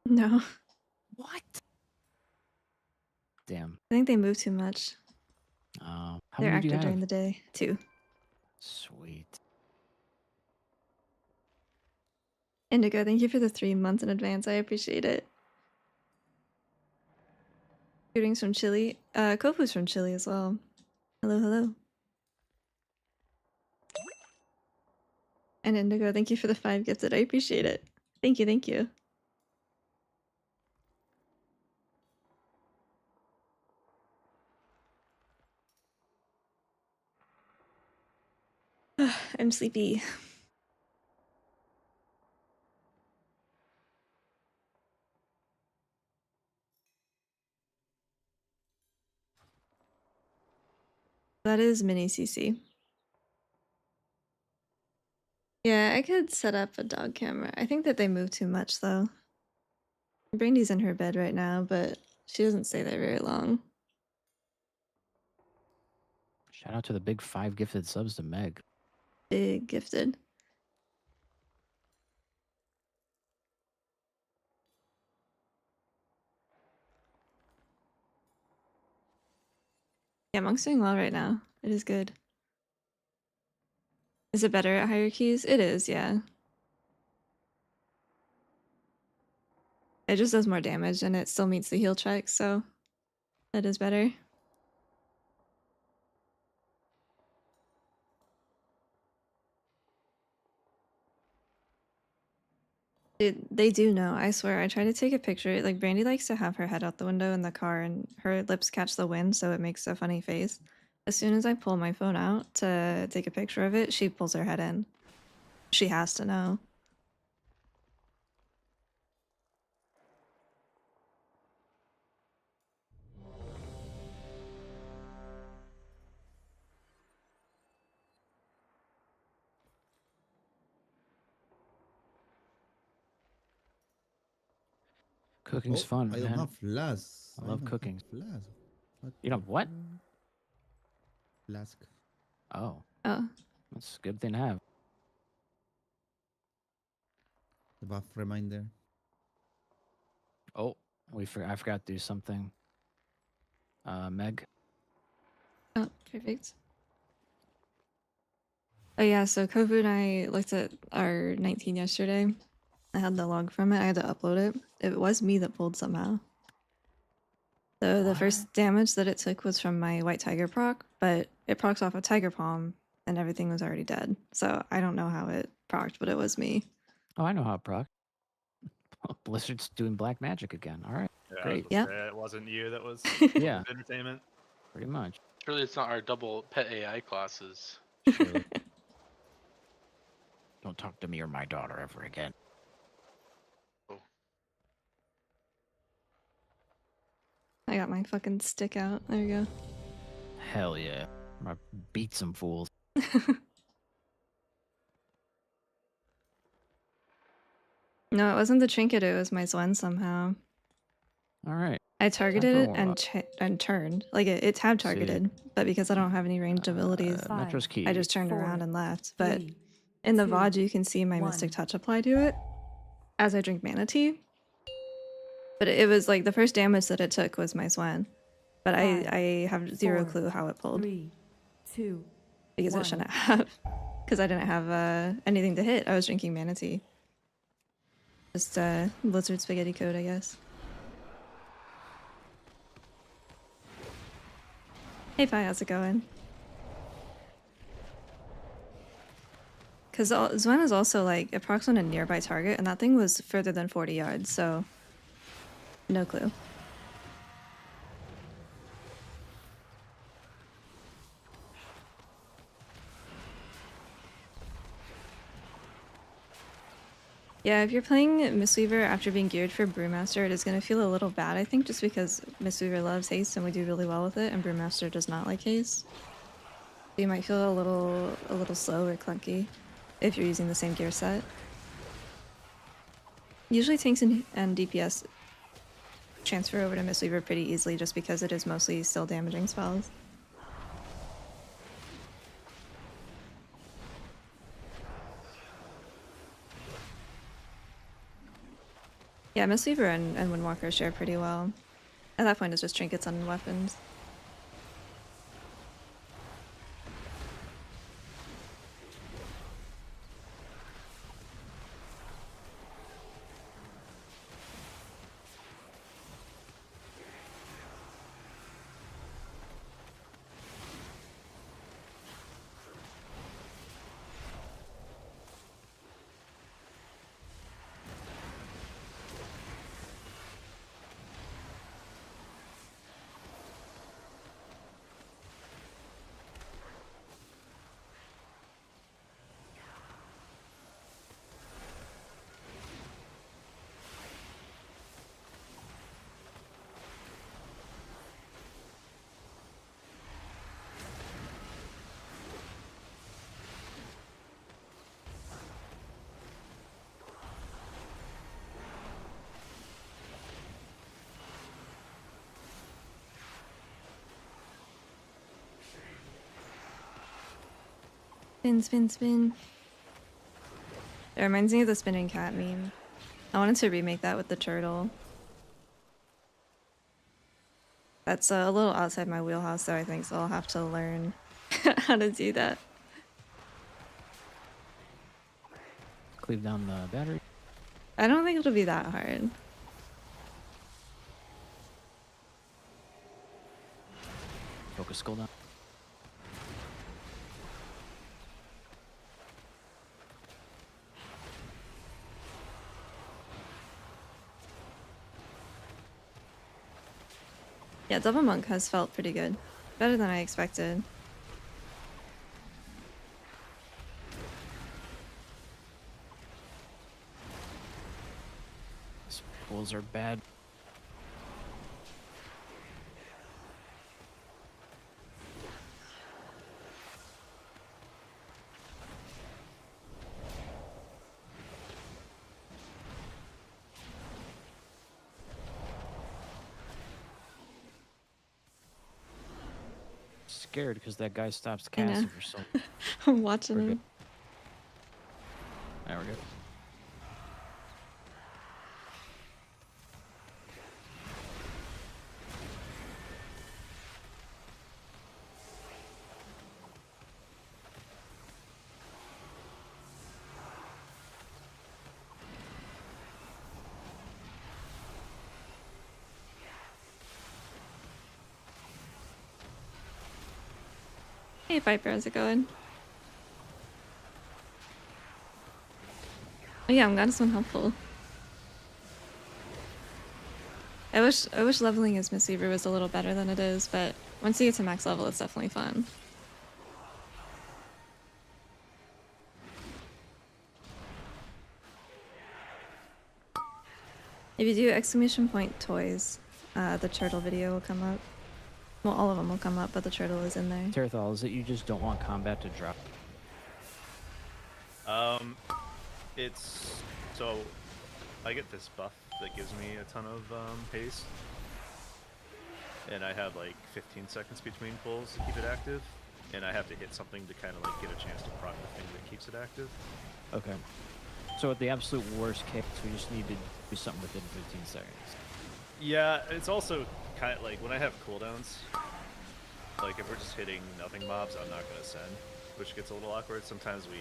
No. What? Damn. I think they move too much. How They're many do you active during have? the day, too. Sweet. Indigo, thank you for the 3 months in advance. I appreciate it. Greetings from Chile. Kofu's from Chile as well. Hello, hello. And Indigo, thank you for the 5 gifted. I appreciate it. Thank you, thank you. I'm sleepy. That is mini CC. Yeah, I could set up a dog camera. I think that they move too much though. Brandy's in her bed right now, but she doesn't stay there very long. Shout out to the big 5 gifted subs to Meg. Big gifted. Yeah, Monk's doing well right now. It is good. Is it better at higher keys? It is, yeah. It just does more damage and it still meets the heal check, so that is better. They do know, I swear. I try to take a picture. Like, Brandy likes to have her head out the window in the car and her lips catch the wind, so it makes a funny face. As soon as I pull my phone out to take a picture of it, she pulls her head in. She has to know. Cooking's fun, I don't man. have flask. I love don't cooking. have flask. What You the know what? flask? Oh, Oh. that's a good thing to have. The buff reminder. Oh, I forgot to do something. Meg. Oh, perfect. Oh yeah, so Kofu and I looked at our 19 yesterday. I had the log from it. I had to upload it. It was me that pulled somehow. So the first damage that it took was from my white tiger proc, but it procs off a tiger palm and everything was already dead. So I don't know how it procced, but it was me. Oh, I know how it proc. Blizzard's doing black magic again. All right, Yeah, great. Yep. it wasn't you that was Yeah, entertainment. pretty much. Surely it's not our double pet AI classes. Surely. Don't talk to me or my daughter ever again. I got my fucking stick out. There you go. Hell yeah. I'm gonna beat some fools. No, it wasn't the trinket, it was my Zwen somehow. All right. I targeted for a it warm-up. and turned. Like it tab See. targeted, but because I don't have any ranged abilities, Metro's key. I just turned around and left. But three, in the two, VOD, you can see my Mystic Touch apply to it as I drink Mana Tea. But it was like the first damage that it took was my Swan. But I have zero clue how it pulled. 3, 2, Because 1. it shouldn't have. Because I didn't have anything to hit. I was drinking Mana Tea. Just Blizzard Spaghetti Code, I guess. Hey Fi, how's it going? Because Zwen is also like approximately a nearby target, and that thing was further than 40 yards, so no clue. Yeah, if you're playing Mistweaver after being geared for Brewmaster, it is going to feel a little bad, I think, just because Mistweaver loves haste and we do really well with it, and Brewmaster does not like haste. You might feel a little slow or clunky if you're using the same gear set. Usually tanks and DPS transfer over to Mistweaver pretty easily just because it is mostly still damaging spells. Yeah, Mistweaver and Windwalker share pretty well. At that point, it's just trinkets and weapons. Spin, spin, spin. It reminds me of the spinning cat meme. I wanted to remake that with the turtle. That's a little outside my wheelhouse though, I think, so I'll have to learn how to do that. Cleave down the battery. I don't think it'll be that hard. Focus skull down. Yeah, Double Monk has felt pretty good. Better than I expected. These pulls are bad. Scared because that guy stops I know. casting for so. I'm watching We're him. good. There we go. Hey Viper, how's it going? Oh yeah, I'm glad this one helpful. I wish leveling as Mistweaver was a little better than it is, but once you get to max level, it's definitely fun. If you do exclamation point toys, the turtle video will come up. Well, all of them will come up, but the turtle is in there. Terthal, is it you just don't want combat to drop? It's so I get this buff that gives me a ton of haste, and I have like 15 seconds between pulls to keep it active, and I have to hit something to kind of like get a chance to proc the thing that keeps it active. Okay. So at the absolute worst case, we just need to do something within 15 seconds. Yeah, it's also kind of like when I have cooldowns, like if we're just hitting nothing mobs, I'm not gonna send, which gets a little awkward. Sometimes we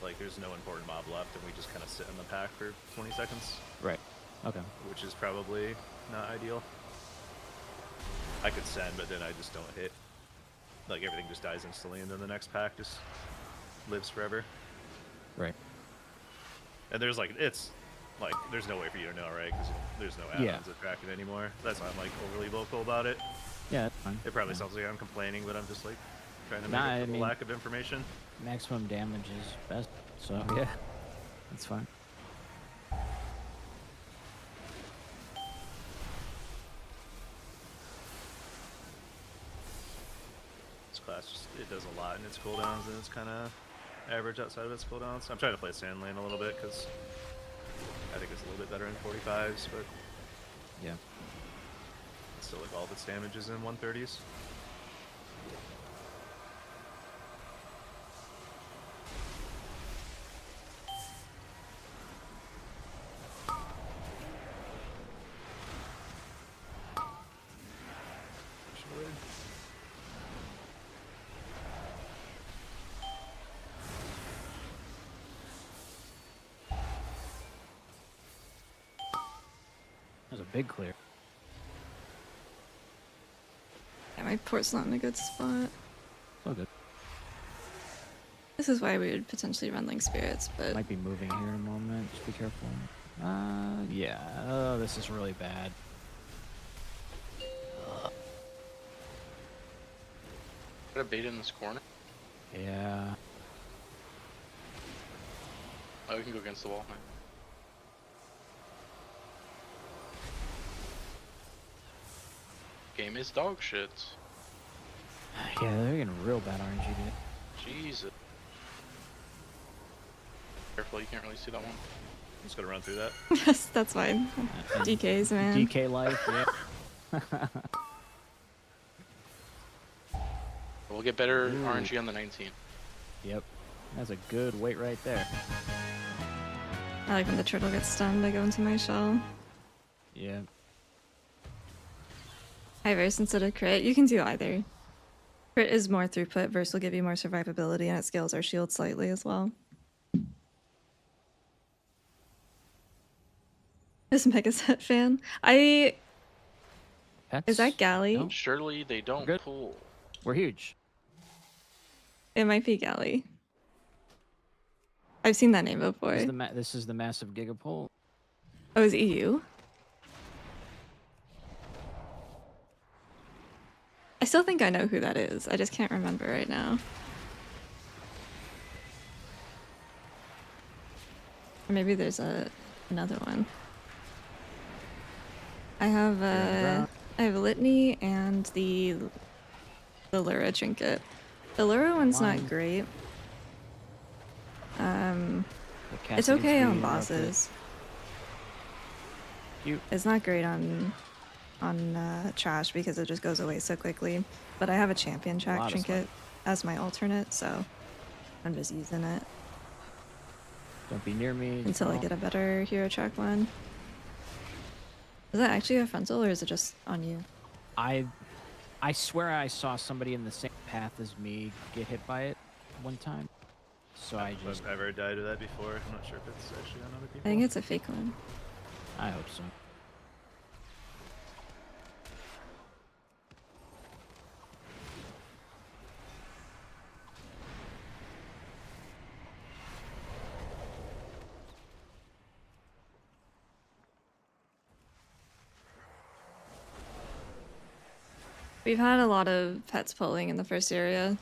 like there's no important mob left, and we just kind of sit in the pack for 20 seconds. Right. Okay. Which is probably not ideal. I could send, but then I just don't hit. Like everything just dies instantly, and then the next pack just lives forever. Right. And there's like there's no way for you to know, right? Because there's no add-ons that track it anymore. That's why I'm like overly vocal about it. Yeah, that's fine. It probably Yeah. sounds like I'm complaining, but I'm just like trying to make Nah, up I for the mean- lack of information. Maximum damage is best. So yeah, that's fine. This class just it does a lot in its cooldowns, and it's kind of average outside of its cooldowns. I'm trying to play Sand Lane a little bit because I think it's a little bit better in 45s, but Yeah. still like all of its damage is in 130s. a big clear. Yeah, my port's not in a good spot. So good. This is why we would potentially run Link Spirits, but Might be moving here in a moment. Just be careful. Yeah. Oh, this is really bad. Got a bait in this corner. Yeah. Oh, we can go against the wall. Game is dog shit. Yeah, they're getting real bad RNG, dude. Jesus. Careful, you can't really see that one. I'm just gonna run through that. yes, that's fine. And DKs, man. DK life, yeah. We'll get better Ooh. RNG on the 19. Yep. That's a good weight right there. I like when the turtle gets stunned, I go into my shell. Yeah. High verse instead of crit. You can do either. Crit is more throughput, verse will give you more survivability, and it scales our shield slightly as well. This Megasett fan. Pets? Is that Galley? No? Surely they don't Good. pull. We're huge. It might be Galley. I've seen that name before. This is the massive gigapole. Oh, is it EU? I still think I know who that is. I just can't remember right now. Or maybe there's another one. I have Litany and the Lura trinket. The Lura one's not One. great. The It's Cassidy okay on tree, bosses. Cute. It's not great on trash because it just goes away so quickly. But I have a champion track lot of trinket as my alternate, so I'm just using it Don't be near me. until I Oh. get a better hero track one. Is that actually a frontal or is it just on you? I swear I saw somebody in the same path as me get hit by it one time. So I If just I've ever died to that before. I'm not sure if it's actually on other people. I think it's a fake one. I hope so. We've had a lot of pets pulling in the first area.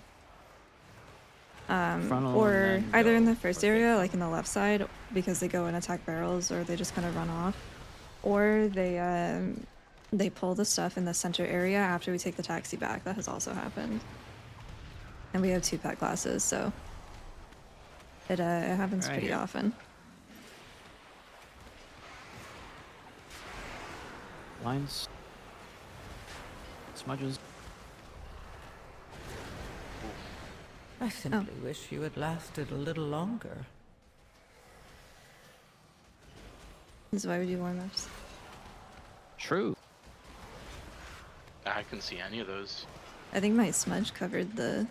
Frontal Or and then either in go the first area, like in the left side, because they go and attack barrels, or they just kind of run off. Or they pull the stuff in the center area after we take the taxi back. That has also happened. And we have 2 pet classes, so it happens Right pretty here. often. Lines. Smudges. I simply wish you had lasted a little longer. This is why we do warm-ups. True. I couldn't see any of those. I think my smudge covered the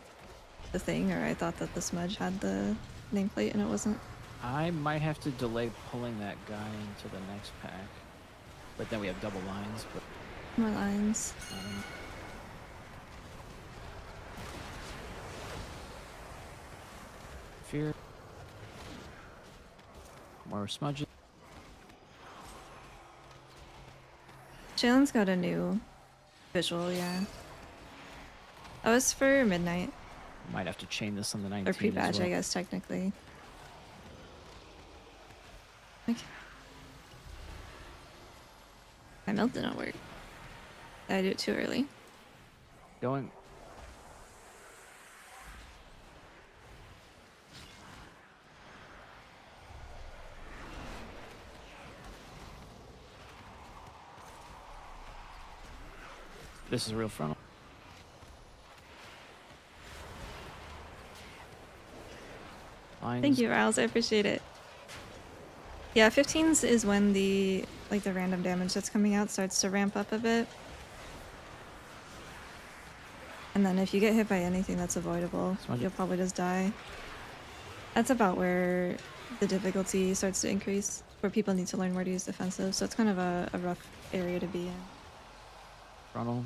thing, or I thought that the smudge had the nameplate and it wasn't. I might have to delay pulling that guy into the next pack. But then we have double lines, but More lines. Fear. More smudges. Shailen's got a new visual, yeah. Oh, it's for midnight. Might have to chain this on the 19 Or as pre-badge, well. I guess, technically. Okay. My melt didn't work. Did I do it too early? Going. This is real frontal. Lines. Thank you, Riles. I appreciate it. Yeah, 15s is when the random damage that's coming out starts to ramp up a bit. And then if you get hit by anything that's avoidable, Smudge it. you'll probably just die. That's about where the difficulty starts to increase, where people need to learn where to use defensive. So it's kind of a rough area to be in. Frontal.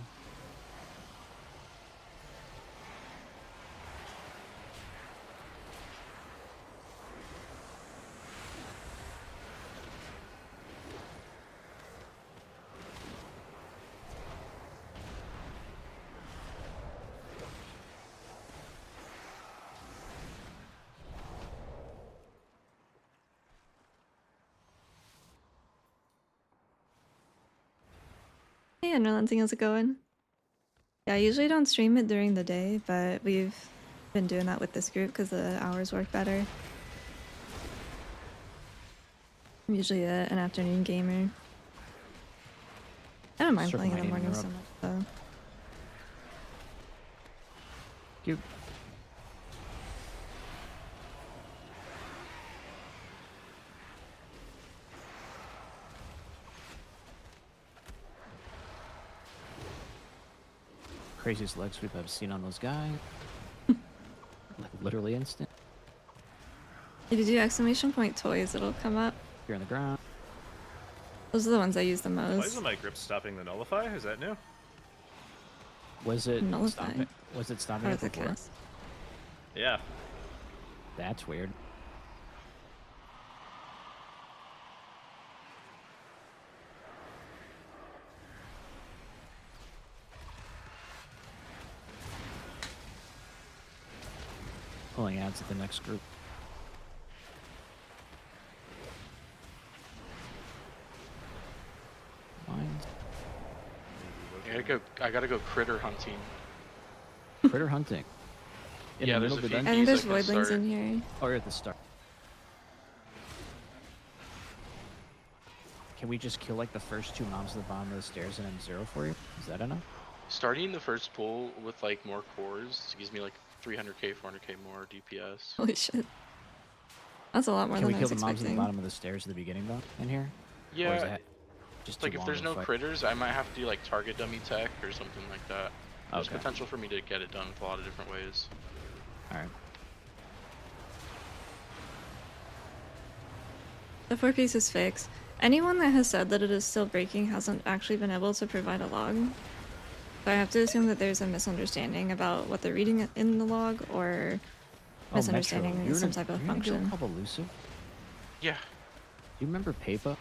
Hey, Unrelenting, how's it going? Yeah, I usually don't stream it during the day, but we've been doing that with this group because the hours work better. I'm usually an afternoon gamer. I don't mind Circle playing in the might morning so interrupt. much, though. Cute. Craziest leg sweep I've seen on those guys. Like literally instant. If you do exclamation point toys, it'll come up. You're on the ground. Those are the ones I use the Why most. isn't my grip stopping the nullify? Is that new? Was it Nullify. stopping? Was it stopping Or it the before? cast. Yeah. That's weird. Pulling out to the next group. Mines. I gotta go critter hunting. Critter hunting. In Yeah, the there's middle a of the few I dungeon? think These there's I can voidlings start. in here. Or at the start? Can we just kill like the first two mobs at the bottom of the stairs and then 0 for you? Is that enough? Starting the first pull with like more cores gives me like 300k, 400k more DPS. Holy shit. That's a lot more Can we than I kill was the mobs at the expecting. bottom of the stairs at the beginning though? In here? Or is Yeah, that just too like if long there's of a no fight? critters, I might have to do like target dummy tech or something like that. There's Okay. potential for me to get it done with a lot of different ways. Alright. The 4-piece is fixed. Anyone that has said that it is still breaking hasn't actually been able to provide a log. So I have to assume that there's a misunderstanding about what they're reading in the log, or Oh, misunderstanding Metro, you're some in a- type of you're in a guild function. called Elusive? Do Yeah, you remember Pepa?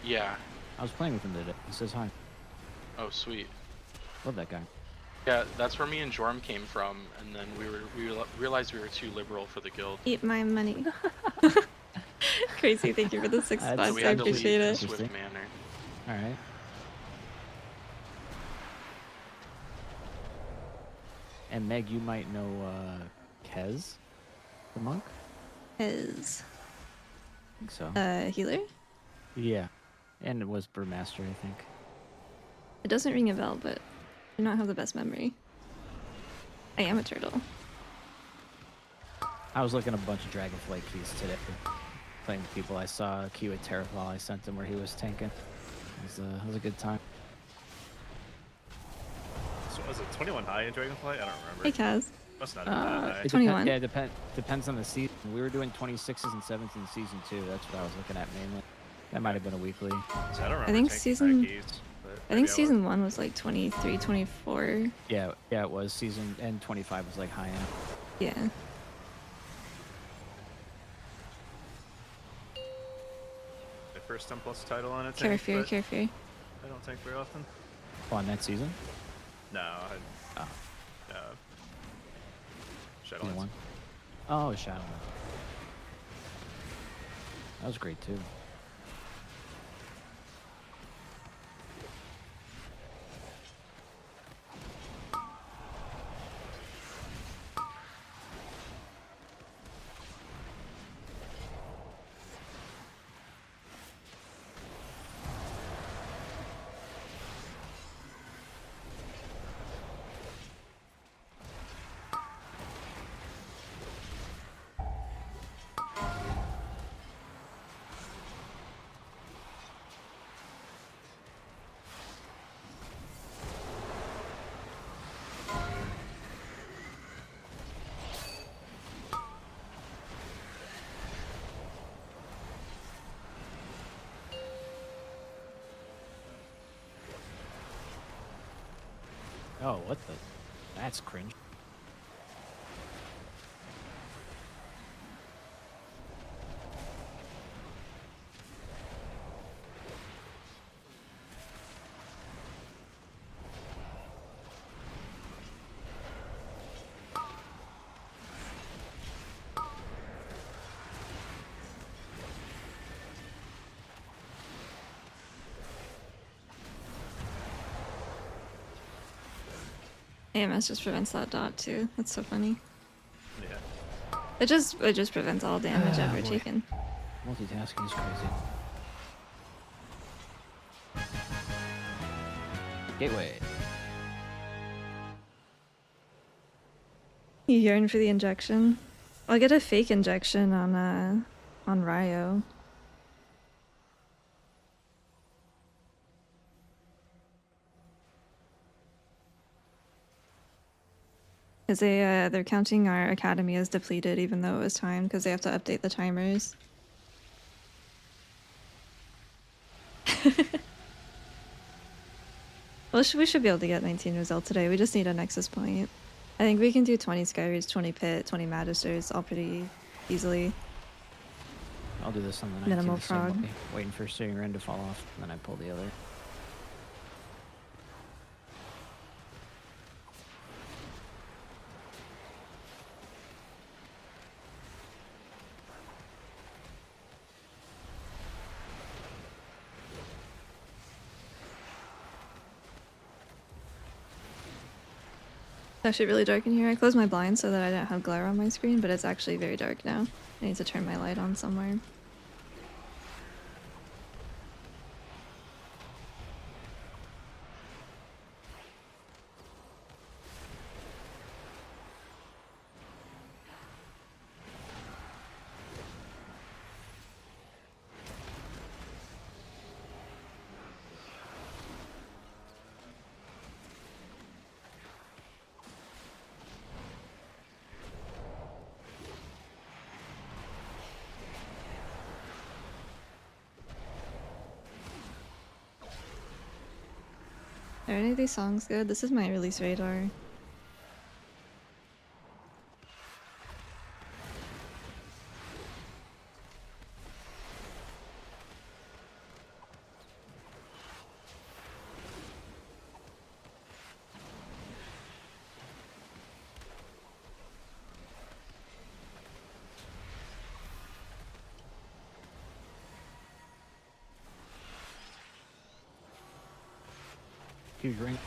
yeah. I was playing with him today. He says hi. Oh, sweet. Love that guy. Yeah, that's where me and Jorm came from, and then we realized we were too liberal for the guild. Eat my money. Crazy, thank you for the 6 That's So spots, we I had to leave appreciate in a it. swift Interesting. manner. Alright. And Meg, you might know Kez, the monk? Is I think so. healer? Yeah. And it was Brewmaster, I think. It doesn't ring a bell, but I do not have the best memory. I am a turtle. I was looking at a bunch of Dragonflight keys today. Playing with people. I saw a key with Terrafall I sent him where he was tanking. It was a good time. So was it 21 high in Dragonflight? I don't remember. Hey Kaz. Must not have been that high. It 21. Yeah, it depends on the season. We were doing 26s and 7s in season 2. That's what I was looking at mainly. That might have been a weekly. So I don't remember. think taking season- high keys, but I maybe think was. season 1 was like 23, 24. Yeah, it was season, and 25 was like high end. Yeah. My first 10 plus title on it. Carefree, Carefree. I don't tank very often. Oh, on that season? No, I, Oh, Shadowlands. 21. Oh, Shadowlands. That was great too. Oh, what the? That's cringe. AMS just prevents that dot too. That's so funny. Yeah. It just prevents all damage ever boy. taken. Multitasking is crazy. Gateway. You yearn for the injection? I'll get a fake injection on Ryo. Because they're counting our academy as depleted even though it was timed because they have to update the timers. Well, we should be able to get 19 results today. We just need a Nexus point. I think we can do 20 Skyreeds, 20 Pit, 20 Magisters, all pretty easily. I'll do this on the 19th Minimal the same frog. way, waiting for steering Ren to fall off, and then I pull the other. It's actually really dark in here. I closed my blinds so that I don't have glare on my screen, but it's actually very dark now. I need to turn my light on somewhere. Are any of these songs good? This is my release radar. Huge ring.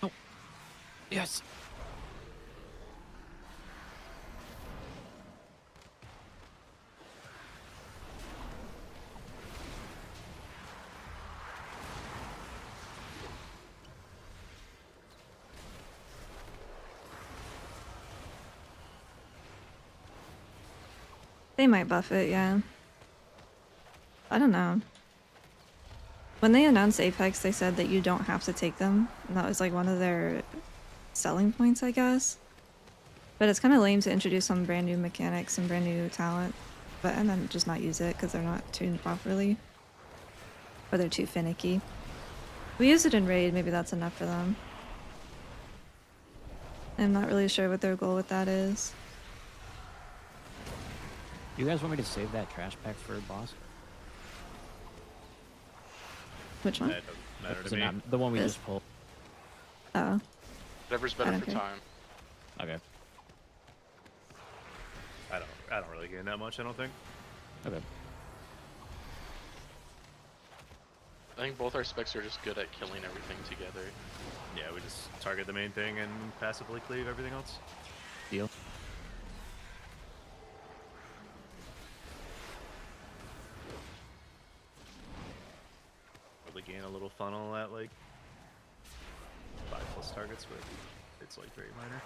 Oh. Yes. They might buff it, yeah. I don't know. When they announced Apex, they said that you don't have to take them. And that was like one of their selling points, I guess. But it's kind of lame to introduce some brand new mechanics and brand new talent, and then just not use it because they're not tuned properly. Or they're too finicky. We use it in Raid, maybe that's enough for them. I'm not really sure what their goal with that is. Do you guys want me to save that trash pack for boss? Which one? That doesn't matter Is to it me. not the one we This? just pulled? Oh. Whatever's better don't for care. time. Okay. I don't really gain that much, I don't think. Okay. I think both our specs are just good at killing everything together. Yeah, we just target the main thing and passively cleave everything else. Deal. Probably gain a little funnel at like 5+ targets, but it's like very minor.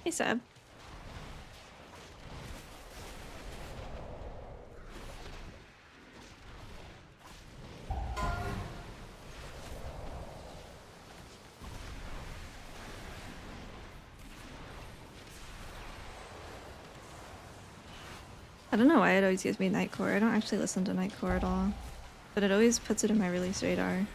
Hey, Sab. I don't know why it always gives me Nightcore. I don't actually listen to Nightcore at all, but it always puts it in my release radar.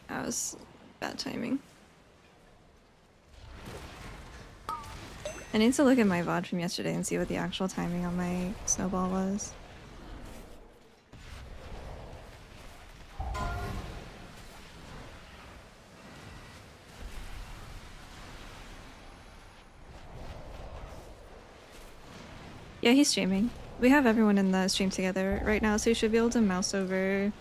That was bad timing. I need to look at my VOD from yesterday and see what the actual timing on my snowball was. Yeah, he's streaming. We have everyone in the stream together right now, so you should be able to mouse over.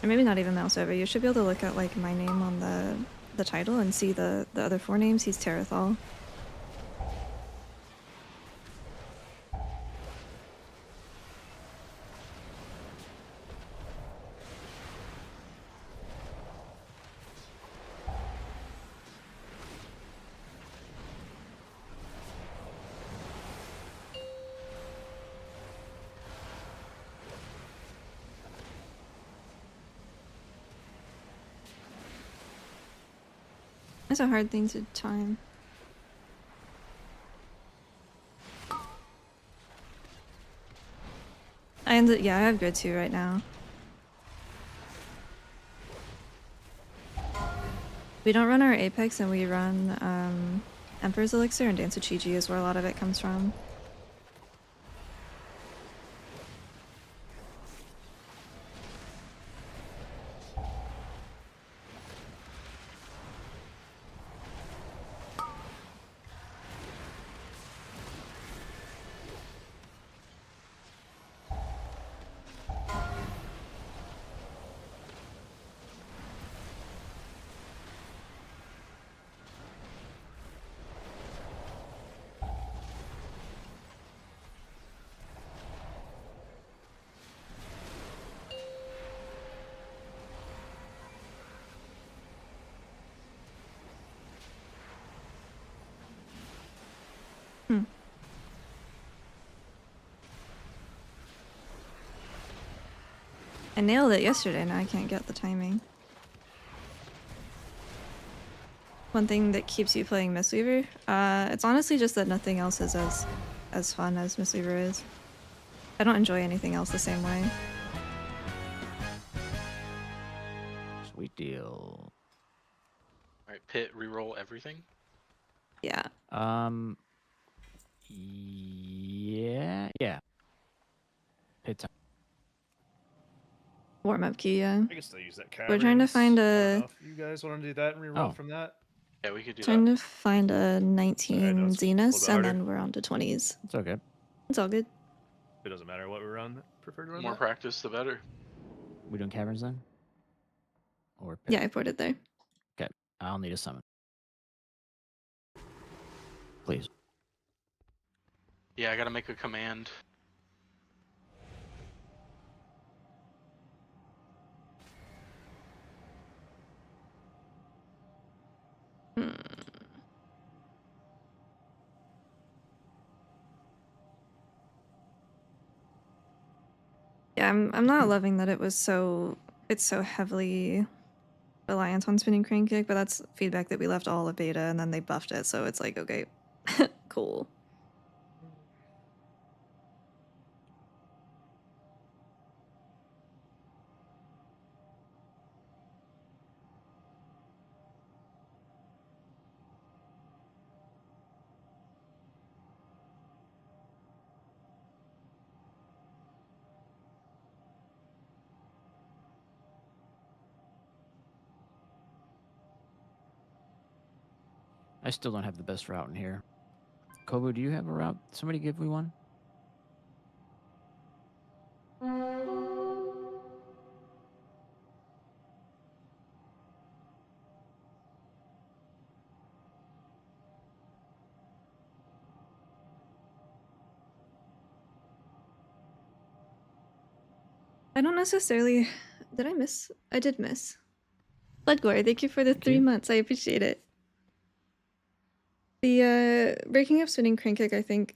Or maybe not even mouse over. You should be able to look at like my name on the title and see the other 4 names. He's Terrathal. It's a hard thing to time. Yeah, I have grid 2 right now. We don't run our Apex and we run Emperor's Elixir, and Dance of Chi-Ji is where a lot of it comes from. I nailed it yesterday, now I can't get the timing. One thing that keeps you playing Mistweaver? It's honestly just that nothing else is as fun as Mistweaver is. I don't enjoy anything else the same way. Sweet deal. Alright, Pit, reroll everything. Yeah. Yeah. Pit time. Warm-up key, yeah. I can still use that We're trying to caverns. find I don't a... know if you guys want to do that and reroll Oh. from that. Yeah, we could do Trying that. to find a 19 it's a little Zenus, bit and harder. then we're on to 20s. It's okay. It's all good. It doesn't matter what we run. Prefer to run More that. practice, the better. We doing caverns then? Or pit? Yeah, I ported there. Okay. I'll need a summon. Please. Yeah, I gotta make a command. Yeah, I'm not loving that it's so heavily reliant on spinning crane kick, but that's feedback that we left all of beta and then they buffed it, so it's like, okay, cool. I still don't have the best route in here. Kobu, do you have a route? Somebody give me one. I don't necessarily. Did I miss? I did miss. Bloodgore, thank you for the Thank 3 you. months. I appreciate it. The breaking up spinning crank kick, I think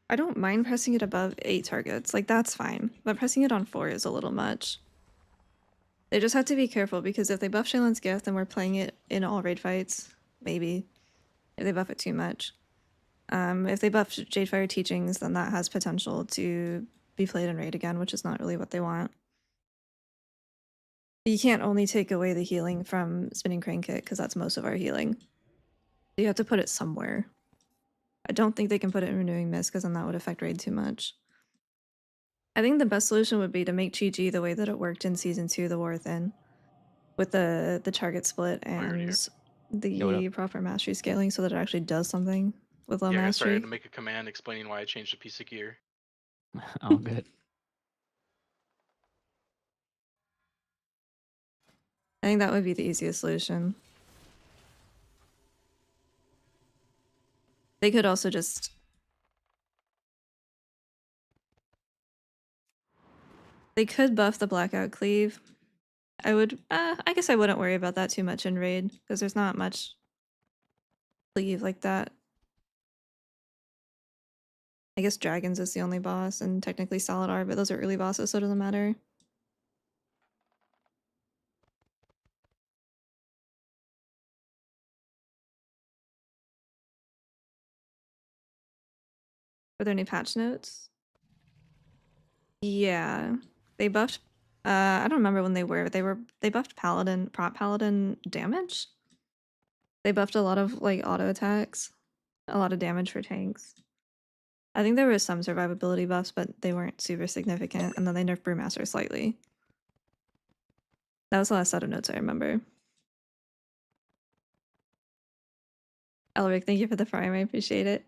I don't mind pressing it above 8 targets. Like that's fine. But pressing it on 4 is a little much. They just have to be careful because if they buff Shaylan's gift and we're playing it in all raid fights, maybe. If they buff it too much. If they buff Jadefire teachings, then that has potential to be played in raid again, which is not really what they want. You can't only take away the healing from spinning crank kick because that's most of our healing. You have to put it somewhere. I don't think they can put it in renewing mist because then that would affect raid too much. I think the best solution would be to make GG the way that it worked in season 2, the War Within, with the target split Already here. and Yeah, what the proper mastery scaling so that it actually does something with low Yeah, I mastery. started to make a command explaining why I changed a piece of gear. Oh, good. I think that would be the easiest solution. They could also just... They could buff the blackout cleave. I guess I wouldn't worry about that too much in raid because there's not much cleave like that. I guess dragons is the only boss and technically solid R, but those are early bosses, so it doesn't matter. Are there any patch notes? Yeah, they buffed. I don't remember when they were. They buffed paladin, prop paladin damage. They buffed a lot of like auto attacks, a lot of damage for tanks. I think there was some survivability buffs, but they weren't super significant. And then they nerfed Brewmaster slightly. That was the last set of notes I remember. Elric, thank you for the prime. I appreciate it.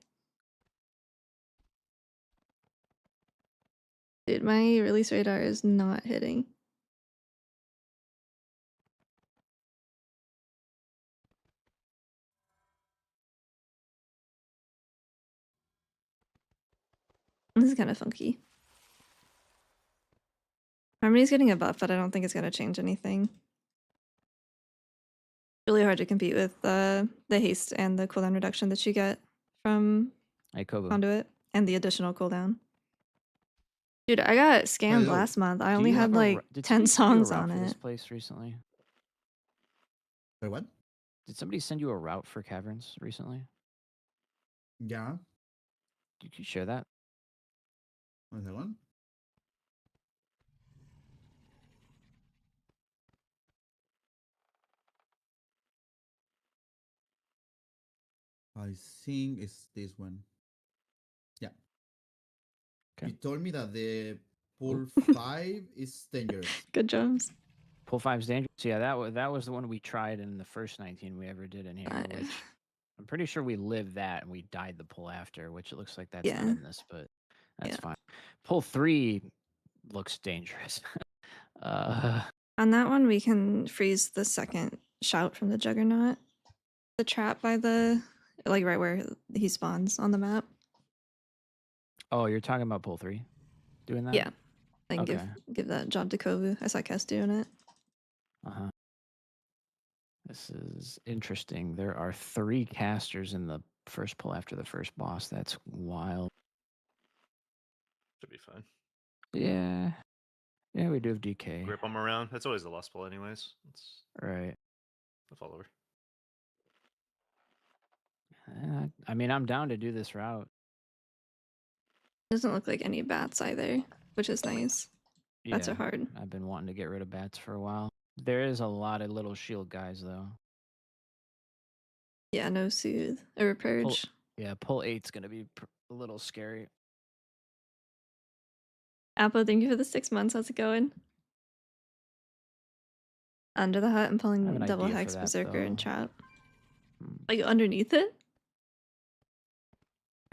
Dude, my release radar is not hitting. This is kind of funky. Harmony's getting a buff, but I don't think it's going to change anything. Really hard to compete with the haste and the cooldown reduction that you get from Hey, Kobu. Conduit and the additional cooldown. Dude, I got scammed Hello. last month. I Do only you had have a like r- did 10 somebody send you a songs route on for this it. place recently? Wait, what? Did somebody send you a route for caverns recently? Yeah. Could you share that? What's that one? I think it's this one. Yeah. Okay. You told me that the pool 5 is dangerous. Good jobs. Pull 5's dangerous. Yeah, that was the one we tried in the first 19 we ever did in here, which I'm pretty sure we lived that and we died the pull after, which it looks like that's not Yeah. in this, but that's Yeah. fine. Pull 3 looks dangerous. On that one, we can freeze the second shout from the Juggernaut. The trap by the, like right where he spawns on the map. Oh, you're talking about pull 3? Doing that? Yeah. I can Okay. give that job to Kovu. I saw Kes doing it. Uh-huh. This is interesting. There are 3 casters in the first pull after the first boss. That's wild. Should be fine. Yeah. Yeah, we do have DK. Grip them around. That's always the last pull, anyways. It's Right. a follower. I mean, I'm down to do this route. Doesn't look like any bats either, which is nice. Bats are hard. I've been wanting to get rid of bats for a while. There is a lot of little shield guys, though. Yeah, no soothe or purge. Pull 8's going to be a little scary. Apple, thank you for the 6 months. How's it going? Under the hut and I have pulling an double idea for hex that, berserker and though. trap. Like underneath it?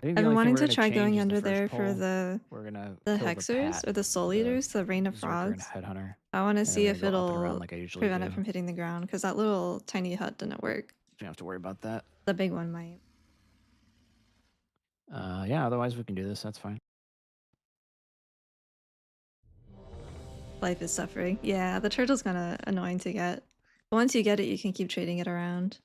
I think I've the been only thing wanting we're to gonna try change going is the under first there for pole. the We're gonna the kill hexers Pat, or the soul the eaters, the rain of berserker and frogs. headhunter. I want to And then see we're if gonna go up and around it'll like I usually prevent do. it from hitting the ground, because that little tiny hut didn't work. You don't have to worry about that. The big one might. Yeah, otherwise we can do this. That's fine. Life is suffering. Yeah, the turtle's kind of annoying to get. But once you get it, you can keep trading it around.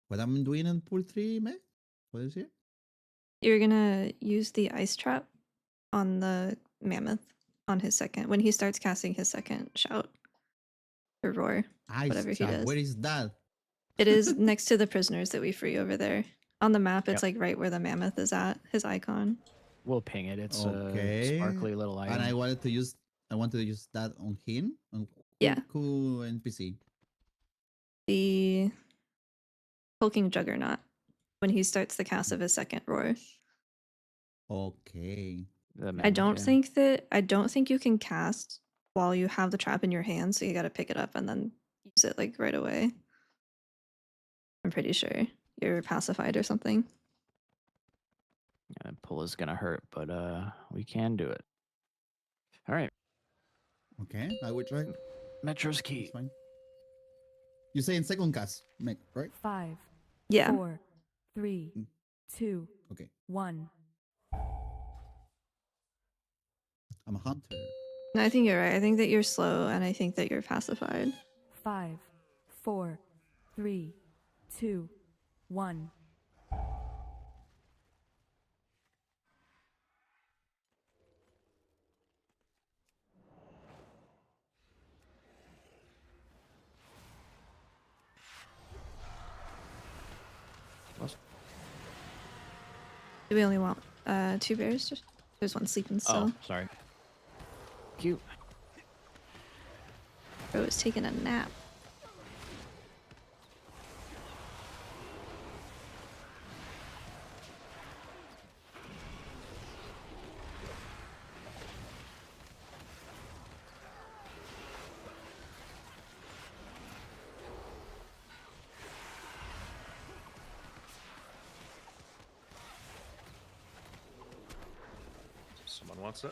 What I'm doing in pool 3, Meg? What is it? You're gonna use the ice trap on the mammoth on his second, when he starts casting his second shout or roar, Ice whatever he trap. does. Where is that? It is next to the prisoners that we free over there. On the map, it's Yep. like right where the mammoth is at, his icon. We'll ping it. It's Okay. a sparkly little item. And I wanted to use that on him. On Yeah. cool NPC. The hulking juggernaut when he starts the cast of his second roar. Okay. The I mammoth, don't yeah. think you can cast while you have the trap in your hand, so you got to pick it up and then use it like right away. I'm pretty sure you're pacified or something. Yeah, pull is gonna hurt, but we can do it. All right, Okay, I will try. Metro's It's key. fine. You say in second cast, Meg, right? 5, Yeah. 4, 3, Mm. 2, Okay. 1. I'm a hunter. No, I think you're right. I think that you're slow, and I think that you're pacified. 5, 4, 3, 2, 1. Do we only want 2 bears? There's one sleeping still. Oh, sorry. Cute. Bro is taking a nap. Someone wants it.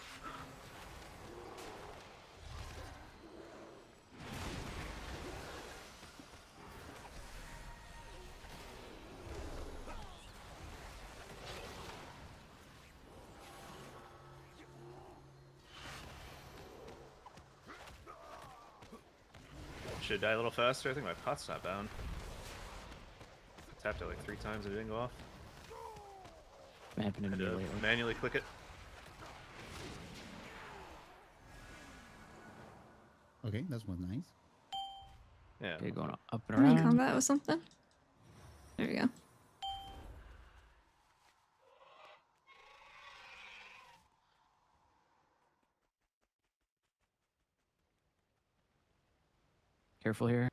Should I die a little faster? I think my pot's not bound. I tapped it like 3 times and it didn't go off. Been happening to Had me to lately. manually click it. Okay, that's one nice. Yeah. Okay, going up and Am I in around. combat with something? There we go. Careful here.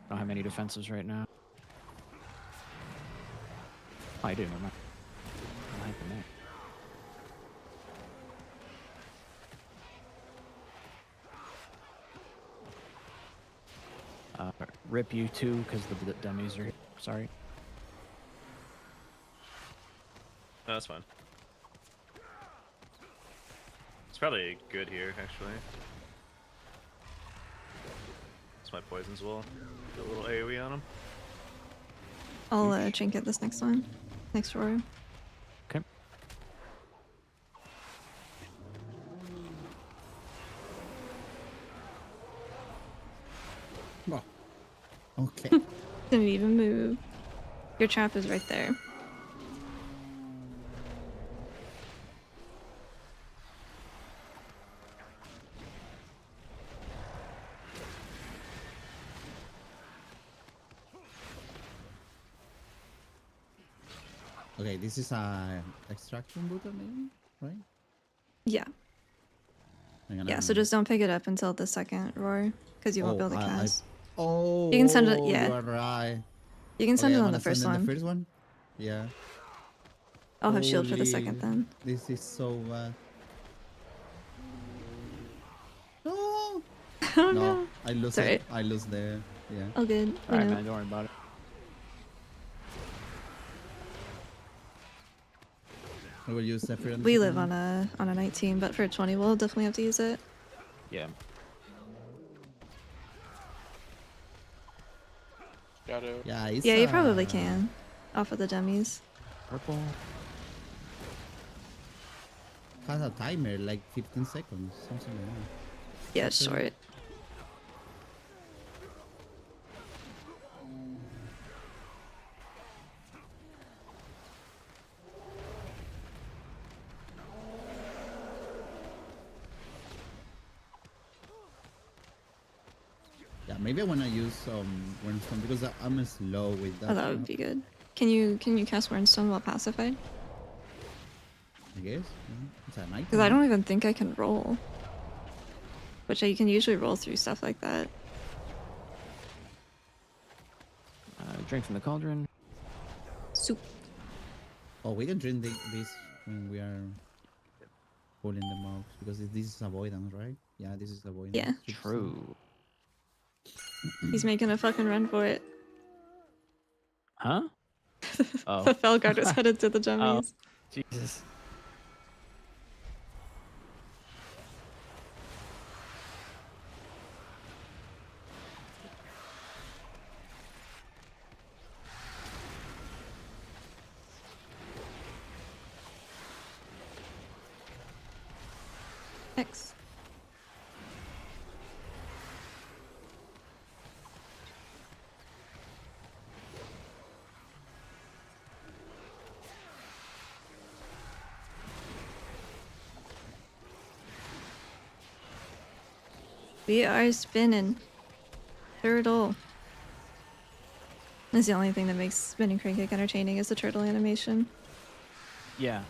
Don't have any defenses right now. Oh, I do. Never mind. What happened there? Rip you too, because the dummies are here. Sorry. No, that's fine. It's probably good here, actually. It's my poisons will get a little AoE on him. I'll trinket this next one. Next roar. Okay. Oh. Okay. Didn't even move. Your trap is right there. Okay, this is a extraction button, maybe, right? Yeah. Yeah, so just don't pick it up until the second roar, because you won't be able to cast. Oh, You can send it- yeah. You are right. You can send Okay, it I'm on the gonna first send in one. The first one. Yeah. I'll have shield for the second Holy- then. This is so bad. Oh No, no. I lose Sorry. it. I lose there. Yeah. All good. All You right, know. man. Don't worry about it. I will use Zephyr. We live on a 19, but for a 20 we'll definitely have to use it. Yeah. Shadow. Yeah, it's Yeah, you probably can. Off of the dummies. Purple. Has a timer, like 15 seconds, something like that. Yeah, it's short. Yeah, maybe I wanna use Wernstone because I'm slow with that. Oh, that would be good. Can you cast Wernstone while pacified? I guess. Yeah. It's a night. Because I don't even think I can roll. Which you can usually roll through stuff like that. Drink from the cauldron. Soup. Oh, we can drink this when we are pulling the mobs because this is avoidance, right? Yeah, this is avoidance. Yeah. True. He's making a fucking run for it. Huh? Oh. The Felguard was headed to the jummies. Jesus. X. We are spinning. Turtle. That's the only thing that makes spinning crane kick entertaining is the turtle animation. Yeah.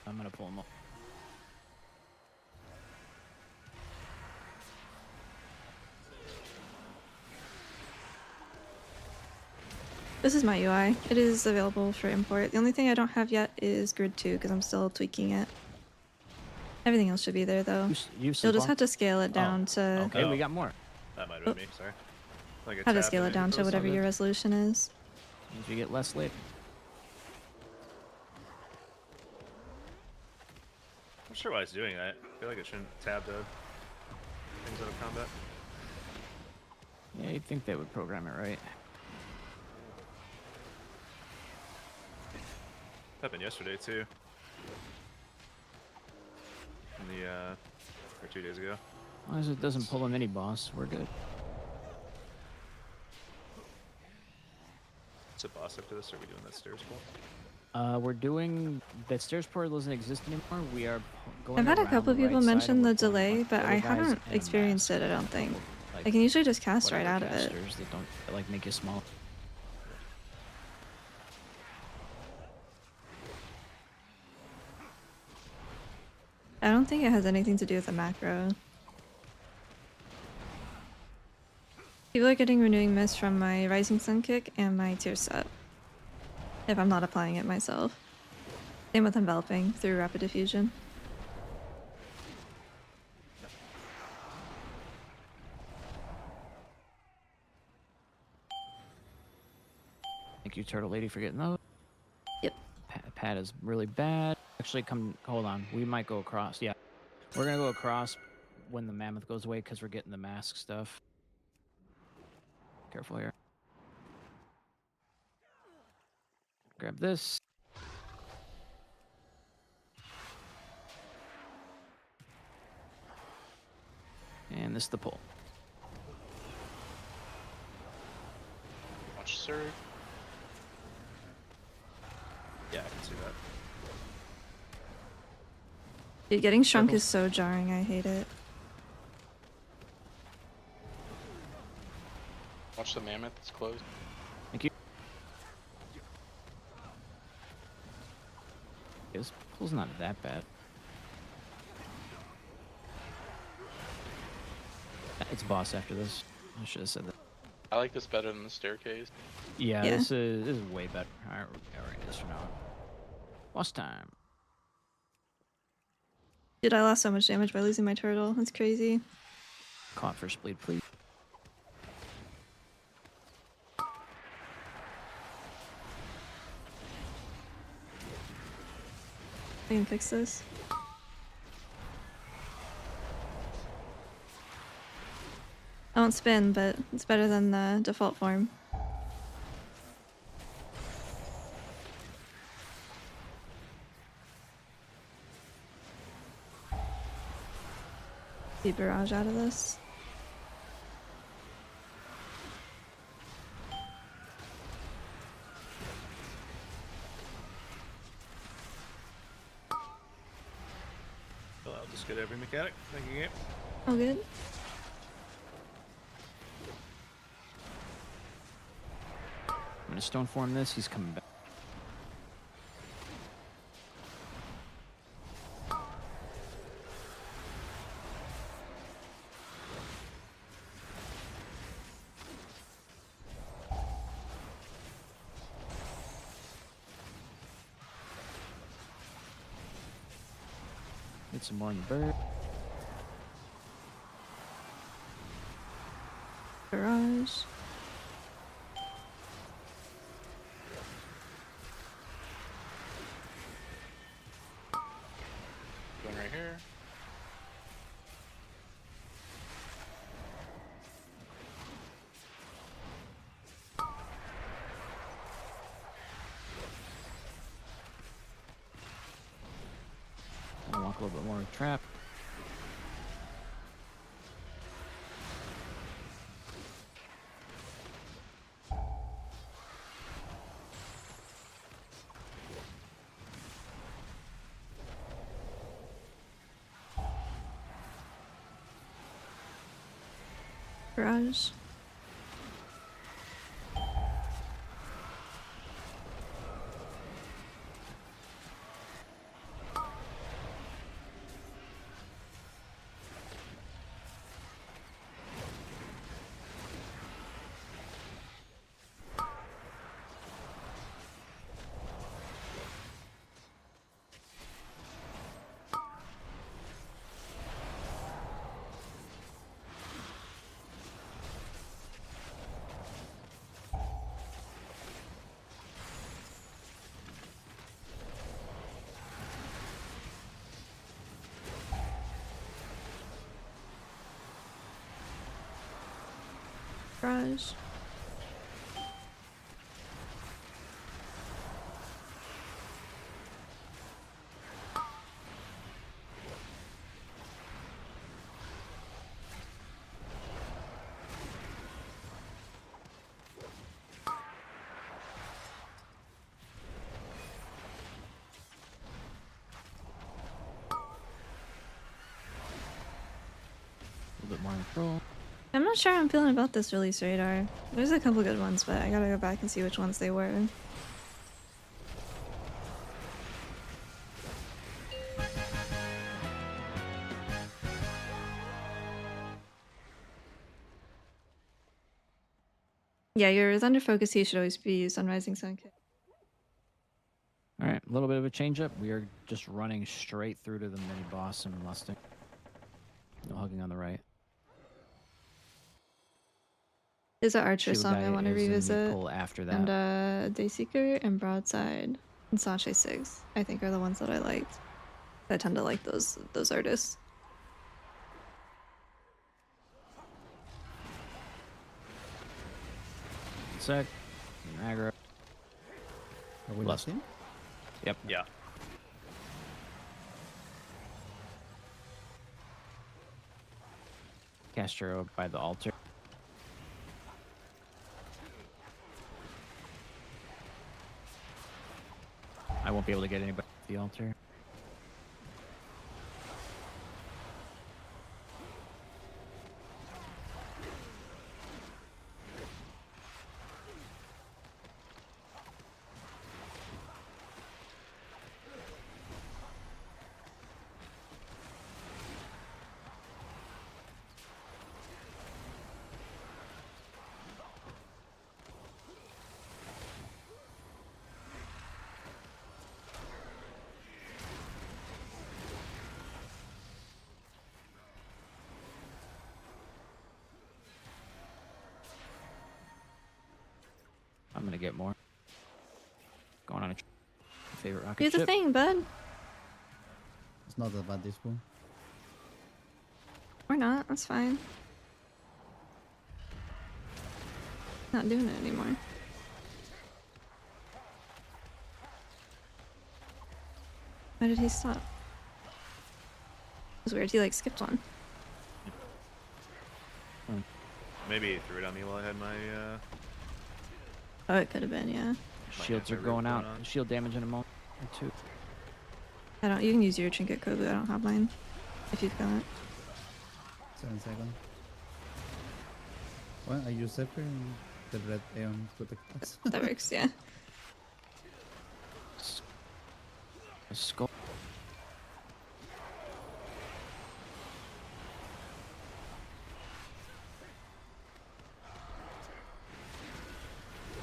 I'm gonna pull him up. This is my UI. It is available for import. The only thing I don't have yet is Grid 2 because I'm still tweaking it. Everything else should be there though. You You'll just have to scale it down to Okay, Oh. we got more. That might have been me. Sorry. Like a how to tab scale it and down to info whatever saga. your resolution is. Means we get less later. I'm not sure why it's doing that. I feel like it shouldn't tab the things out of combat. Yeah, you'd think they would program it right. Happened yesterday too. In the or 2 days ago. As long as it doesn't pull a mini boss, we're good. Is it boss after this, or are we doing that stairs pull? We're doing that stairs portal doesn't exist anymore. We are going. I've had a around couple the people right side mention and the we're pulling delay, like but I little guys haven't and a experienced mask. it, I don't think. Like, I can usually just cast right whatever out of it. casters that don't that, like make you small. I don't think it has anything to do with the macro. People are getting Renewing Mist from my Rising Sun kick and my tier set. If I'm not applying it myself. Same with Enveloping through Rapid Diffusion. Thank you, Turtle Lady, for getting those. Yep. Pad is really bad. Actually, hold on. We might go across. Yeah, we're gonna go across when the mammoth goes away because we're getting the mask stuff. Careful here. Grab this. And this is the pull. Watch Surge. Yeah, I can see that. Dude, getting shrunk Careful. is so jarring, I hate it. Watch the mammoth. It's closed. Thank you. This pull's not that bad. It's boss after this. I should have said that. I like this better than the staircase. Yeah, Yeah. this is way better. Alright, this for now. Boss time. Dude, I lost so much damage by losing my turtle. That's crazy. Caught first bleed, please. I can fix this. I won't spin, but it's better than the default form. Get barrage out of this. Well, I'll just get every mechanic. Thank you, game. Oh, good. I'm gonna stone form this. He's coming back. Get some more in the bird. Barrage. Going right here. I walk a little bit more of trap. Barrage. Barrage. A little bit more control. I'm not sure how I'm feeling about this release radar. There's a couple good ones, but I gotta go back and see which ones they were. Yeah, your Thunder Focus He should always be used on Rising Sun Kit. All right, a little bit of a change up. We are just running straight through to the mini boss and lusting. No hugging on the right. There's an Archer Shield song guy I want to is in the revisit. pull after that. And Dayseeker and Broadside and Sasha 6, I think, are the ones that I liked. I tend to like those artists. Sec. Aggro. Are we Lust. lost in? Yep. Yeah. Castro by the altar. I won't be able to get anybody at the altar. get more. Going on a favorite rocket Do the ship. thing, bud. It's not that bad this pool. Or not. That's fine. Not doing it anymore. Why did he stop? It was weird. He like skipped one. Maybe he threw it on me while I had my Oh, it could have been, yeah. Shields are anti-rope going out. on. Shield damage in a moment or two. I don't. You can use your trinket, Kobu. I don't have mine. If you've got it. 7 seconds. Well, I use Zephyr and the red Aeon protect us. That works, yeah. A skull.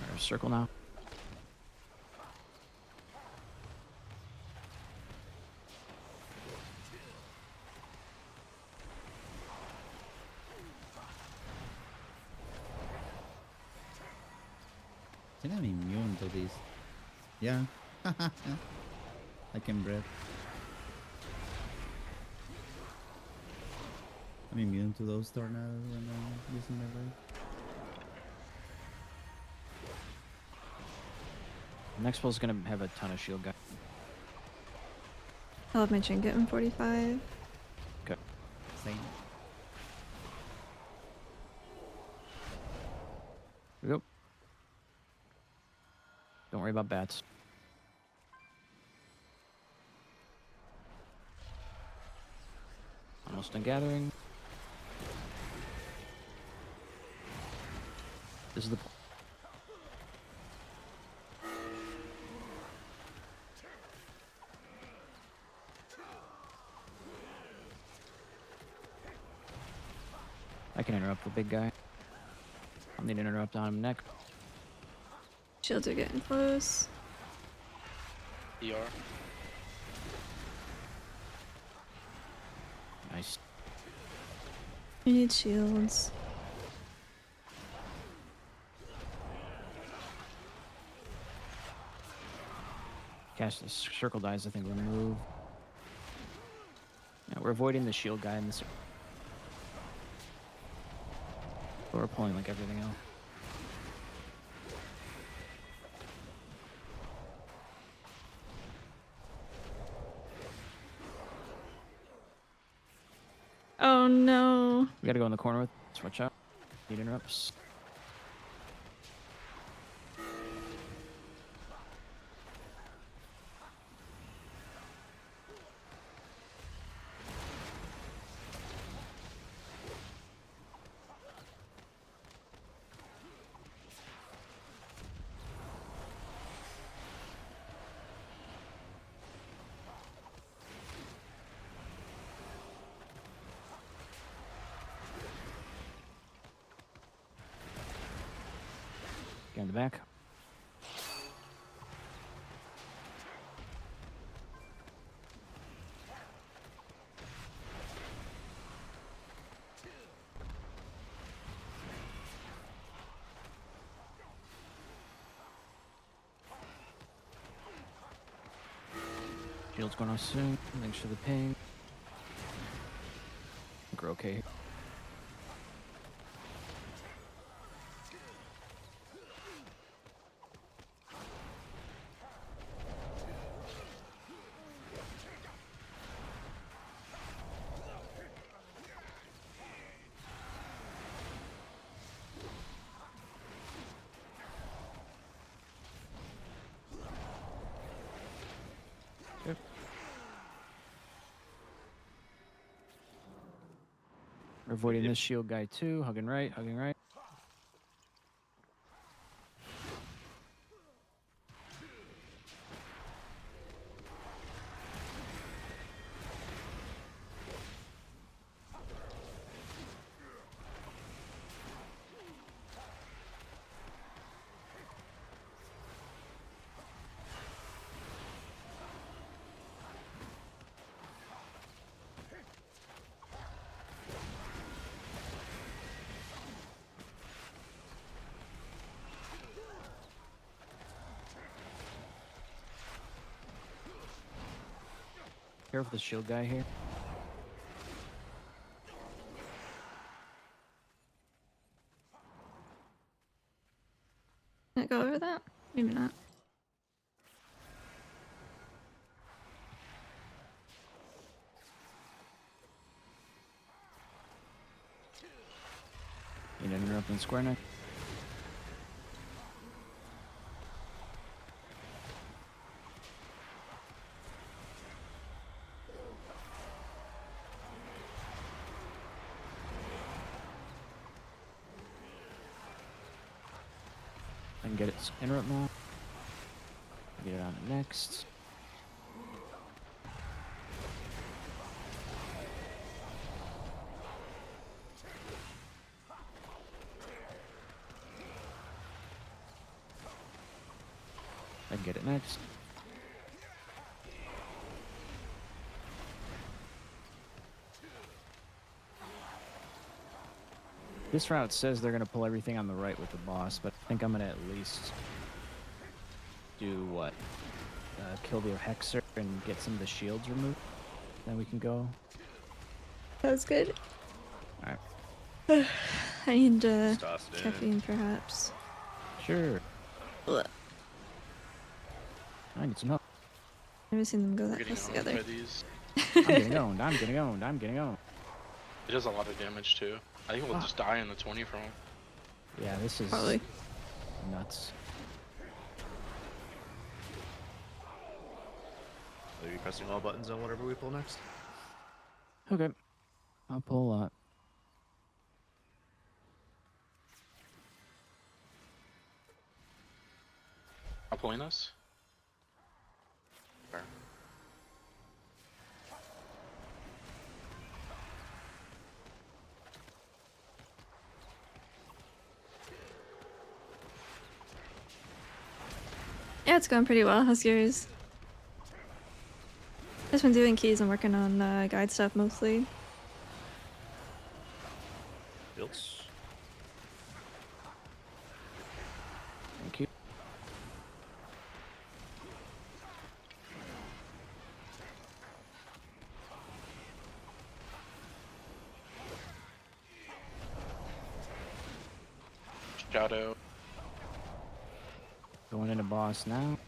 There's a circle now. I think I'm immune to this. Yeah. I can breathe. I'm immune to those tornadoes when I'm using my blade. Next pull's gonna have a ton of shield guy. I'll have my trinket in 45. Okay. Same. Here we go. Don't worry about bats. Almost done gathering. This is the. I can interrupt the big guy. I'll need to interrupt on him next. Shields are getting close. DR. Nice. You need shields. Cast the circle dies, I think remove. Yeah, we're avoiding the shield guy in this. But we're pulling like everything else. Oh no. We gotta go in the corner with. Watch out. Need interrupts. Get in the back. Shield's going off soon. Thanks for the ping. I think we're okay. We're avoiding this shield guy too. Hugging right, hugging right. Careful the shield guy here. Can I go over that? Maybe not. You didn't interrupt in square neck. I can get its interrupt now. Get it on it next. I can get it next. This route says they're going to pull everything on the right with the boss, but I think I'm going to at least do what? Kill the Hexer and get some of the shields removed. Then we can go. That was good. Alright. I need Just toss it in. caffeine, perhaps. Sure. Ugh. I need some help. Never seen them go We're that getting close owned together. by these. I'm getting owned. I'm getting owned. I'm getting owned. It does a lot of damage too. I think we'll just die in the 20 from him. Yeah, this is Probably. nuts. Are you pressing all buttons on whatever we pull next? Okay. I'll pull up. I'll point us. Fair. Yeah, it's going pretty well. How's yours? Just been doing keys and working on guide stuff mostly. Builds. Thank you. Shadow. Going into boss now.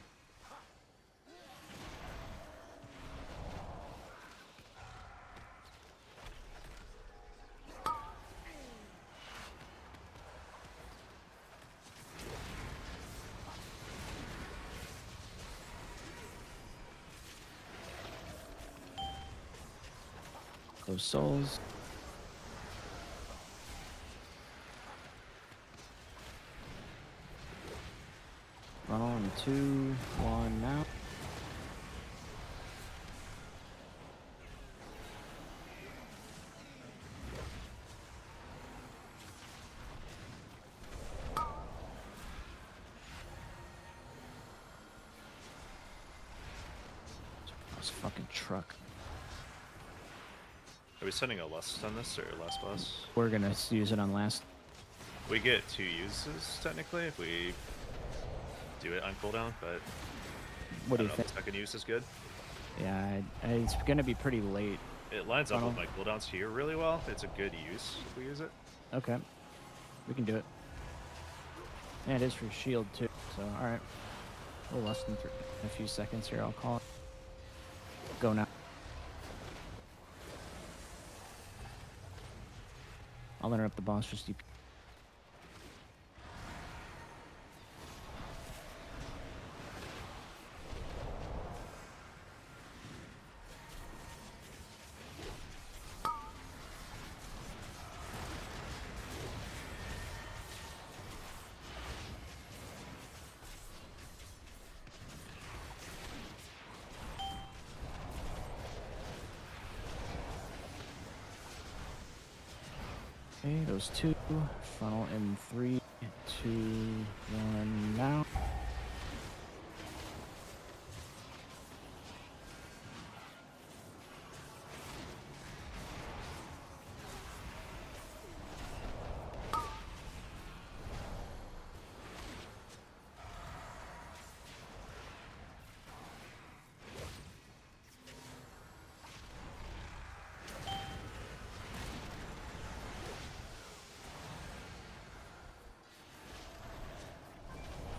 Close souls. Run on 2, 1 now. This fucking truck. Are we sending a lust on this or last boss? We're gonna use it on last. We get 2 uses technically if we do it on cooldown, but What do I you don't know think? if the second use is good. Yeah, it's gonna be pretty late. It lines up Funnel. with my cooldowns here really well. It's a good use if we use it. Okay, we can do it. Yeah, it is for shield too. So all right, we'll less than a few seconds here. I'll call it. Go now. I'll interrupt the boss. Just you. Okay, those 2. Funnel in 3, 2, 1 now.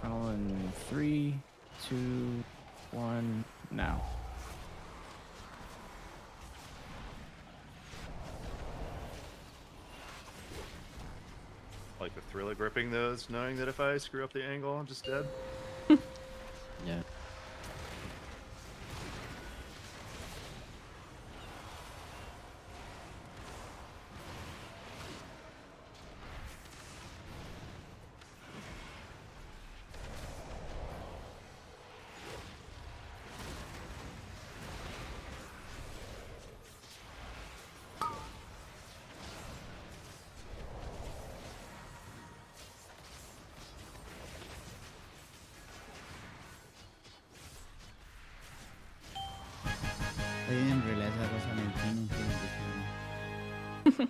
Funnel in 3, 2, 1, now. Like the thrill of gripping those, knowing that if I screw up the angle, I'm just dead. Yeah. I didn't realize that was an 18 until this one.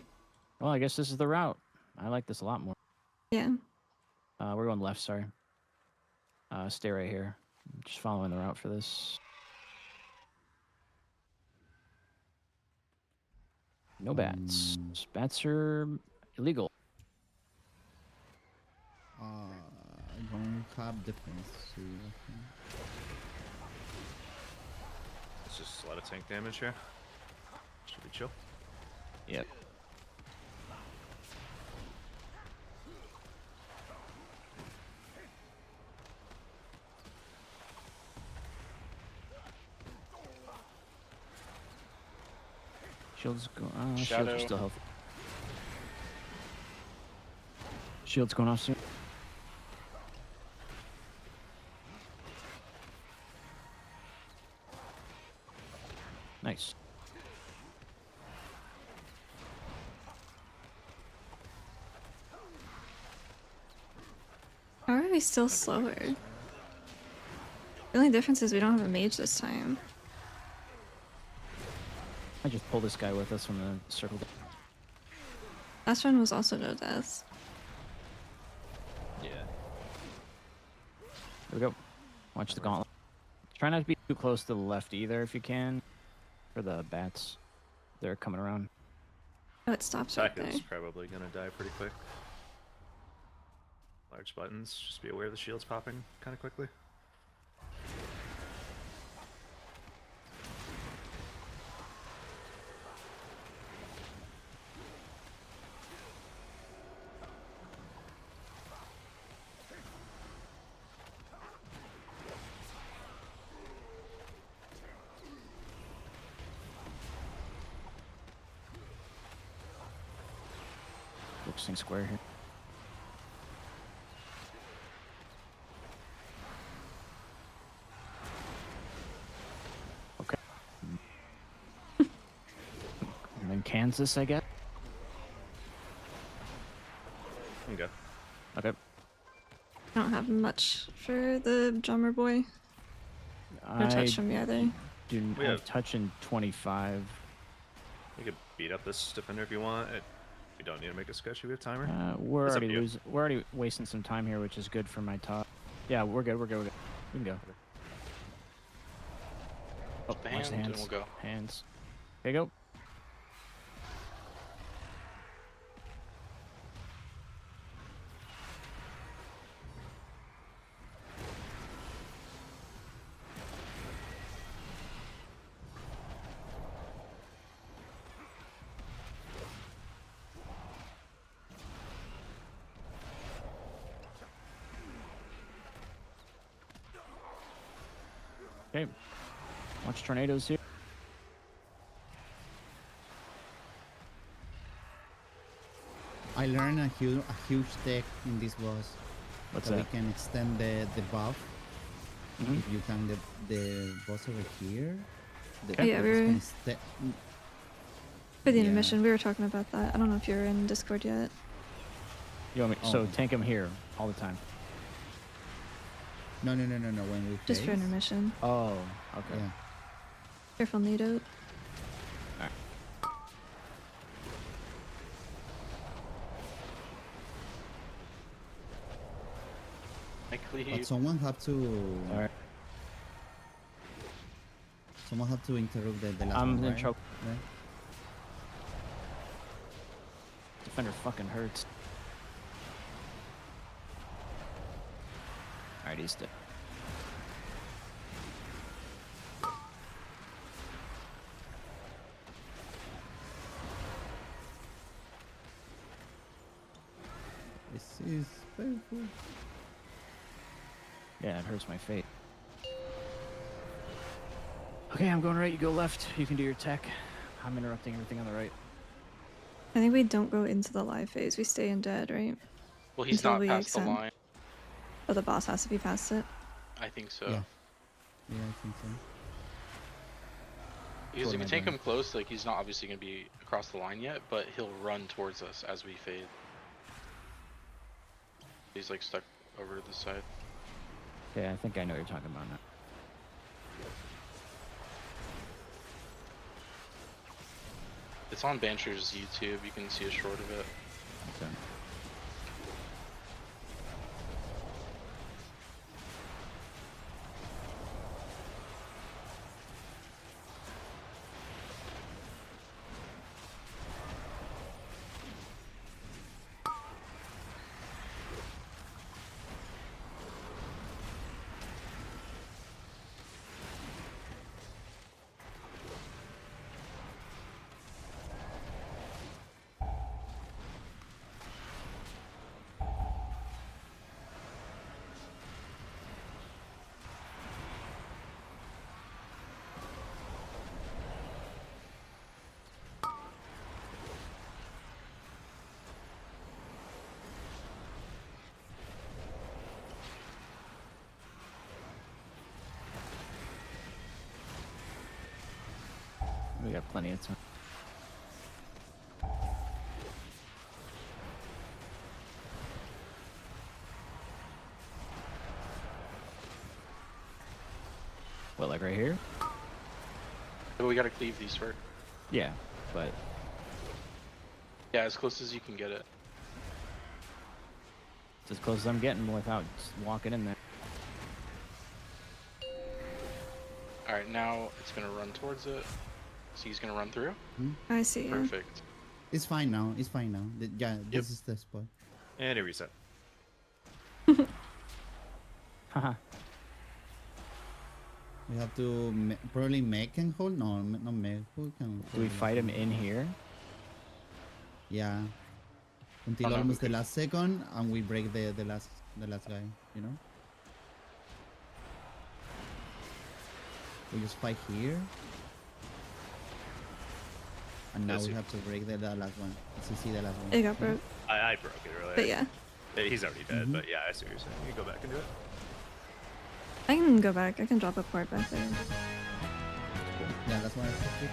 Well, I guess this is the route. I like this a lot more. Yeah. We're going left, sorry. Stay right here. Just following the route for this. No bats. Bats are illegal. I don't have defense. So It's just a lot of tank damage here. Should be chill. Yep. Shields go. Shields Shadow. are still healthy. Shields going off soon. Nice. How are we still slower? The only difference is we don't have a mage this time. I just pull this guy with us from the circle. Last one was also no deaths. Yeah. There we go. Watch the gauntlet. Try not to be too close to the left either if you can. For the bats. They're coming around. Oh, it stops right Attack there. is probably gonna die pretty quick. Large buttons, just be aware of the shields popping kind of quickly. Focusing square here. Okay. And then Kansas, I guess. Okay. Okay. I don't have much for the drummer boy. No touch from me either. do We have- touch in 25. You could beat up this defender if you want. We don't need to make a sketchy. We have timer. We're It's up already to you. losing. We're already wasting some time here, which is good for my top. Yeah, we're good. We're good. We're good. We can go. Oh, The watch the hand, and hands. we'll go. Hands. Okay, go. Okay. Watch tornadoes here. I learned a huge tech in this boss. What's that that? we can extend the buff. Mhm. If you tank the boss over here. The, Okay. Yeah, the boss we can were- For the Yeah. intermission, we were talking about that. I don't know if you're in Discord yet. You want me? So Oh. tank him here all the time. No. When we Just for face, intermission. Oh, okay. Yeah. Careful, Nado. I But cleave. someone have to. All right. Someone have to interrupt the last I'm one, in right? trouble. Right? Defender fucking hurts. All Alright, he's dead. This is painful. Yeah, it hurts my fate. Okay, I'm going right, you go left. You can do your tech. I'm interrupting everything on the right. I think we don't go into the live phase. We stay in dead, right? Well, he's Until not we past the extend. line. Oh, the boss has to be past it. I think so. Yeah. Yeah, I think so. Because What if am you I take doing? him close, like he's not obviously gonna be across the line yet, but he'll run towards us as we fade. He's like stuck over to the side. Okay, I think I know what you're talking about now. It's on Bancher's YouTube. You can see a short of it. Okay. We got plenty of time. What, like right here? But we gotta cleave these first. Yeah, but Yeah, as close as you can get it. it's as close as I'm getting without just walking in there. Alright, now it's gonna run towards it. So he's gonna run through? I see. Yeah. Perfect. It's fine now. It's fine now. Yeah, this is the spot. And a reset. Haha. We have to probably make and hold. No, not make. Who can? Do we fight him in here? Yeah. Until Oh, no, almost we the last second, and we break the last guy. You know. We just fight here. And now Yes, we you- have to break the last one. Let's see the last one. It got broke. I broke it earlier. But yeah, He's already dead, Mhm. but yeah, I see what you're saying. You can go back and do it. I can go back. I can drop a port back there. Yeah, that's why I took it.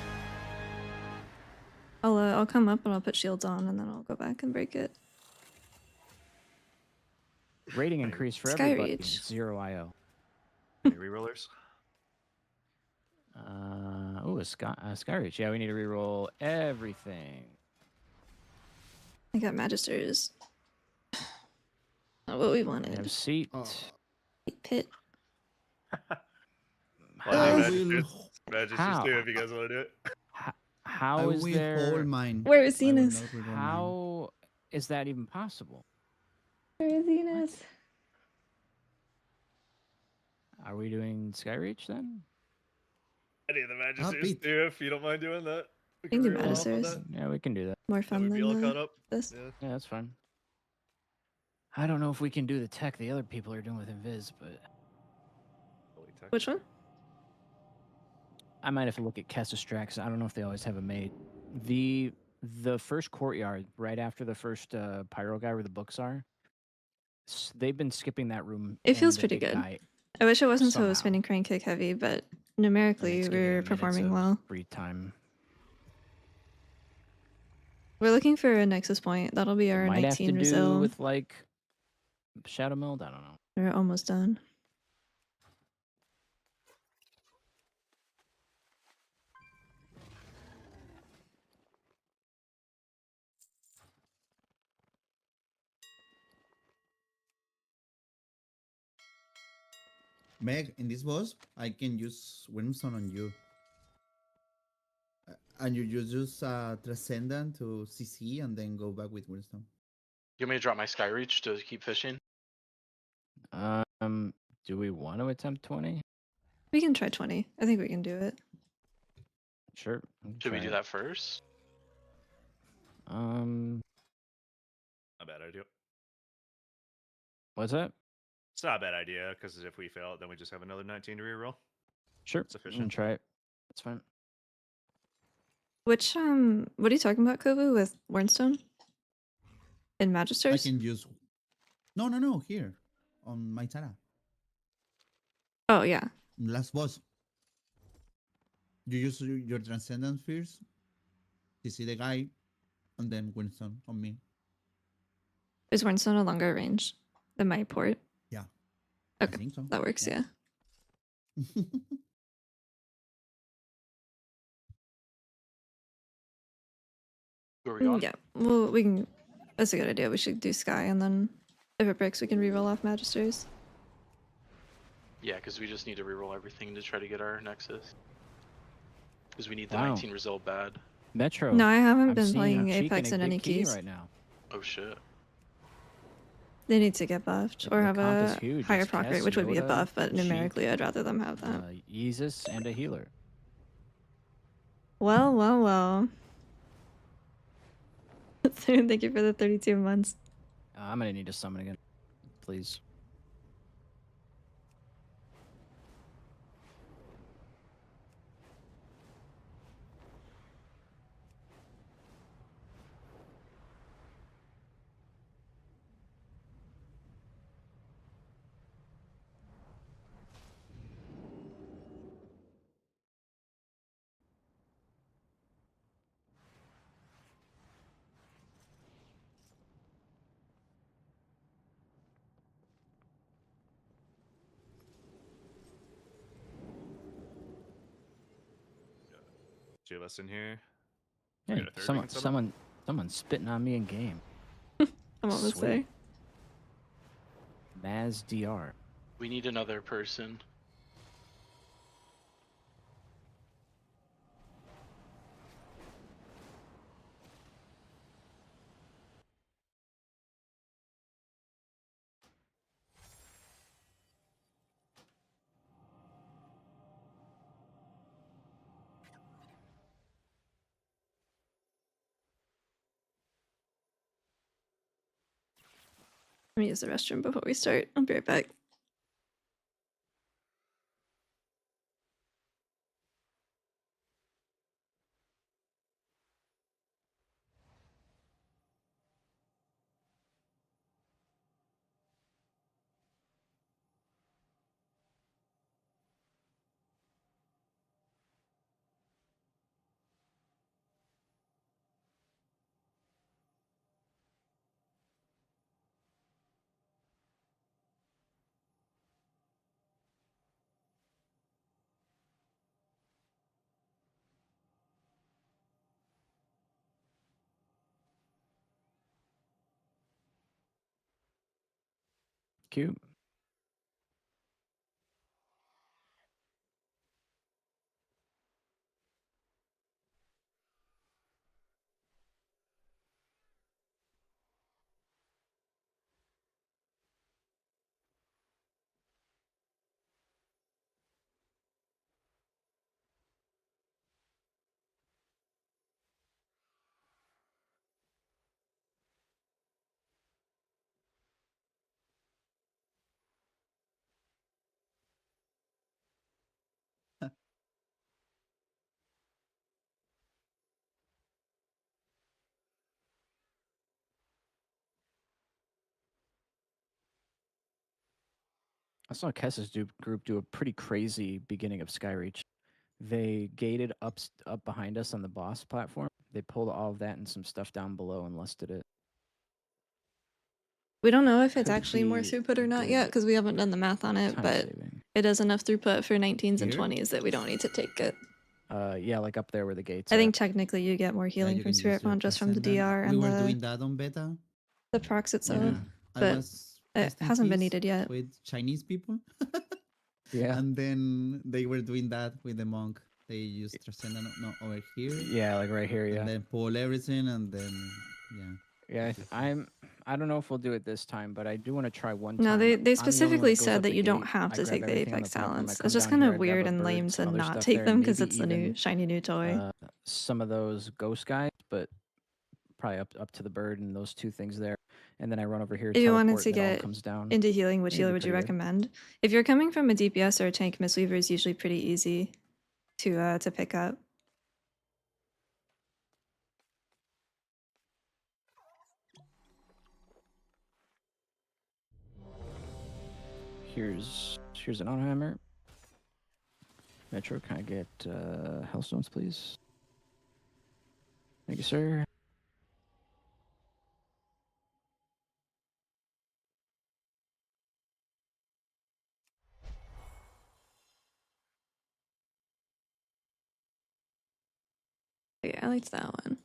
I'll come up and I'll put shields on and then I'll go back and break it. Rating increase for Sky everybody. Reach. 0 IO. Any rerollers? Oh, a Sky Reach. Yeah, we need to reroll everything. I got Magisters. Not what we We have wanted. seat. Oh. Pit. Well, I I will, think Magisters How? too, if you guys want to do it. I How is will there? hold mine. Where is I will Venus? not reroll mine. How is that even possible? Where is Venus? Are we doing Sky Reach then? Any of the Magisters Pete. too, if you don't mind doing that. We Can do reroll off on Magisters. that. Yeah, we can do that. More That fun would be all than caught up. this. Yeah. Yeah, that's fine. I don't know if we can do the tech the other people are doing with Invis, but Holy tech. Which one? I might have to look at Kessastrax. I don't know if they always have a maid. The first courtyard, right after the first pyro guy where the books are, they've been skipping that room. It feels and the pretty big good. guy, I wish it wasn't so Somehow. spinning crane kick heavy, but and numerically it's giving them we're minutes performing of well. free time. We're looking for a Nexus point. That'll be our Might have to 19 do Brazil. with like Shadow Meld. I don't know. We're almost done. Meg, in this boss, I can use Windstone on you. And you just use Transcendent to CC and then go back with Windstone. You want me to drop my Sky Reach to keep fishing? Do we want to attempt 20? We can try 20. I think we can do it. Sure. we can Should we try do it. that first? Not a bad idea. What's that? It's not a bad idea because if we fail it, then we just have another 19 to reroll. Sure. We can Sufficient. try it. That's fine. Which what are you talking about, Kovu, with Warnstone? In I Magisters? can use. No. Here on my Tara. Oh yeah. Last boss. You use your Transcendent first. You see the guy, and then Winston on me. Is Warnstone a longer range than my port? Yeah. Okay, I think so. that works, yeah. Where are we going? Yeah. Well, we can. That's a good idea. We should do Sky, and then if it breaks, we can reroll off Magisters. Yeah, because we just need to reroll everything to try to get our Nexus. Because we need the Wow. 19 result bad. Metro. No, I haven't I'm been seeing playing a cheek Apex and in a any big key keys. right now. Oh shit. They need to get buffed or The have comp is a huge. higher It's proc Kess, rate, which would be a Yoda, buff, but Sheik, numerically, I'd rather them have that. Yeezus, and a healer. Well. Thank you for the 32 months. I'm gonna need to summon again, please. Two of us in here. Hey, got a third we can summon? someone's spitting on me in game. I'm almost Sweet. say. Maz Dr. We need another person. Let me use the restroom before we start. I'll be right back. Cute. I saw Kess's group do a pretty crazy beginning of Skyreach. They gated up behind us on the boss platform. They pulled all of that and some stuff down below and lusted it. We don't know if it's Could actually more be throughput or not good yet because we haven't done the math on it, time but saving. it does enough throughput for 19s and Here? 20s that we don't need to take it. Yeah, like up there where the gates I are. think technically you get more Yeah, healing you from can use Spirit your Bond just from the Transcendent. DR We and were doing that on beta. the procs itself. Yeah. I but was it testing hasn't been keys needed yet. with Chinese people. Yeah. And then they were doing that with the monk. They used Transcendent over here. Yeah, like right here, yeah. And then pull everything and then yeah. Yeah, I don't know if we'll do it this time, but I do want to try one No, time. they I'm the only one specifically that goes said up that the you don't gate, have I to grab take the everything on Apex the platform, I talents. come It's just down kind here, of I grab weird a and bird, lame some to other not stuff take there, them because maybe it's the even new shiny new toy. some of those ghost guys, but probably up to the bird and those two things there. And then I run over here, If you wanted teleport, to and it all get comes down. into healing, which It'd healer be would you pretty good. recommend? If you're coming from a DPS or a tank, mistweaver is usually pretty easy to pick up. Here's an auto hammer. Metro, can I get hellstones, please? Thank you, sir. Yeah, I liked that one.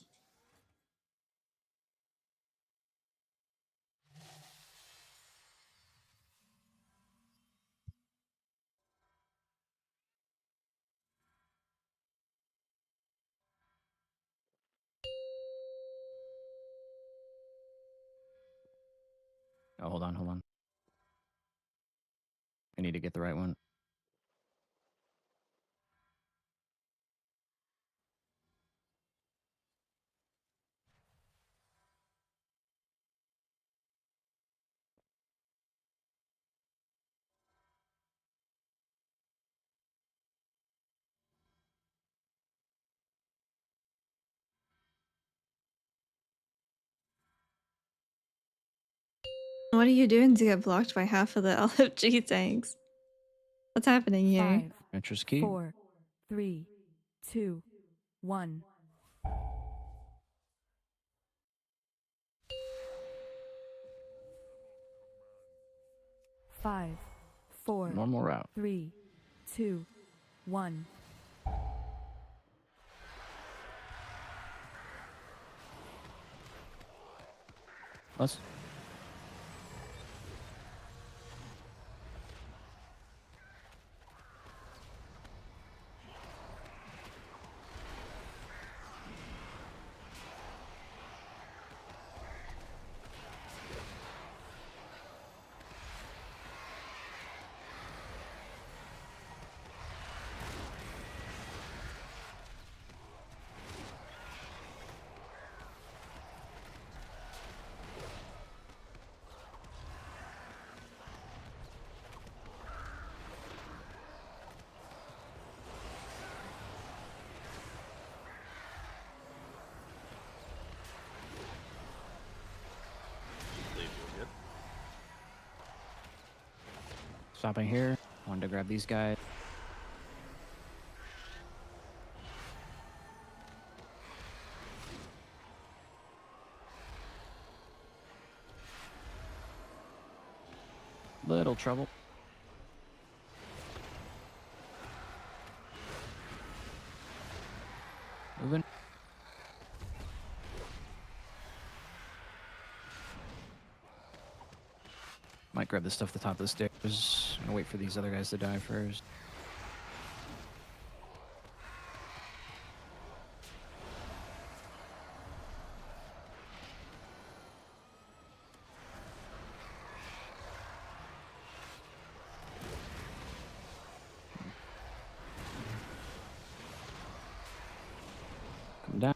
Oh, hold on. I need to get the right one. What are you doing to get blocked by half of the LFG tanks? What's happening here? 5, Metro's key. 4, 3, 2, 1. Five, 4, Normal route. 3, 2, 1. Let's. Leave you good. Stopping here. Wanted to grab these guys. Little trouble. Moving. Might grab this stuff at the top of the stairs. Gonna wait for these other guys to die first. Come down.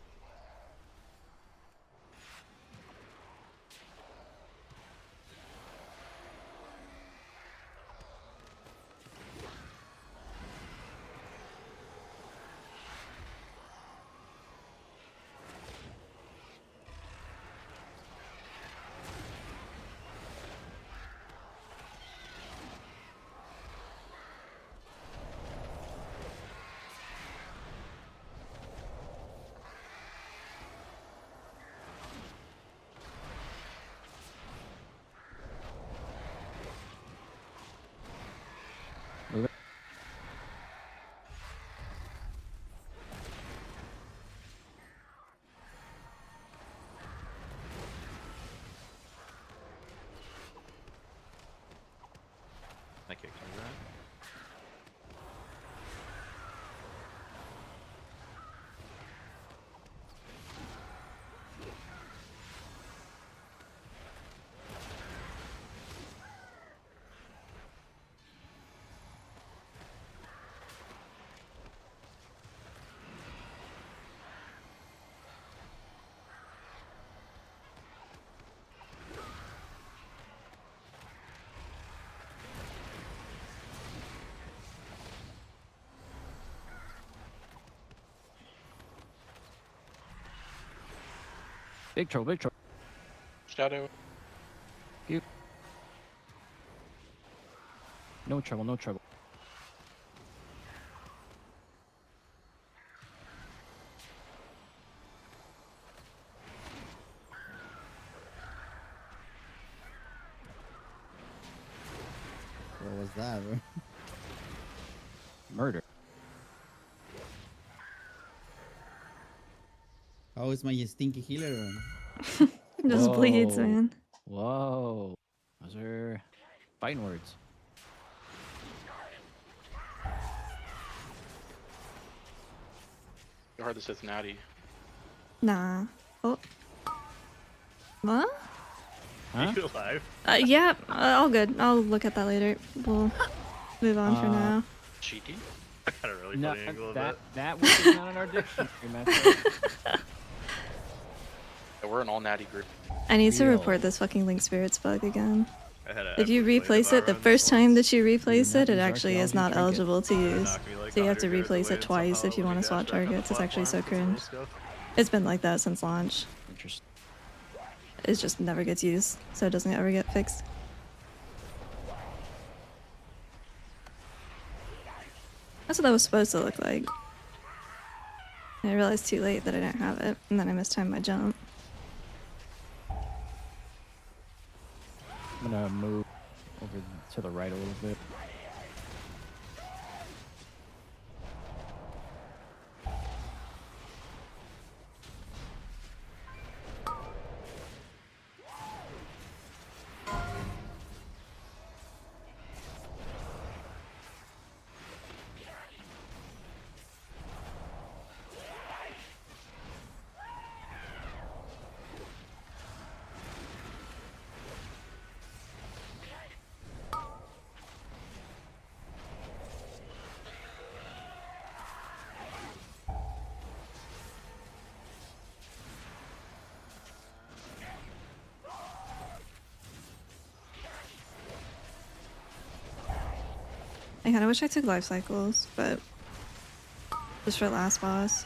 Big trouble, big trouble. Shadow. No trouble, no trouble. What was that, bro? Murder. How is my stinky healer, bro? Just bleeds, Whoa. man. Whoa. Those are fighting words. Your hard that says natty. Nah. Oh. What? Huh? Are you alive? Yeah, all good. I'll look at that later. We'll move on for now. Cheating? I got a really No, funny angle of that it. that word is not in our dictionary, Metro. Yeah, we're an all natty group. I need to Real. report this fucking Link Spirits bug again. I had a If you epic play replace it, the devour on first this time once. that you replace not it, it use actually is archaeology not trinket. eligible to It use. knocked me like So you have to 100 yards replace away it and twice somehow if you we want to dashed swap back on the targets. It's actually so platform. cringe. It's a little scuffed. It's been like that since launch. Interesting. It just never gets used, so it doesn't ever get fixed. That's what that was supposed to look like. And I realized too late that I didn't have it, and then I mistimed my jump. I'm gonna move over to the right a little bit. I kinda wish I took life cycles, but just for last boss.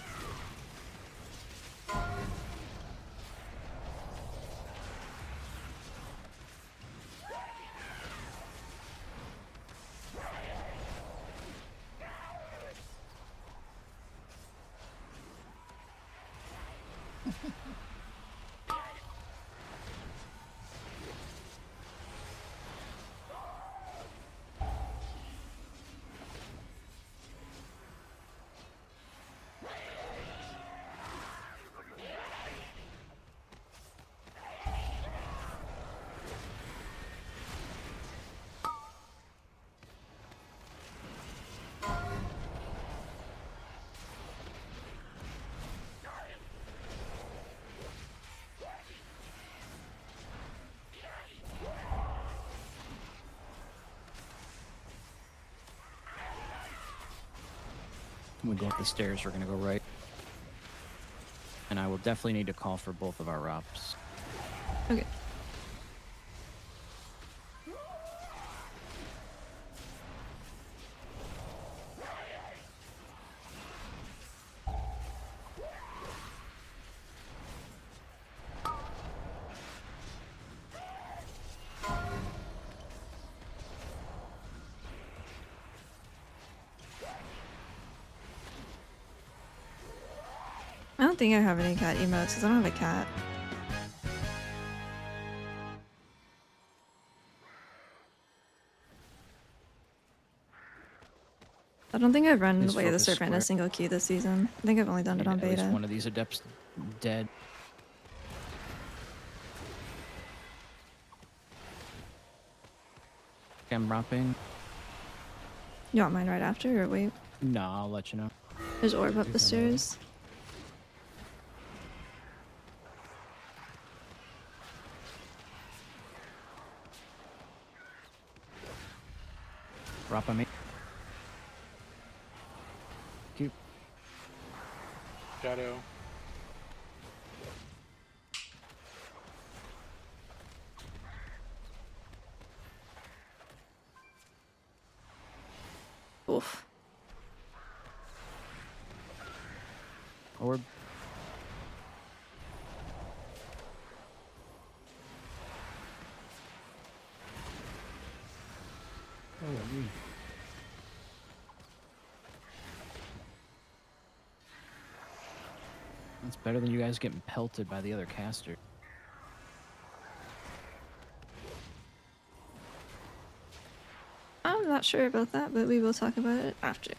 When we go up the stairs, we're gonna go right. And I will definitely need to call for both of our ROPs. Okay. I don't think I have any cat emotes because I don't have a cat. I don't think I've run Please Way of the focus Serpent in a square. single queue this season. I think I've only done it on At least beta. one of these adepts dead. I'm ROPing. You want mine right after or wait? No, I'll let you know. There's orb up the stairs. ROP on me. Cute. Shadow. Oof. Orb. Holy. That's better than you guys getting pelted by the other caster. I'm not sure about that, but we will talk about it after.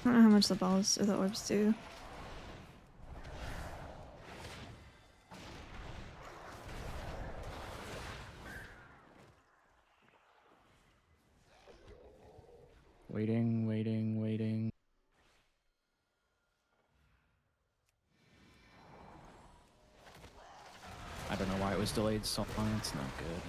I don't know how much the balls or the orbs do. Waiting, waiting, waiting. I don't know why it was delayed so long. It's not good.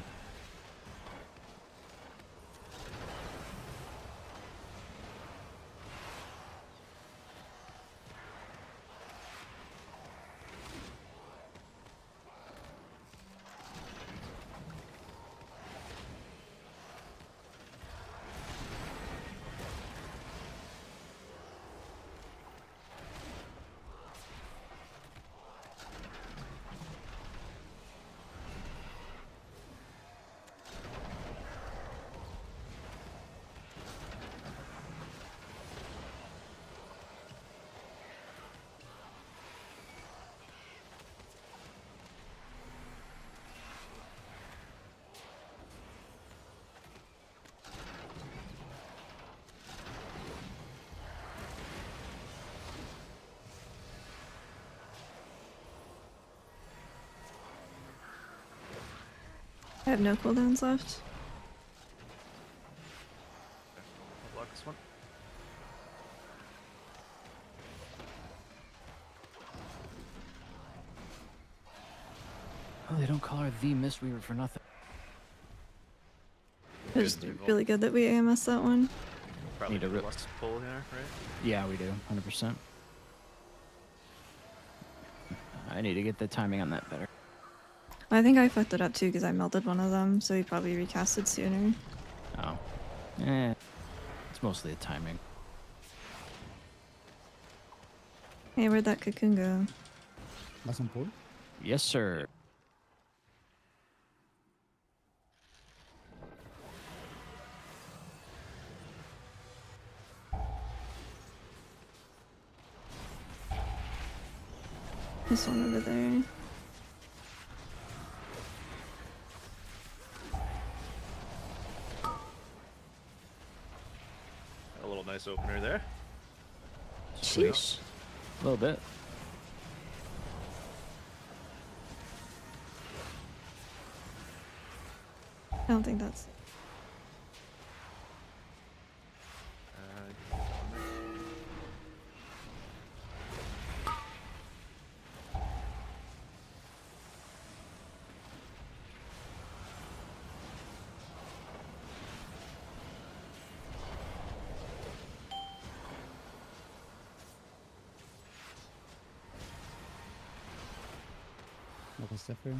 I have no cooldowns left. I'll block this one. Oh, they don't call her the mistweaver for nothing. It was Good, we've all- really good that we AMS that one. Probably Need to do rip- less pull here, right? Yeah, we do. 100%. I need to get the timing on that better. I think I fucked it up too because I melted one of them, so he probably recasted sooner. Oh. Eh. It's mostly the timing. Hey, where'd that cocoon go? Last on pull? Yes, sir. This one over there. A little nice opener there. Sheesh. A little bit. I don't think that's. Like a Zephyr.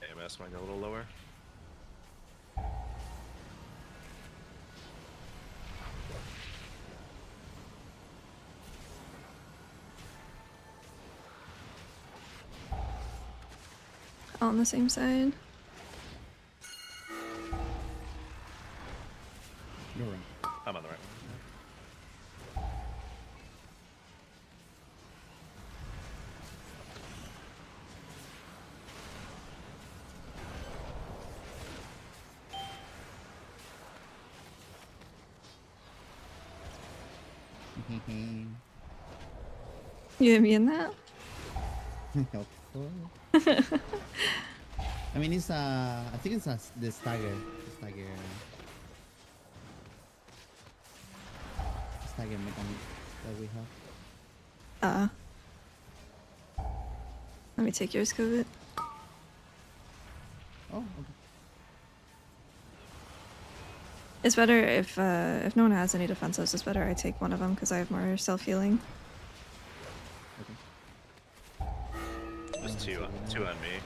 AMS might go a little lower. All on the same side. You're right. I'm on the right one. You gonna be in that? Of course. I mean, it's I think it's the stagger. Stagger mechanic that we have. Let me take yours, COVID. Oh, okay. It's better if no one has any defensives, it's better I take one of them because I have more self-healing. Just two on me.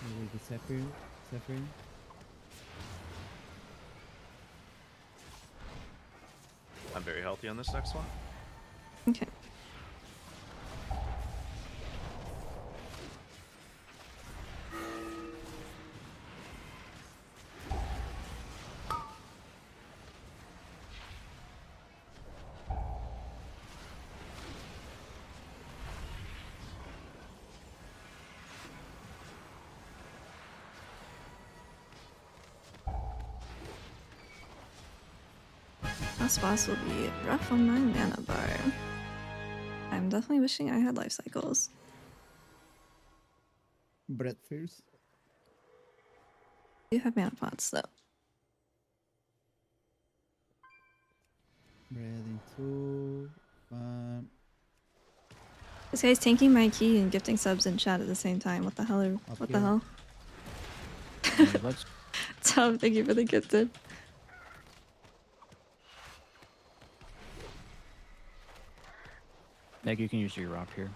Maybe the Zephyr. I'm very healthy on this next one. Okay. Last boss will be rough on my mana bar. I'm definitely wishing I had life cycles. Breath Fierce. I do have mana pots though. Breath into. This guy's tanking my key and gifting subs in chat at the same time. What the hell? What the here. hell? Alright, let's Tom, thank you for the gifted. Meg, you can use your rock here.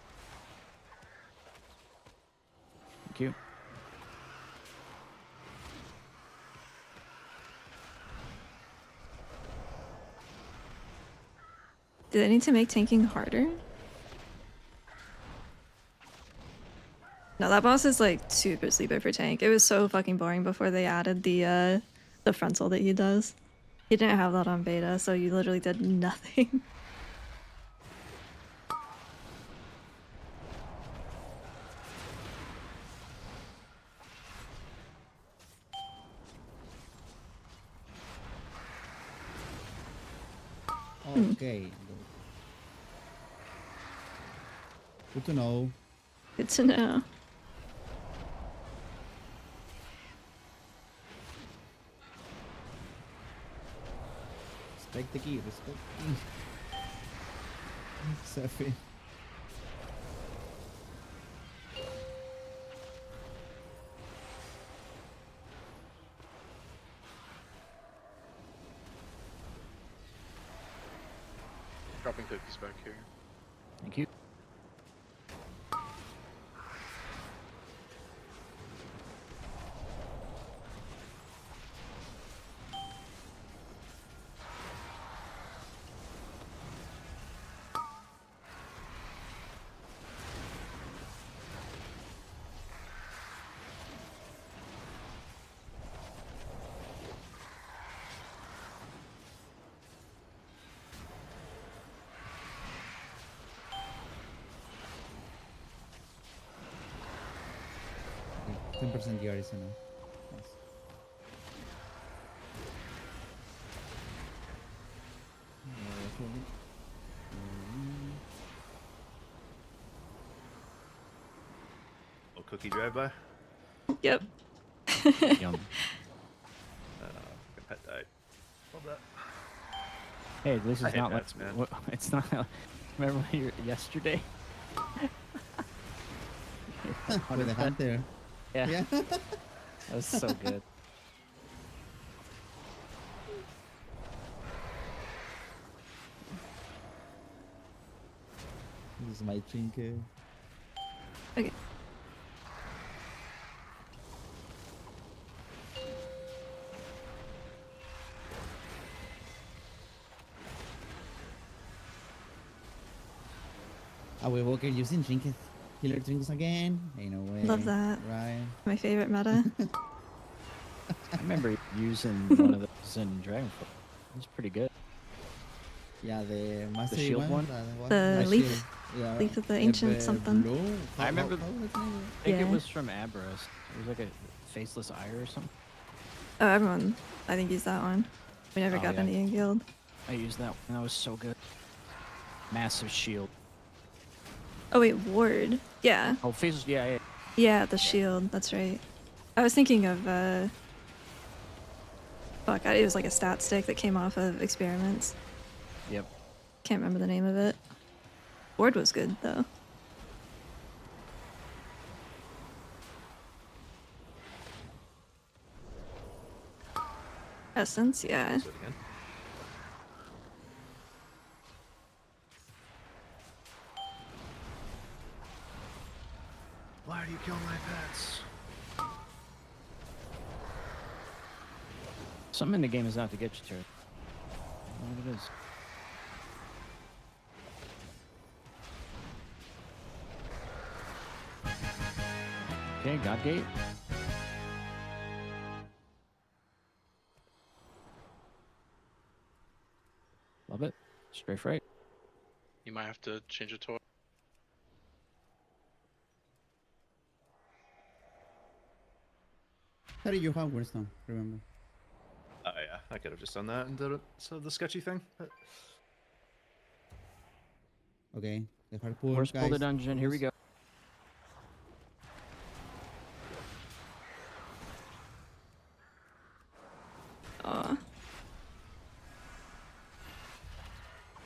Thank you. Do they need to make tanking harder? No, that boss is like super sleeper for tank. It was so fucking boring before they added the frontal that he does. He didn't have that on beta, so you literally did nothing. Okay. Good to know. Good to know. Respect the key. Respect the key. Zephyr. Dropping cookies back here. Thank you. Okay, 10% DRS now. Nice. Oh, cookie drive-by. Yep. Yum. My pet died. Love that. Hey, this I is hate not pets, like man. it's not. Remember when you yesterday? With the hunter. Yeah, Yeah. that was so good. This is my trinket. Okay. Ah, we Walker using trinkets. Killer trinkets again. Ain't no way. Love that. Right. My favorite meta. I remember using one of those in Dragonfall. It was pretty good. Yeah, the master shield one? The that leaf- shield. Yeah. Leaf of the Ancient something. Blue? I remember- How was the name? I think Yeah. it was from Abros. It was like a faceless eye or something. Oh, everyone, I think, used that one. We never Oh, got yeah. any in guild. I used that one. That was so good. Massive shield. Oh wait, ward. Yeah, Oh, faceless. Yeah, yeah. yeah, the shield. That's right. I was thinking of fuck, it was like a stat stick that came off of experiments. Yep. Can't remember the name of it. Board was good though. Essence, yeah. Do it again. Why do you kill my pets? Something in the game is out to get you, Turd. I don't know what it is. Okay, God Gate. Love it. Strafe right. You might have to change it to. How did you have Winston? Remember? Oh yeah, I could have just done that and did it. So the sketchy thing. But Okay, the hard pull, Horse pull the guys. dungeon. Here we go. Aw.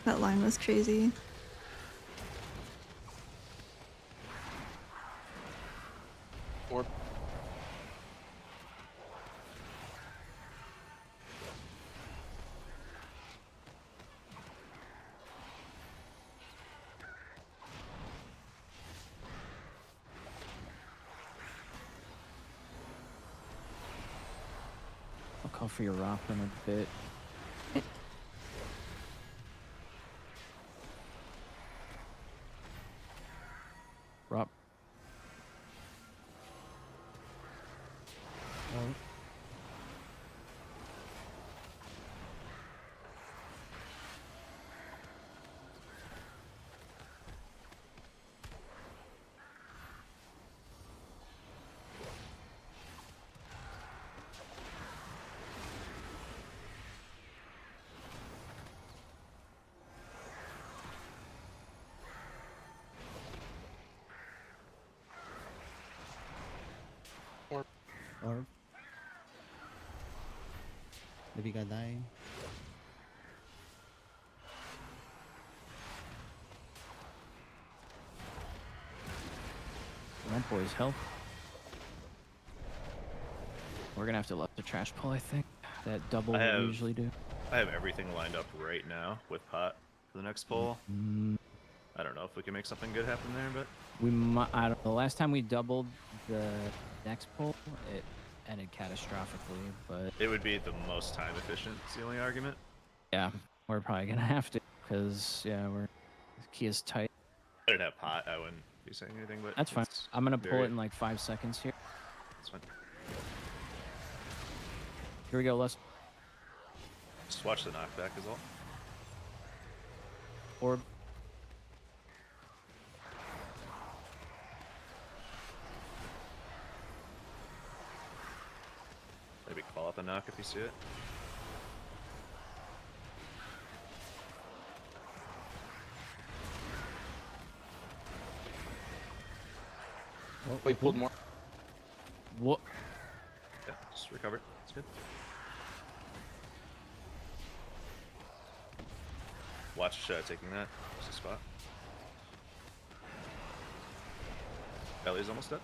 That line was crazy. Or I'll call for your rock in a bit. Rock. Oh. Or the big guy die. That boy's health. We're gonna have to let the trash pull, I think. That double I we have- usually do. I have everything lined up right now with pot for the next pull. I don't know if we can make something good happen there, but We might. I don't know. The last time we doubled the next pull, it ended catastrophically. But it would be the most time efficient. It's the only argument. yeah, we're probably gonna have to because yeah, the key is tight. I didn't have pot. I wouldn't be saying anything, but That's fine. it's I'm gonna pull very- it in like 5 seconds here. It's fine. Here we go. Let's Just watch the knockback is all. orb. Maybe call up a knock if you see it. we pulled more. What? Yeah, just recover it. It's good. Watch taking that. Just a spot. Belly's almost up.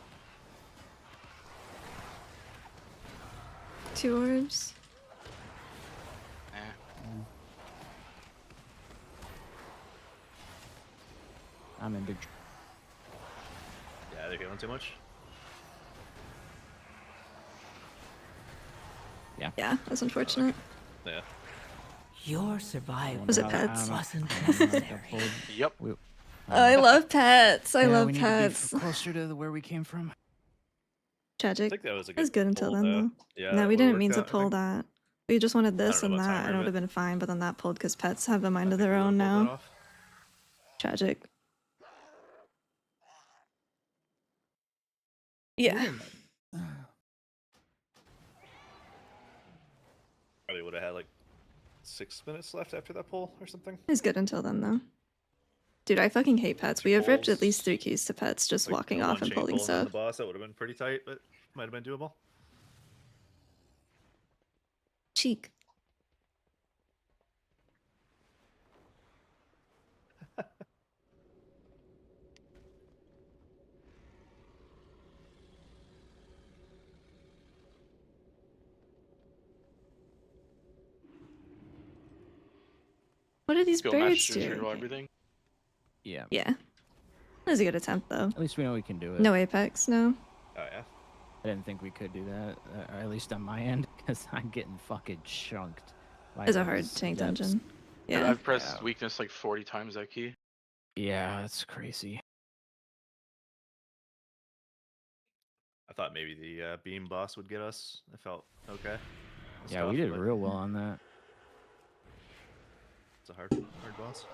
2 orbs. Eh. I'm in big. Yeah, they're healing too much. Yeah, that's unfortunate. Yeah. Your survival Was it I pets? don't know. wasn't I don't know if that necessary. pulled. Yep. We, I love pets. I yeah, love we need pets. to be closer to where we came from. I Tragic. think that was a It good was good until pull, then, though. though. Yeah, No, that we would've didn't mean worked to out, I pull think. that. We just wanted this know and about that, timer, and it would have but- been fine, but then that pulled because pets have a mind of I think their we own would've pulled that now. off. Tragic. Yeah. Probably would have had like 6 minutes left after that pull or something. It was good until then, though. Dude, I fucking hate pets. We have ripped at Pulls. least 3 keys to pets just Like, walking a off and one-chain pulling pull on stuff. the boss, that would have been pretty tight, but might have been doable. Cheek. What are these Skill match, birds just reroll doing? everything. Yeah. Yeah. That was a good attempt, though. At least we know we can do it. No Apex, no. Oh yeah. I didn't think we could do that, or at least on my end, because I'm getting fucking chunked. by It's a hard those tank adepts. dungeon. Yeah. I've pressed Yeah. weakness like 40 times that key. Yeah, that's crazy. I thought maybe the beam boss would get us. I felt okay. and Yeah, stuff, we did but real well on that. It's a hard boss.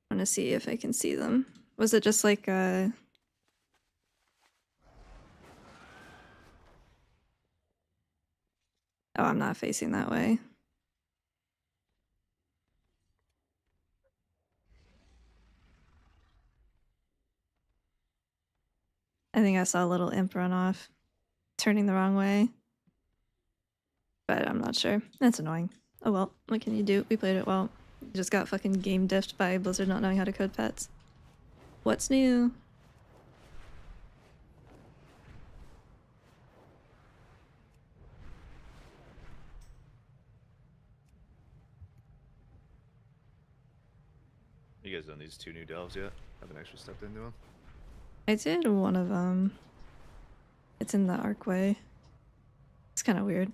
I want to see if I can see them. Was it just like Oh, I'm not facing that way. I think I saw a little imp run off, turning the wrong way. But I'm not sure. That's annoying. Oh well, what can you do? We played it well. Just got fucking game diffed by Blizzard not knowing how to code pets. What's new? You guys done these 2 new delves yet? Haven't actually stepped into them. I did one of them. It's in the arcway. It's kind of weird.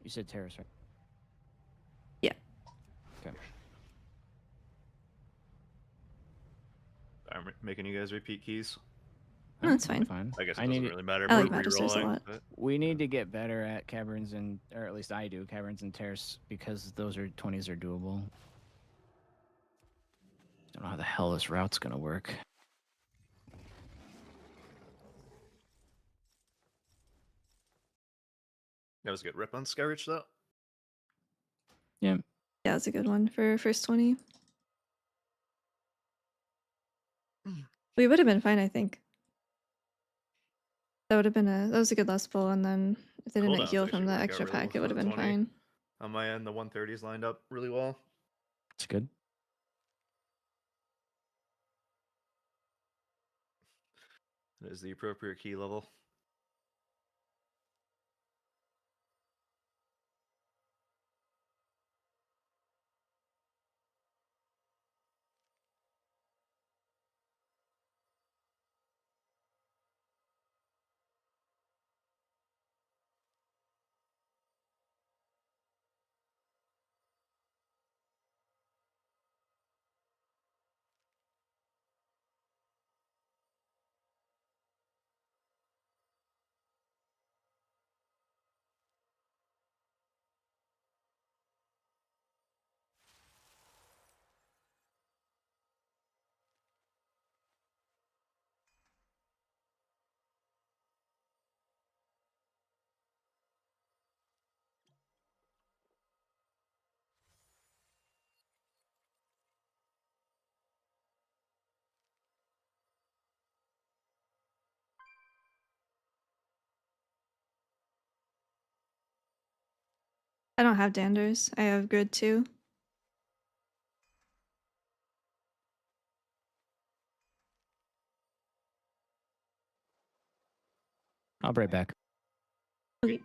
You said terrace, right? Yeah. Okay. I'm making you guys repeat keys. No, that's fine. I guess it I doesn't need really matter. I We're like Magisters a rerolling, lot. but We need to get better at caverns and, or at least I do, caverns and terrace, because those are 20s are doable. Don't know how the hell this route's gonna work. that was a good rip on Skyreach though. Yeah. Yeah, it's a good one for first 20. We would have been fine, I think. That would have been that was a good last pull, and then if they didn't Cooldowns heal actually from the work out extra really pack, well it would have for been 20. fine. On my end, the 130s lined up really well. It's good. It is the appropriate key level. I don't have Danders. I have Grid 2. I'll be right back. Okay.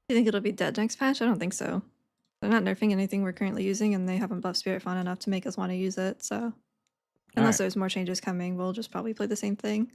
Do you think it'll be dead next patch? I don't think so. They're not nerfing anything we're currently using, and they haven't buffed Spirit Fawn enough to make us want to use it, so... Unless Alright. there's more changes coming, we'll just probably play the same thing.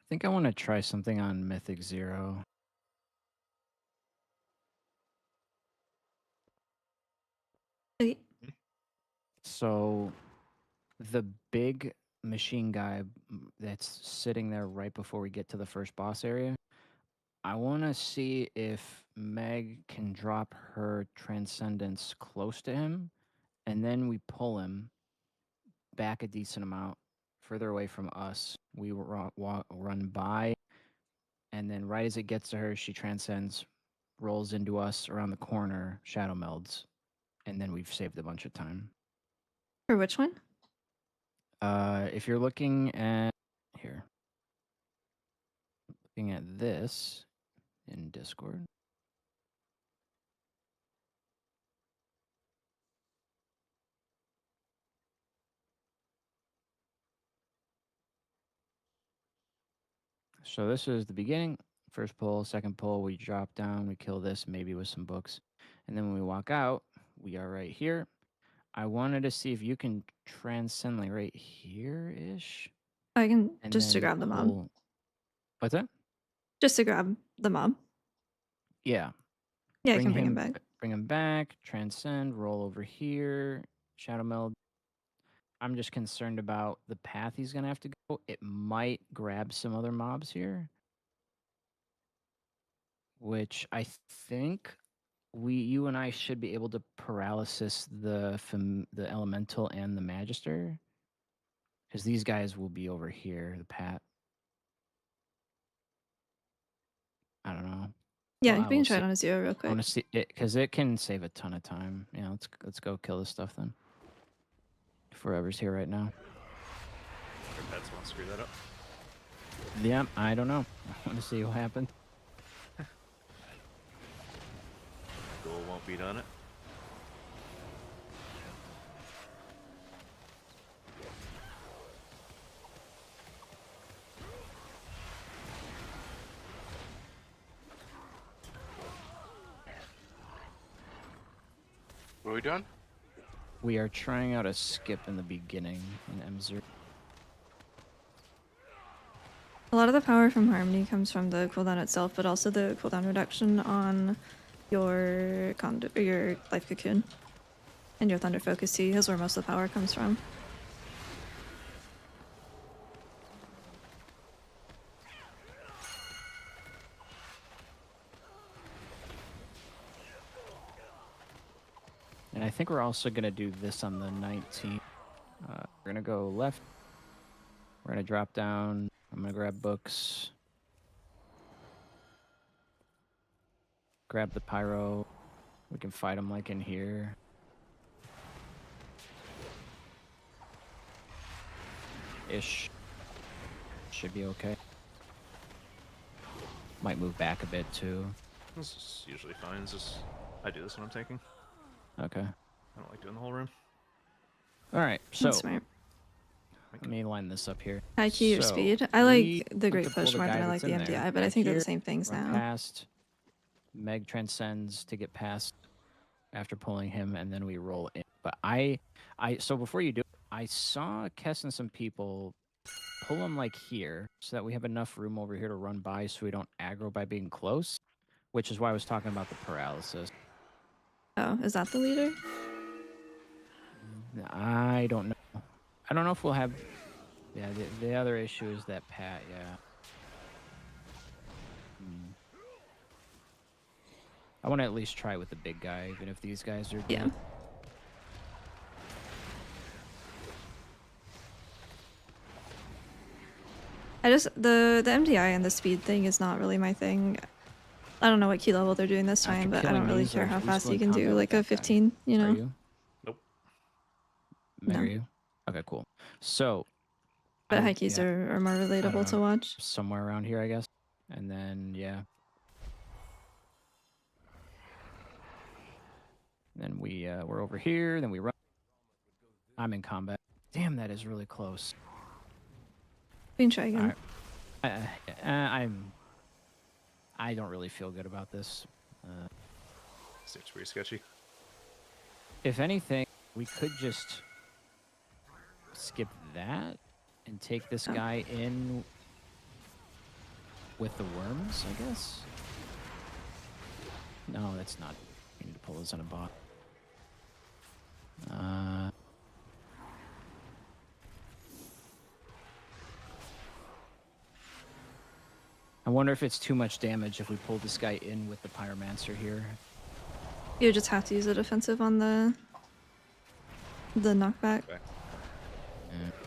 think I want to try something on Mythic 0. Okay. So the big machine guy that's sitting there right before we get to the first boss area, I want to see if Meg can drop her transcendence close to him, and then we pull him back a decent amount further away from us. We run by, and then right as it gets to her, she transcends, rolls into us around the corner, shadow melds, and then we've saved a bunch of time. For which one? If you're looking at here, looking at this in Discord. So this is the beginning. First pull, second pull, we drop down, we kill this, maybe with some books. And then when we walk out, we are right here. I wanted to see if you can transcend like right here-ish. I can And just to then grab the mob. pull... What's that? Just to grab the mob. Yeah. Yeah, I can bring him back. Bring him back, transcend, roll over here, shadow meld. I'm just concerned about the path he's going to have to go. It might grab some other mobs here, which I think you and I should be able to paralysis the elemental and the magister, because these guys will be over here. The pat. I don't know. Yeah, Well, we we'll can try see. it on a 0 real I quick. want to see it because it can save a ton of time. Yeah, let's go kill this stuff then. Forever's here right now. Your pets won't screw that up. Yeah, I don't know. I want to see what happened. Goal won't beat on it. What are we doing? We are trying out a skip in the beginning in M0. A lot of the power from Harmony comes from the cooldown itself, but also the cooldown reduction on your your life cocoon and your thunder focus tea. That's where most of the power comes from. And I think we're also going to do this on the 19th. We're going to go left. We're going to drop down. I'm going to grab books. Grab the pyro. We can fight them like in here. Ish. Should be okay. Might move back a bit too. This is usually fine. It's just I do this when I'm tanking. Okay. I don't like doing the whole room. All right. So That's smart. let me line this up here. High key your So, speed. I we like the want Great to pull Push the more than guy I like that's the in there. MDI, but I Right think they're here, the same things run now. past. Meg transcends to get past after pulling him, and then we roll in. But so before you do it, I saw Kess and some people pull him like here so that we have enough room over here to run by so we don't aggro by being close, which is why I was talking about the paralysis. Oh, is that the leader? I don't know. I don't know if we'll have... Yeah, the other issue is that Pat, yeah. I want to at least try with the big guy, even if these guys are good. Yeah. The MDI and the speed thing is not really my thing. I don't know what key level they're doing this After time, but I killing don't really these, care are how we fast still you in can do combat like with a that guy? 15, you Are know? you? Nope. Meg, No. are you? Okay, cool. So... But high keys are more relatable to know. watch. Somewhere around here, I guess. And then, yeah. Then we're over here, then we run. I'm in combat. Damn, that is really close. We can try again. All right. I don't really feel good about this. Seems pretty sketchy. If anything, we could just skip that and take this Oh. guy in with the worms, I guess. No, that's not. We need to pull this on a bot. I wonder if it's too much damage if we pull this guy in with the Pyromancer here. You just have to use a defensive on the knockback.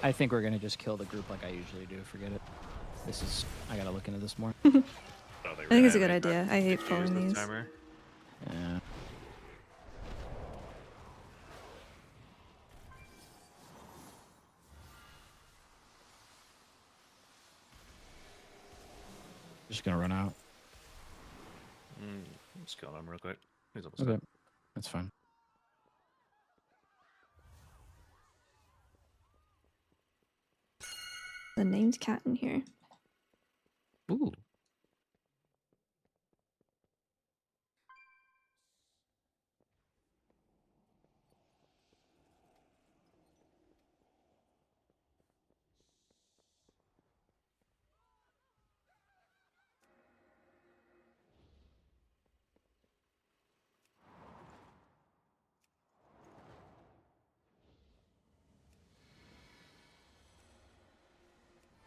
I think we're gonna just kill the group like I usually do. Forget it. This is. I gotta look into this more. I don't I think it's a good we're gonna idea. I hate diffuse pulling this these. timer. Yeah. Just gonna run out. I'm just killing him real quick. He's almost Okay, dead. that's fine. The named cat in here. Ooh.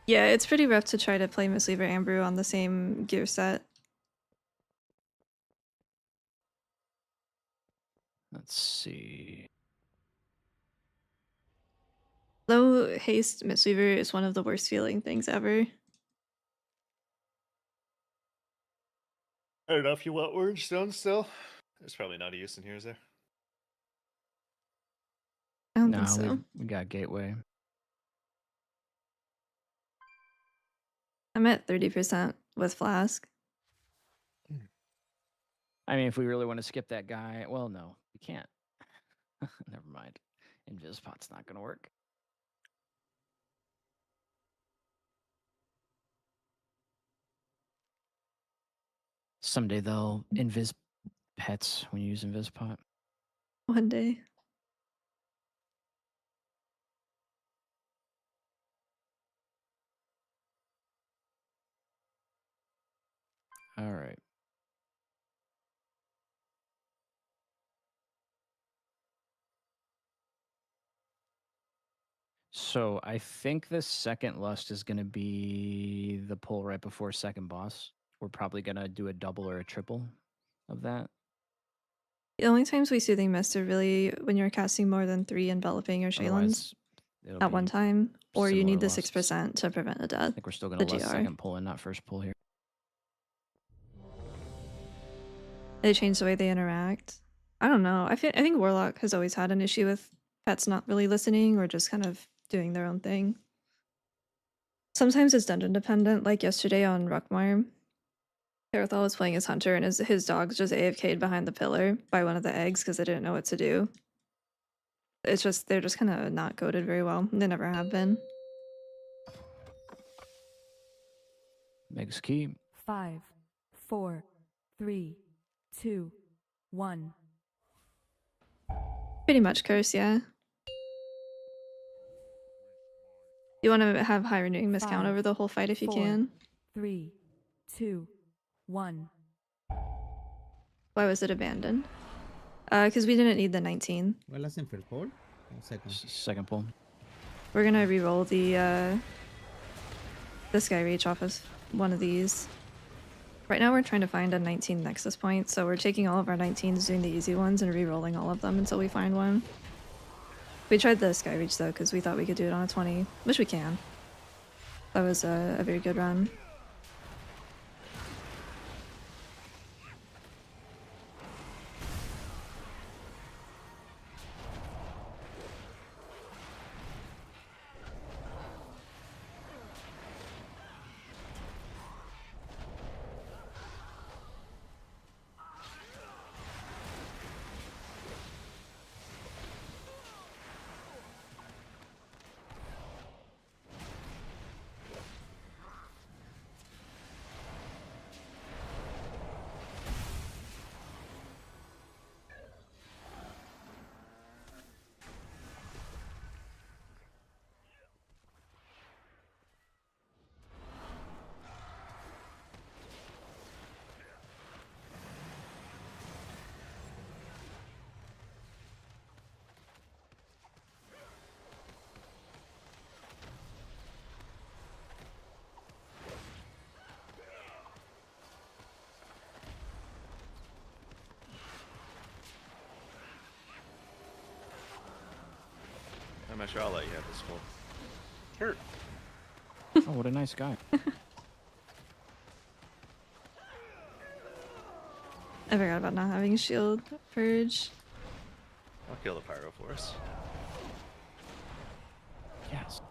Yeah, it's pretty rough to try to play Mistweaver and Brew on the same gear set. Let's see. Low haste Mistweaver is one of the worst feeling things ever. I don't know if you want orange stone still. There's probably not a use in here, is there? I don't No, think so. we got gateway. I'm at 30% with Flask. I mean, if we really want to skip that guy, well, no, we can't. Never mind. Invispot's not gonna work. Someday they'll invis pets when you use Invispot. One day. All right. So I think the second lust is going to be the pull right before second boss. We're probably going to do a double or a triple of that. The only times we Soothing Mist are really when you're casting more than 3 enveloping or Shaylins Otherwise, it'll at one be time, or you similar need the lusts. 6% to prevent a I death. think we're still going The to lust GR. second pull and not first pull here. They change the way they interact. I don't know. I think Warlock has always had an issue with pets not really listening or just kind of doing their own thing. Sometimes it's dungeon dependent, like yesterday on Ruckmar. Carathal was playing as Hunter and his dogs just AFK'd behind the pillar by one of the eggs because they didn't know what to do. It's just, they're just kind of not coded very well. They never have been. Meg's key. 5, 4, 3, 2, 1. Pretty much curse, yeah. You want to have high renewing miscount 5, over the whole fight if you 4, can. 3, 2, 1. Why was it abandoned? Because we didn't need the 19. What last in first pull? Second. Second pull. We're gonna re-roll the Sky Reach off of one of these. Right now we're trying to find a 19 Nexus point, so we're taking all of our 19s, doing the easy ones, and re-rolling all of them until we find one. We tried the Sky Reach though, because we thought we could do it on a 20, which we can. That was a very good run. I'm not sure I'll let you have this full. Sure. Oh, what a nice guy. I forgot about not having shield purge. I'll kill the pyro for us. Yes.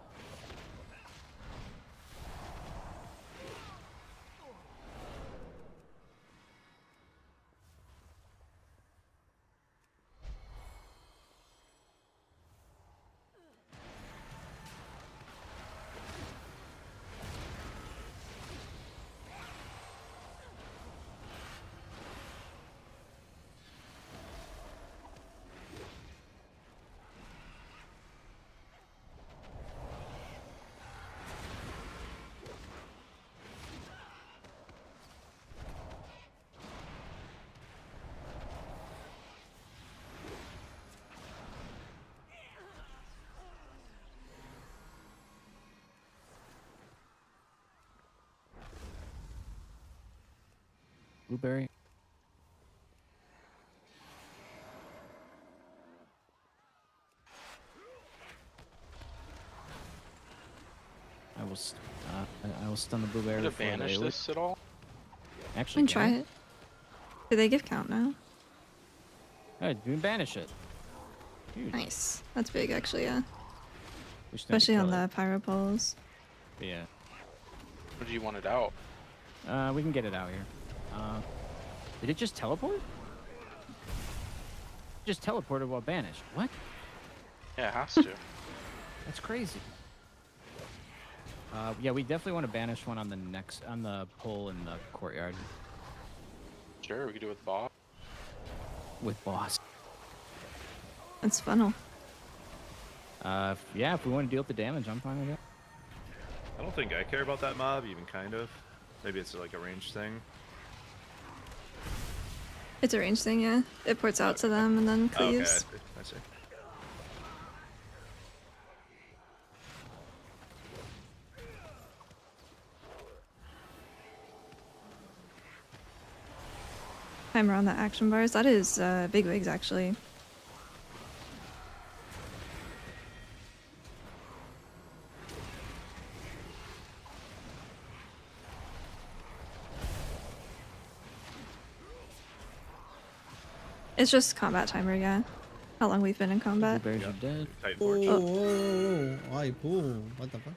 Blueberry. I will stun the blueberry. Would it before they banish leap. this at all? I Actually, can try it. Do they give count now? Hey, we banish it. Huge. Nice. That's big, actually, yeah. We just need to Especially on kill the it. pyro poles. But yeah. Or do you want it out? We can get it out here. Did it just teleport? Just teleported while banished. What? Yeah, it has to. That's crazy. Yeah, we definitely want to banish one on the pole in the courtyard Sure, we could do it with Bob. with boss. It's funnel. Yeah, if we want to deal with the damage, I'm fine with it. I don't think I care about that mob, even kind of. Maybe it's like a range thing. It's a range thing, yeah. It ports out to them and then Oh, okay, cleaves. I see. Timer on the action bars. That is big wigs, actually. It's just combat timer, yeah. How long we've been in combat. Blueberries are dead. Titan Oh, Forge. oh, oh, I pull. What the fuck?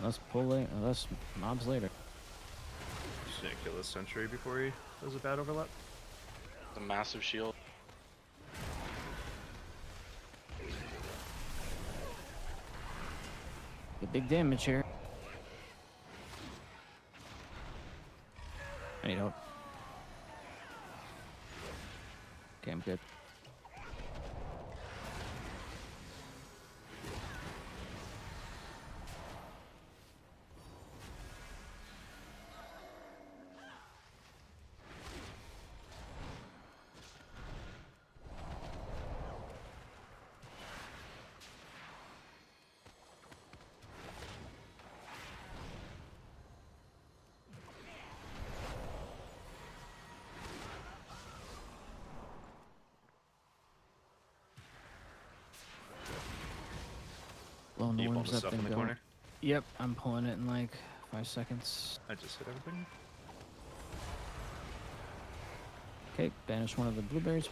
Let's pull it. Let's mobs later. Just gonna kill this sentry before he does a bad overlap. The massive shield. Get big damage here. I need help. Okay, I'm good. Blowing the You pull worms the up stuff in and the go. corner. Yep, I'm pulling it in like 5 seconds. I just hit everything. Okay, banish one of the blueberries.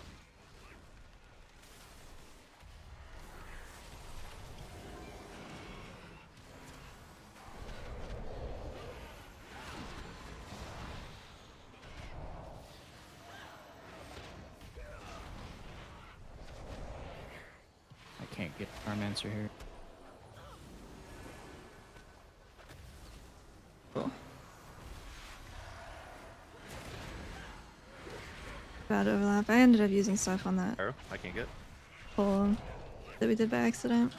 I can't get Armancer here. Cool. Bad overlap. I ended up using stuff on that Arrow, I can't get. pole that we did by accident.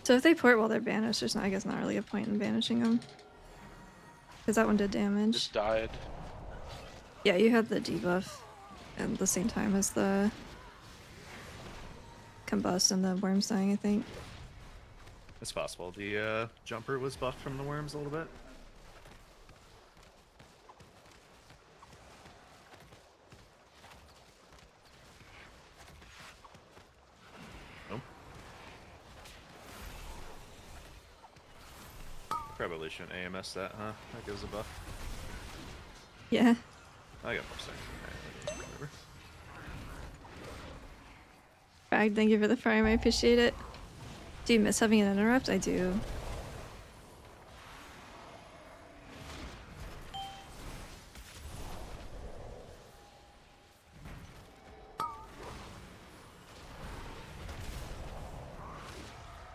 So if they port while they're banished, there's not, I guess, not really a point in banishing them. Because that one did damage. Just died. Yeah, you had the debuff at the same time as the combust and the worms dying, I think. It's possible. The jumper was buffed from the worms a little bit. Probably shouldn't AMS that, huh? That gives a buff. Yeah. I got more seconds. Alright, whatever. Bragg, thank you for the prime. I appreciate it. Do you miss having an interrupt? I do.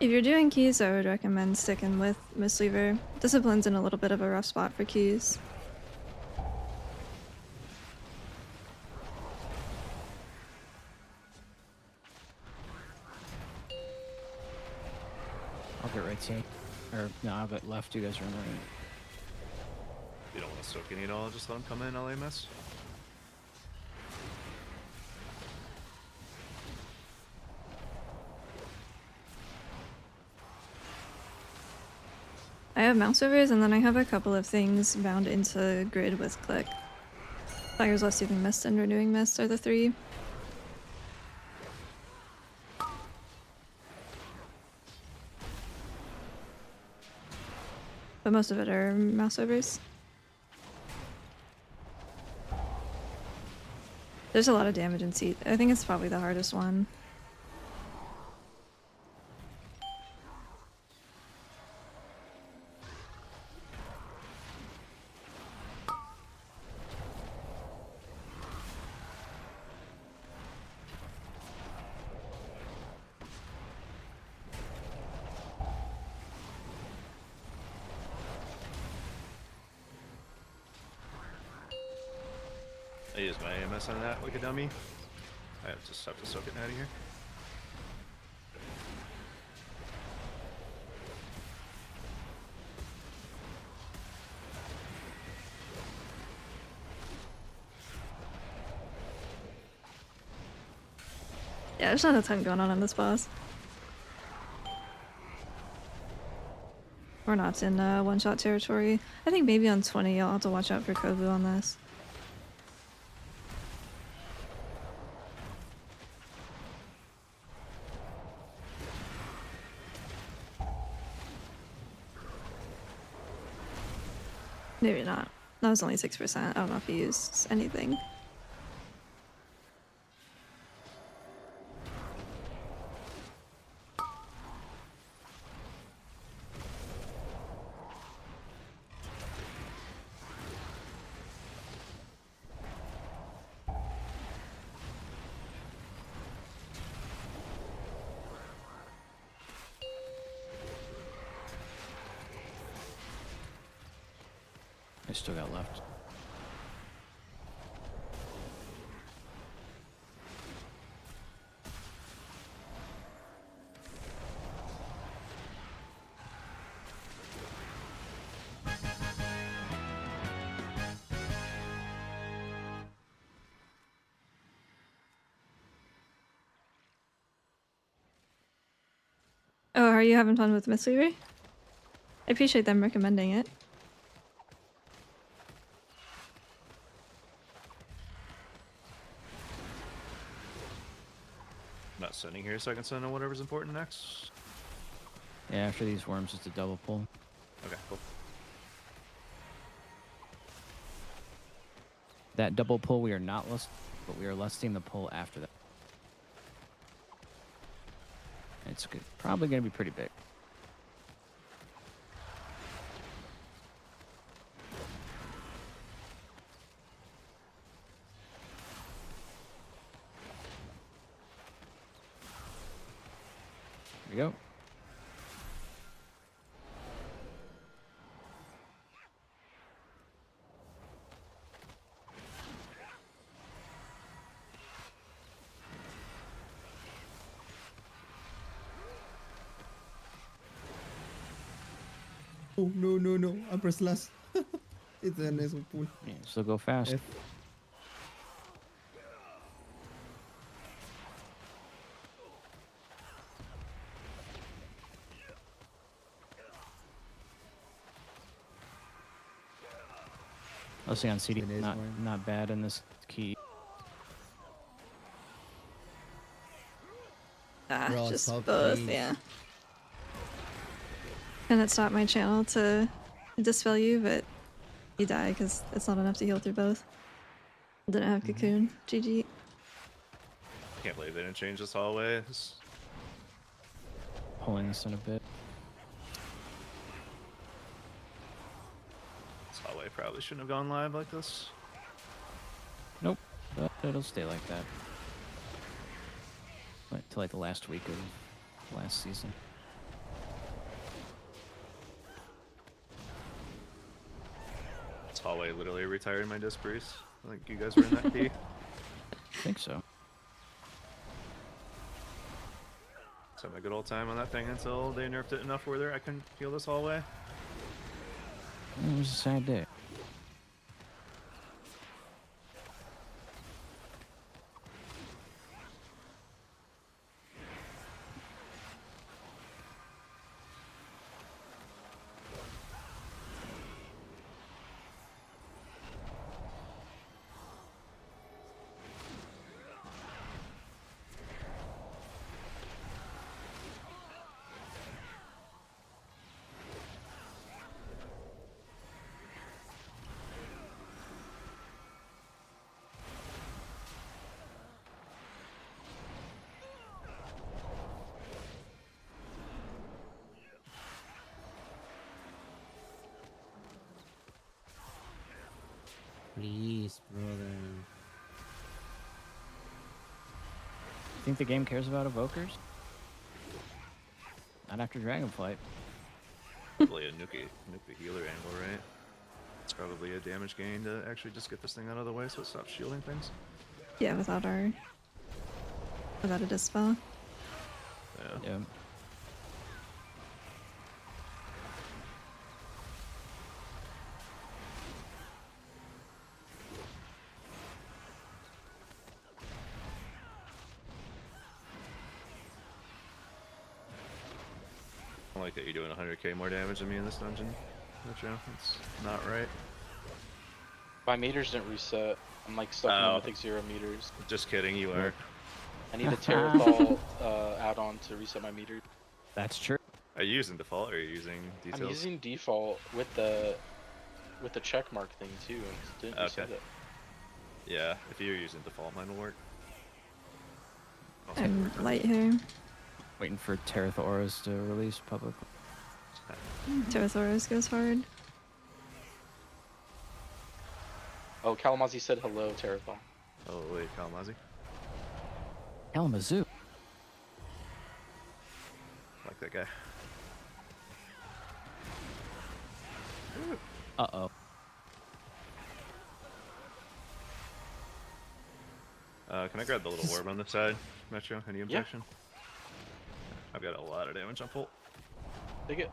If you're doing keys, I would recommend sticking with mistweaver. Discipline's in a little bit of a rough spot for keys. I'll get right side. Or, no, I'll get left. You guys are in the right. You don't want to soak any at all, just let him come in, I'll AMS. I have mouse overs, and then I have a couple of things bound into grid with click. Fire's Less Soothing Mist and Renewing Mist are the three. But most of it are mouse overs. There's a lot of damage in seat. I think it's probably the hardest one. I use my AMS on that like a dummy. I just have to soak it out of here. Yeah, there's not a ton going on this boss. We're not in one-shot territory. I think maybe on 20 I'll have to watch out for Kovu on this. Maybe not. That was only 6%. I don't know if he used anything. I still got left. Oh, are you having fun with Mistweaver? I appreciate them recommending it. I'm not sending here so I can send on whatever's important next. Yeah, after these worms, it's a double pull. Okay, cool. That double pull we are not listing, but we are listing the pull after that. It's good. Probably going to be pretty big. Here we go. Oh, no, no, no. I press last. It's an S pull. Yeah, still go fast. F. Let's see on CD. It is Not worm. not bad in this key. Ah, Bro, just top both, keys. yeah. And it stopped my channel to dispel you, but you die because it's not enough to heal through both. Didn't have cocoon. GG. Can't believe they didn't change this hallway. Pulling this in a bit. This hallway probably shouldn't have gone live like this. Nope, but it'll stay like that. Like, till like the last week of last season. This hallway literally retired my disc priest. I think you guys were in that key. I think so. So my good old time on that thing until they nerfed it enough where I couldn't heal this hallway. It was a sad day. Please, brother. Think the game cares about evokers? Not after Dragonflight. Probably a nuke the healer angle, right? It's probably a damage gain to actually just get this thing out of the way so it stops shielding things. Yeah, without a dispel. Yeah. Yeah. I like that you're doing 100k more damage than me in this dungeon. Metro. It's not right. My meters didn't reset. I'm like stuck in mythic 0 meters. Just kidding, you are. I need a Terrathal add-on to reset my meter. That's true. Are you using default or are you using details? I'm using default with the check mark thing too, and it didn't reset it. Yeah, if you're using default, mine will work. I'm light here. Waiting for Terathoras to release publicly. Pterosaurus goes hard. Oh, Kalamazoo said hello, Terrathal. Oh wait, Kalamazi? Kalamazoo. Like that guy. Uh-oh. Can I grab the little orb on the side, Metro? Any objection? I've got a lot of damage on full. Take it.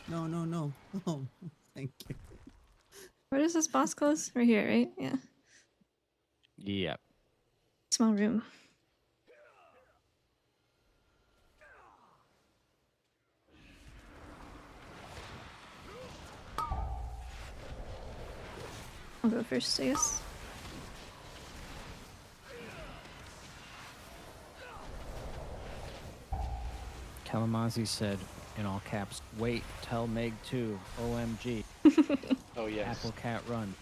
No, no, no. Oh, thank you. Where does this boss close? Right here, right? Yeah. Yep. Small room. I'll go first, I guess. Kalamazoo said, in all caps, wait, tell Meg 2, OMG. Oh yes. Apple Cat Run.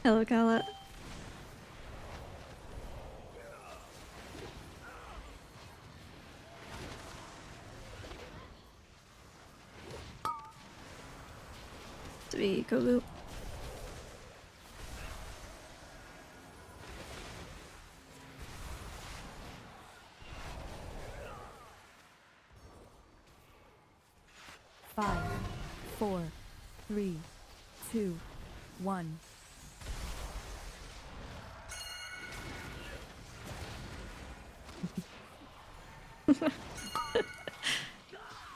Hello, Kala. To be Kobu. Five, four, three, two, one.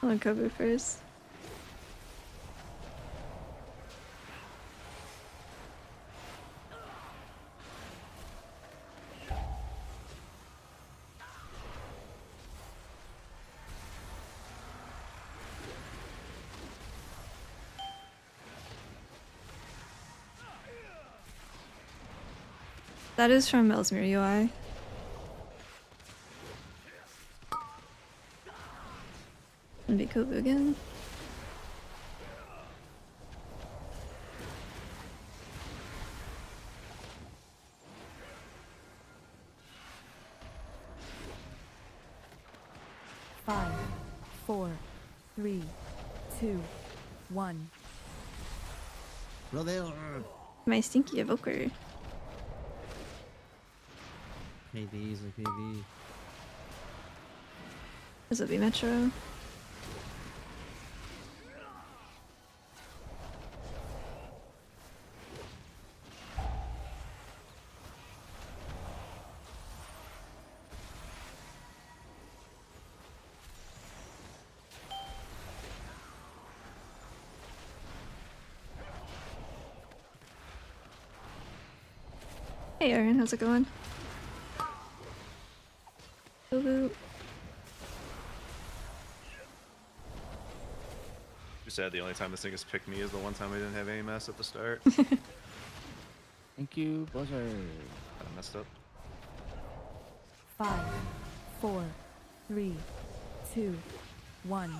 I'll Kobu first. That is from Ellesmere UI. Kovu again. Five, 4, 3, 2, 1. Brother! My stinky evoker. KD is a KD. This will be Metro. Hey Aaron, how's it going? Kovu. You said the only time this thing has picked me is the one time I didn't have AMS at the start. Thank you, Blizzard. I messed up. 5, 4, 3, 2, 1.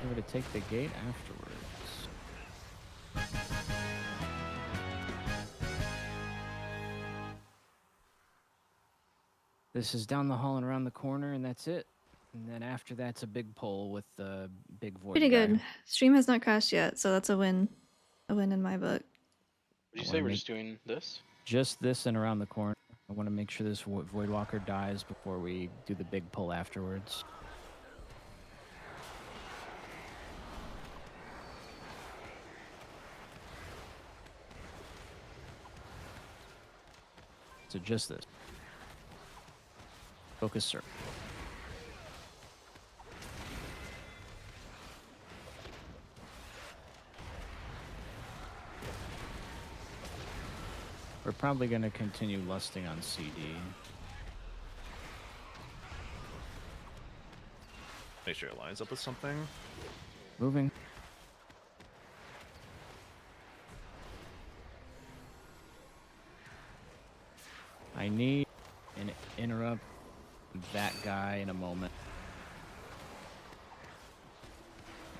We're going to take the gate afterwards. This is down the hall and around the corner, and that's it. And then after that's a big pole with the big void. Pretty guy. good. Stream has not crashed yet, so that's a win. A win in my book. Did you I say wanna we're make- just doing this? Just this and around the corner. I want to make sure this Voidwalker dies before we do the big pull afterwards. So just this. Focus circle. We're probably going to continue lusting on CD. Make sure it lines up with something. Moving. I need an interrupt that guy in a moment.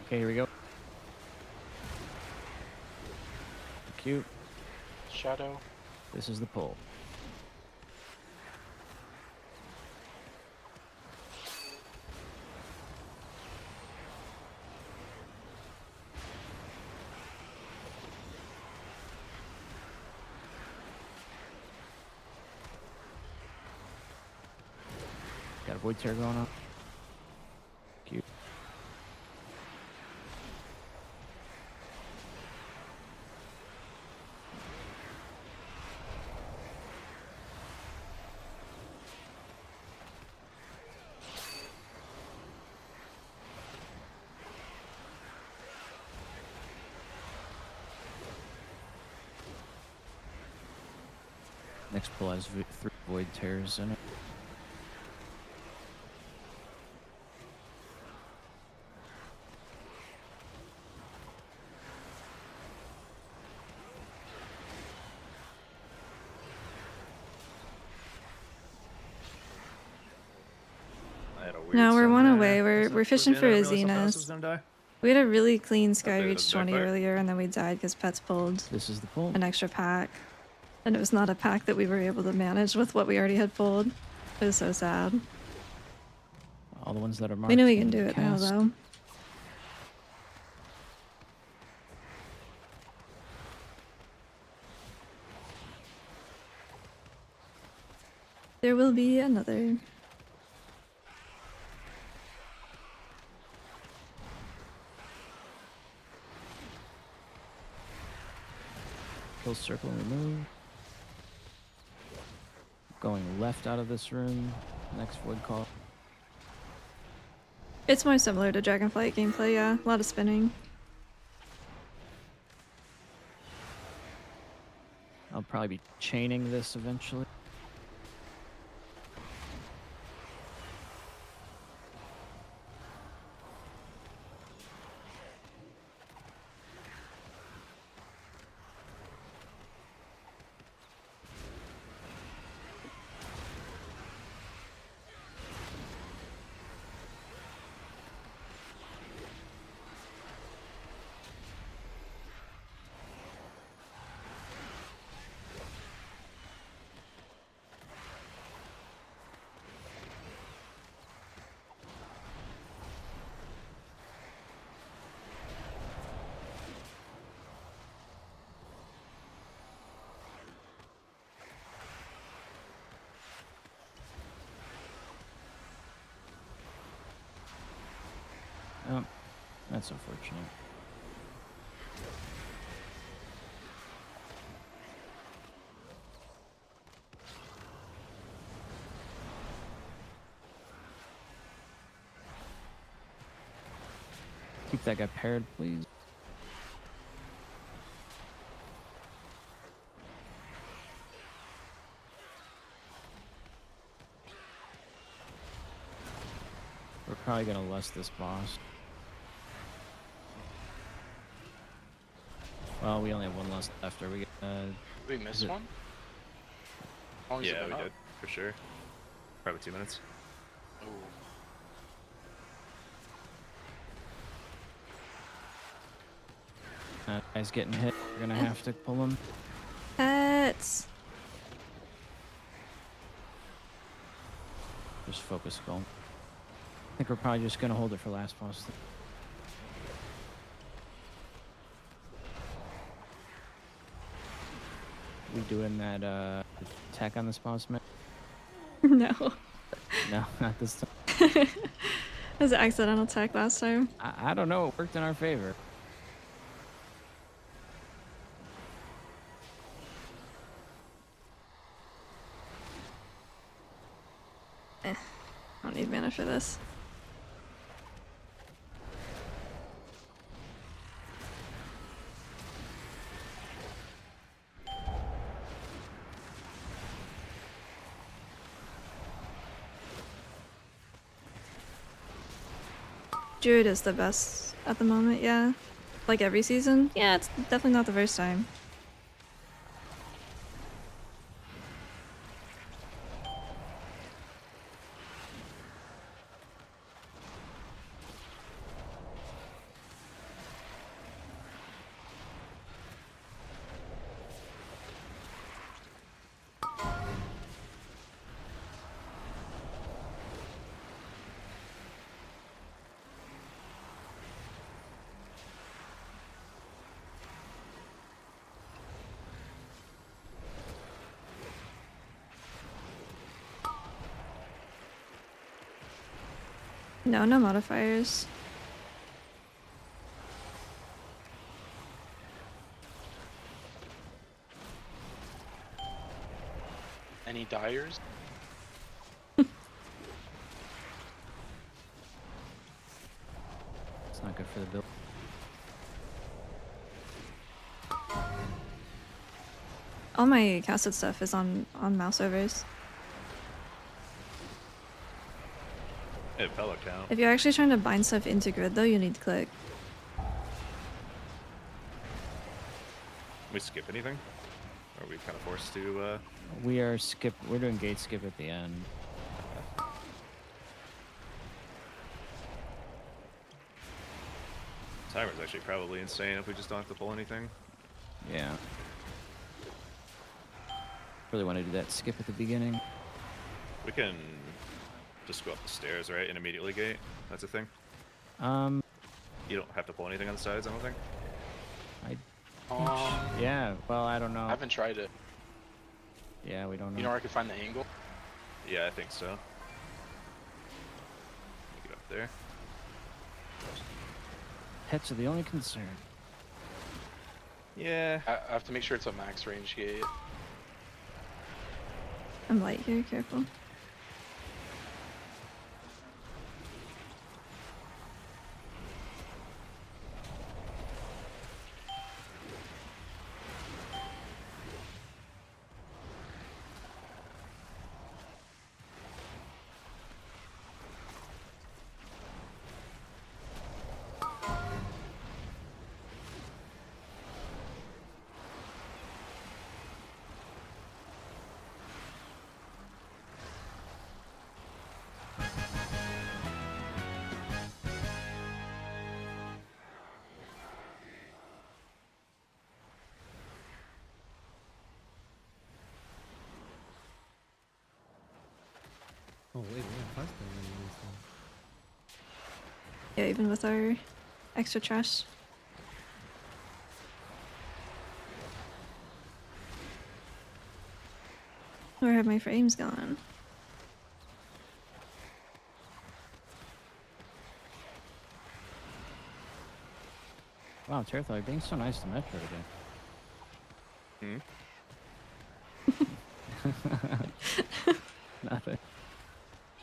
Okay, here we go. Cute. Shadow. This is the pull. Got a void tear going on. Cute. Next pull has 3 void tears in it. I had a weird No, we're stun one there. away. Towards We're the fishing end, for I a didn't realize something else was Xenos. gonna die. We had a really clean Sky Okay, Reach that's 20 backfire. earlier, and then we died because Pets pulled This is the pull. an extra pack. And it was not a pack that we were able to manage with what we already had pulled. It was so sad. All the ones that are marked. We know we can in do the it now, cast. though. There will be another. Kill circle and remove. Going left out of this room. Next void call. It's more similar to Dragonflight gameplay, yeah. A lot of spinning. I'll probably be chaining this eventually. Oh, that's unfortunate. Keep that guy paired, please. We're probably gonna lust this boss. Well, we only have one lust left. Are we gonna... Did we miss it- one? How long has it Yeah, been we up? did for sure. Probably 2 minutes. Ooh. Guy's getting hit. We're gonna have to pull him. Pets. Just focus skull. I think we're probably just gonna hold it for last boss. We doing that attack on this boss, man? No. No, not this time. It was an accidental attack last time. I don't know. It worked in our favor. I don't need mana for this. Druid is the best at the moment, yeah. Like every season? Yeah, it's definitely not the first time. No, no modifiers. Any dyers? It's not good for the build. All my casted stuff is on mouse overs. Hey, pellet count. If you're actually trying to bind stuff into grid though, you need to click. We skip anything? Or are we kind of forced to? We are We're doing gate skip at the end. Timer's actually probably insane if we just don't have to pull anything. Yeah. Really want to do that skip at the beginning. We can just go up the stairs, right, and immediately gate. That's a thing. You don't have to pull anything on the sides, I don't think. Yeah. Well, I don't know. I haven't tried it. Yeah, we don't know. You know where I can find the angle? Yeah, I think so. Get up there. Pets are the only concern. Yeah. I have to make sure it's a max range gate. I'm light here, careful. Oh wait, we are faster than this one. Yeah, even with our extra trash. Where have my frames gone? Wow, Tearthal, you're being so nice to Metro today. Nothing.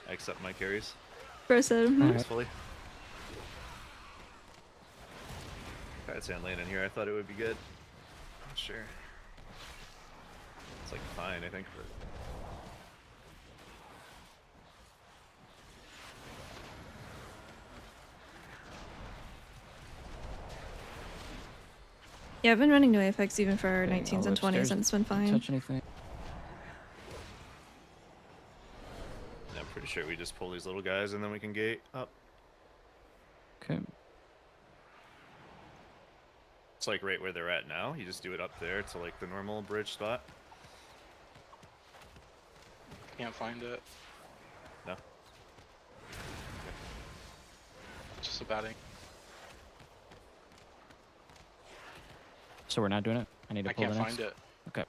I accept my carries Bro said, Alright. gracefully. I had sand lane in here. I thought it would be good. Not sure. It's like fine, I think, but Yeah, I've been running no Apex even for our Okay, 19s I'll and go 20s, upstairs. and it's been Don't fine. touch anything. I'm pretty sure we just pull these little guys and then we can gate up. Okay. It's like right where they're at now. You just do it up there to like the normal bridge spot. Can't find it. No. Just a batting. So we're not doing it? I need to I pull can't the next. find it. Okay.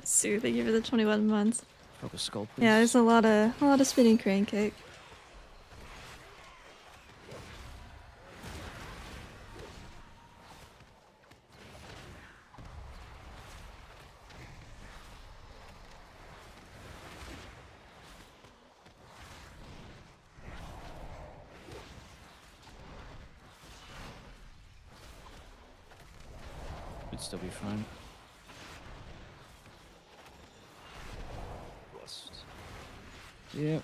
Sue, thank you for the 21 months. Focus skull, please. Yeah, there's a lot of spinning crane kick. Should still be fine. Blessed. Yep.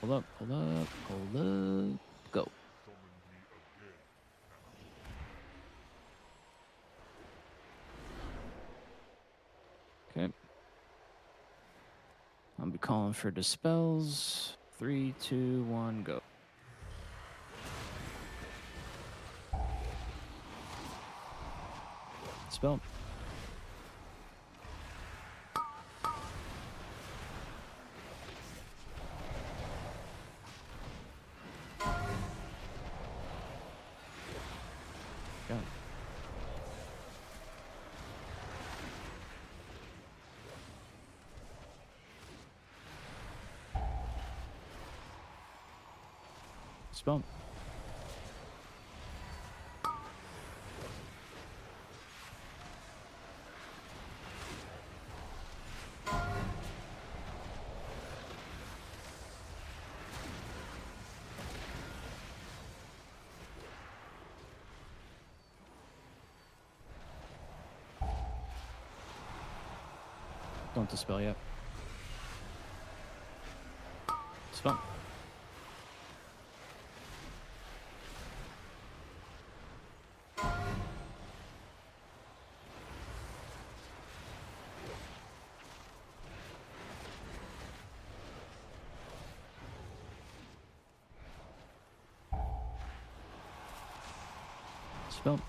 Hold up, hold up, hold up. Go. Okay. I'll be calling for dispels. 3, 2, 1, go. Spell. Go. Spell. Don't dispel yet. Spell. Spell.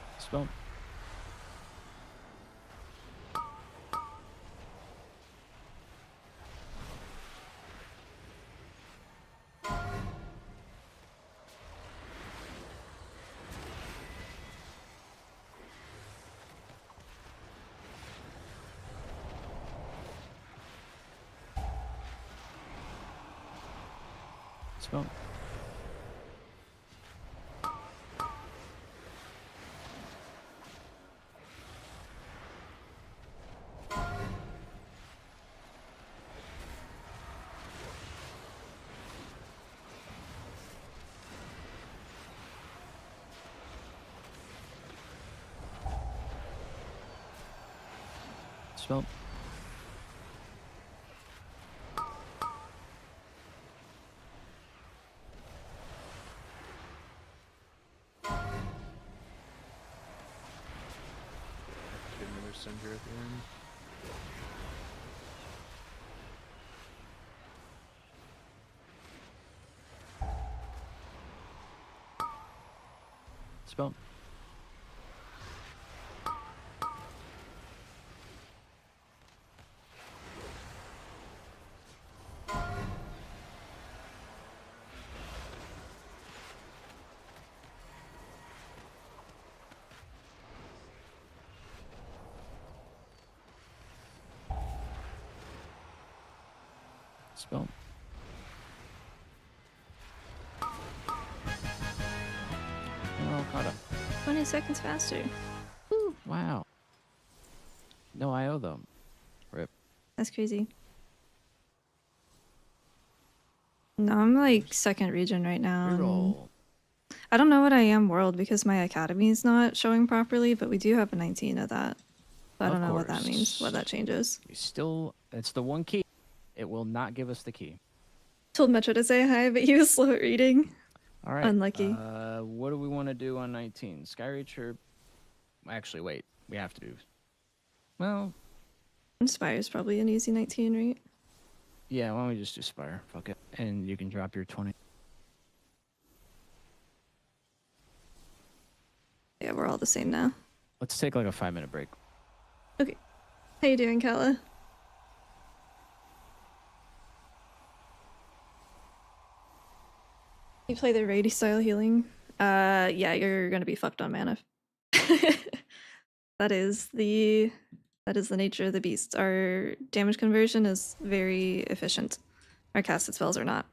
Spell. Spell. Spell. Get another send here at the end. Spell. Spell. We're all caught up. 20 seconds faster. Wow. No IO though. Rip. That's crazy. No, I'm like second region right now. and Reroll. I don't know what I am world because my academy is not showing properly, but we do have a 19 of that. So I Of don't know what that means, course. what that changes. We still, it's the one key. It will not give us the key. Told Metro to say hi, but he was slow at reading. All right. Unlucky. What do we want to do on 19? Skyreach or... Actually, wait. We have to do... Well, Inspire's probably an easy 19, right? yeah, why don't we just do Spire? Fuck it. And you can drop your 20. Yeah, we're all the same now. Let's take like a 5-minute break. Okay. How you doing, Kala? You play the Rady style healing? Yeah, you're gonna be fucked on mana. That is the nature of the beast. Our damage conversion is very efficient. Our casted spells are not.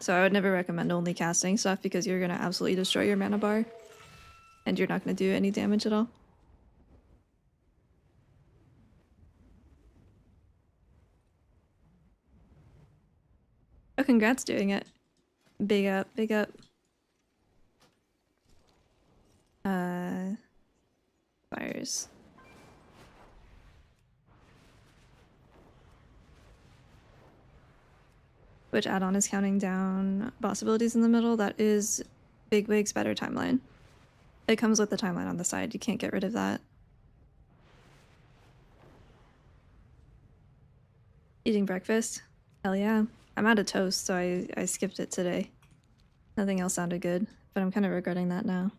So I would never recommend only casting stuff because you're gonna absolutely destroy your mana bar. And you're not gonna do any damage at all. Oh, congrats doing it. Big up, big up. Fires. Which add-on is counting down boss abilities in the middle? That is Bigwig's better timeline. It comes with the timeline on the side. You can't get rid of that. Eating breakfast? Hell yeah. I'm out of toast, so I skipped it today. Nothing else sounded good, but I'm kind of regretting that now.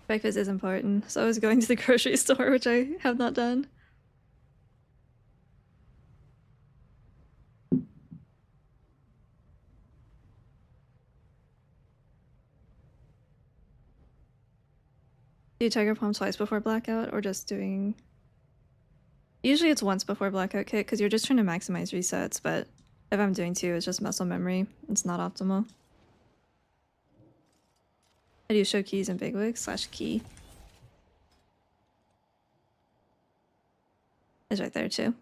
Breakfast is important, so I was going to the grocery store, which I have not done. Do you Tiger Palm twice before blackout, or just doing... Usually it's once before blackout kit, because you're just trying to maximize resets, but if I'm doing two, it's just muscle memory. It's not optimal. How do you show keys in Bigwig / key? Is right there too.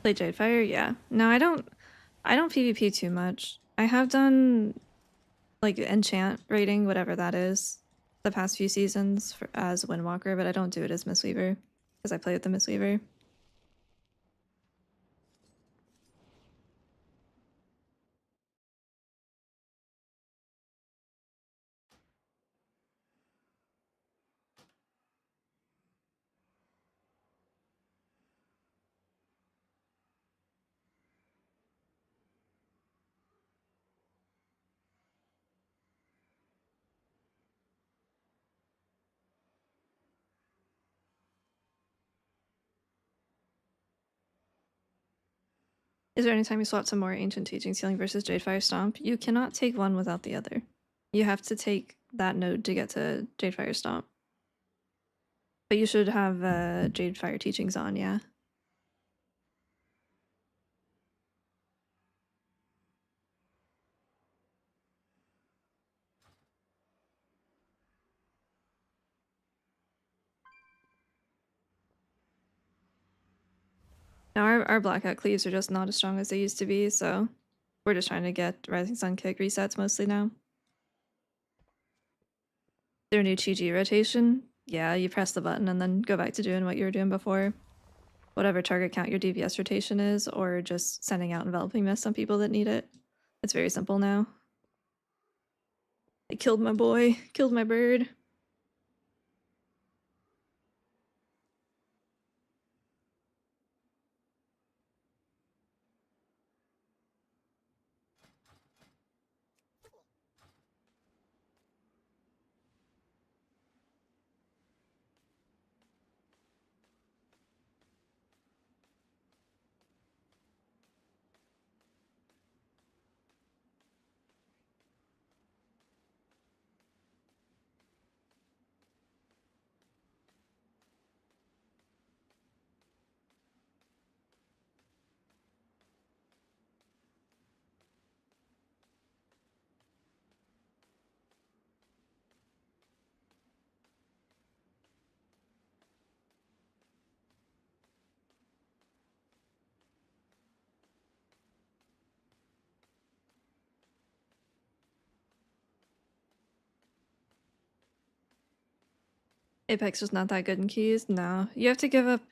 Play Jadefire? Yeah. No, I don't PvP too much. I have done like enchant rating, whatever that is, the past few seasons as Windwalker, but I don't do it as Mistweaver because I play with the Mistweaver. Is there any time you swap to more Ancient Teachings Healing versus Jadefire Stomp? You cannot take one without the other. You have to take that node to get to Jadefire Stomp. But you should have Jadefire Teachings on, yeah. Now our blackout cleaves are just not as strong as they used to be, so we're just trying to get Rising Sun kick resets mostly now. Their new Chi rotation, yeah, you press the button and then go back to doing what you were doing before. Whatever target count your DPS rotation is, or just sending out enveloping mist on people that need it. It's very simple now. They killed my boy, killed my bird. Apex is not that good in keys. No, you have to give up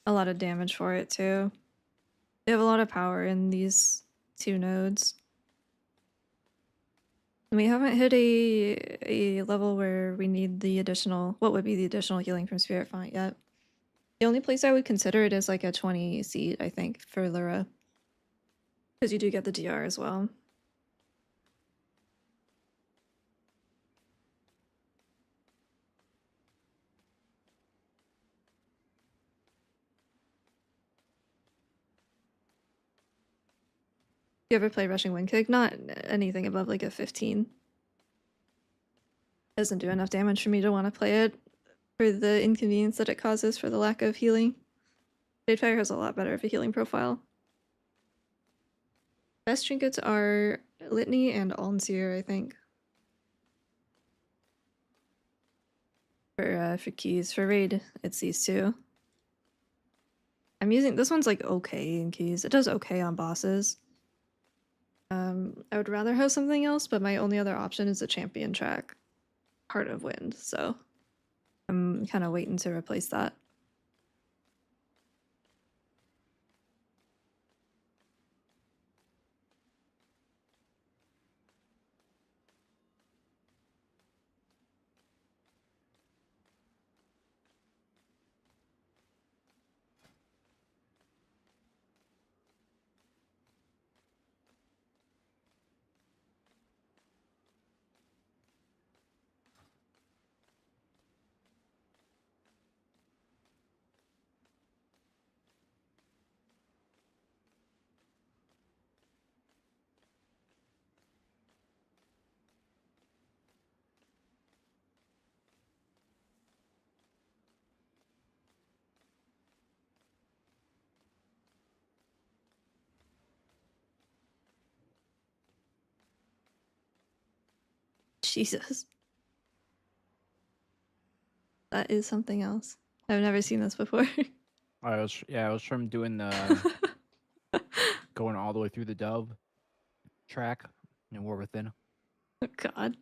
a lot of damage for it too. They have a lot of power in these 2 nodes. And we haven't hit a level where we need the additional, what would be the additional healing from Spirit Font yet. The only place I would consider it is like a 20 seat, I think, for Lyra. Because you do get the DR as well. You ever play Rushing Wind Kick? Not anything above like a 15. Doesn't do enough damage for me to want to play it for the inconvenience that it causes for the lack of healing. Jadefire has a lot better of a healing profile. Best trinkets are Litany and Alnseer, I think. For keys. For raid, it's these 2. I'm using this one's like okay in keys. It does okay on bosses. I would rather have something else, but my only other option is a champion track, Heart of Wind. So I'm kind of waiting to replace that. Jesus. That is something else. I've never seen this before. I was from doing the going all the way through the Dove track in War Within. Oh, God.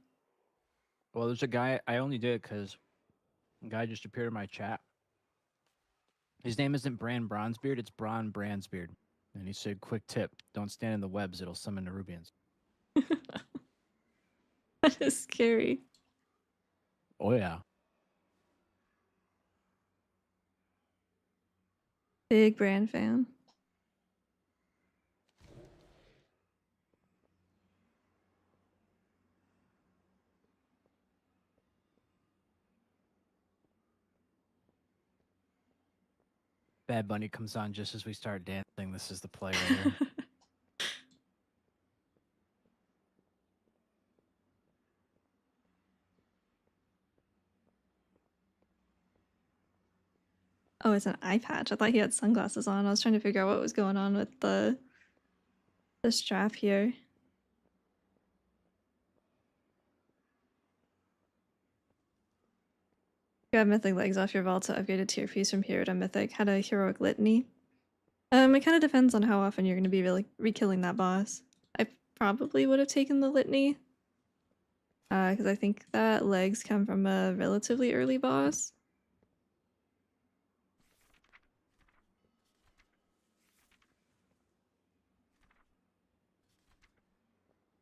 Well, there's a guy, I only did it because a guy just appeared in my chat. His name isn't Bran Bronzebeard, it's Bron Bransbeard. And he said, quick tip, don't stand in the webs, it'll summon Nerubians. That is scary. Oh, yeah. Big Bran fan. Bad Bunny comes on just as we start dancing. This is the play right here. Oh, it's an eye patch. I thought he had sunglasses on. I was trying to figure out what was going on with the strap here. Grab mythic legs off your vault to upgrade a tier piece from hero to mythic. Had a heroic litany. It kind of depends on how often you're going to be really re-killing that boss. I probably would have taken the litany, because I think that legs come from a relatively early boss.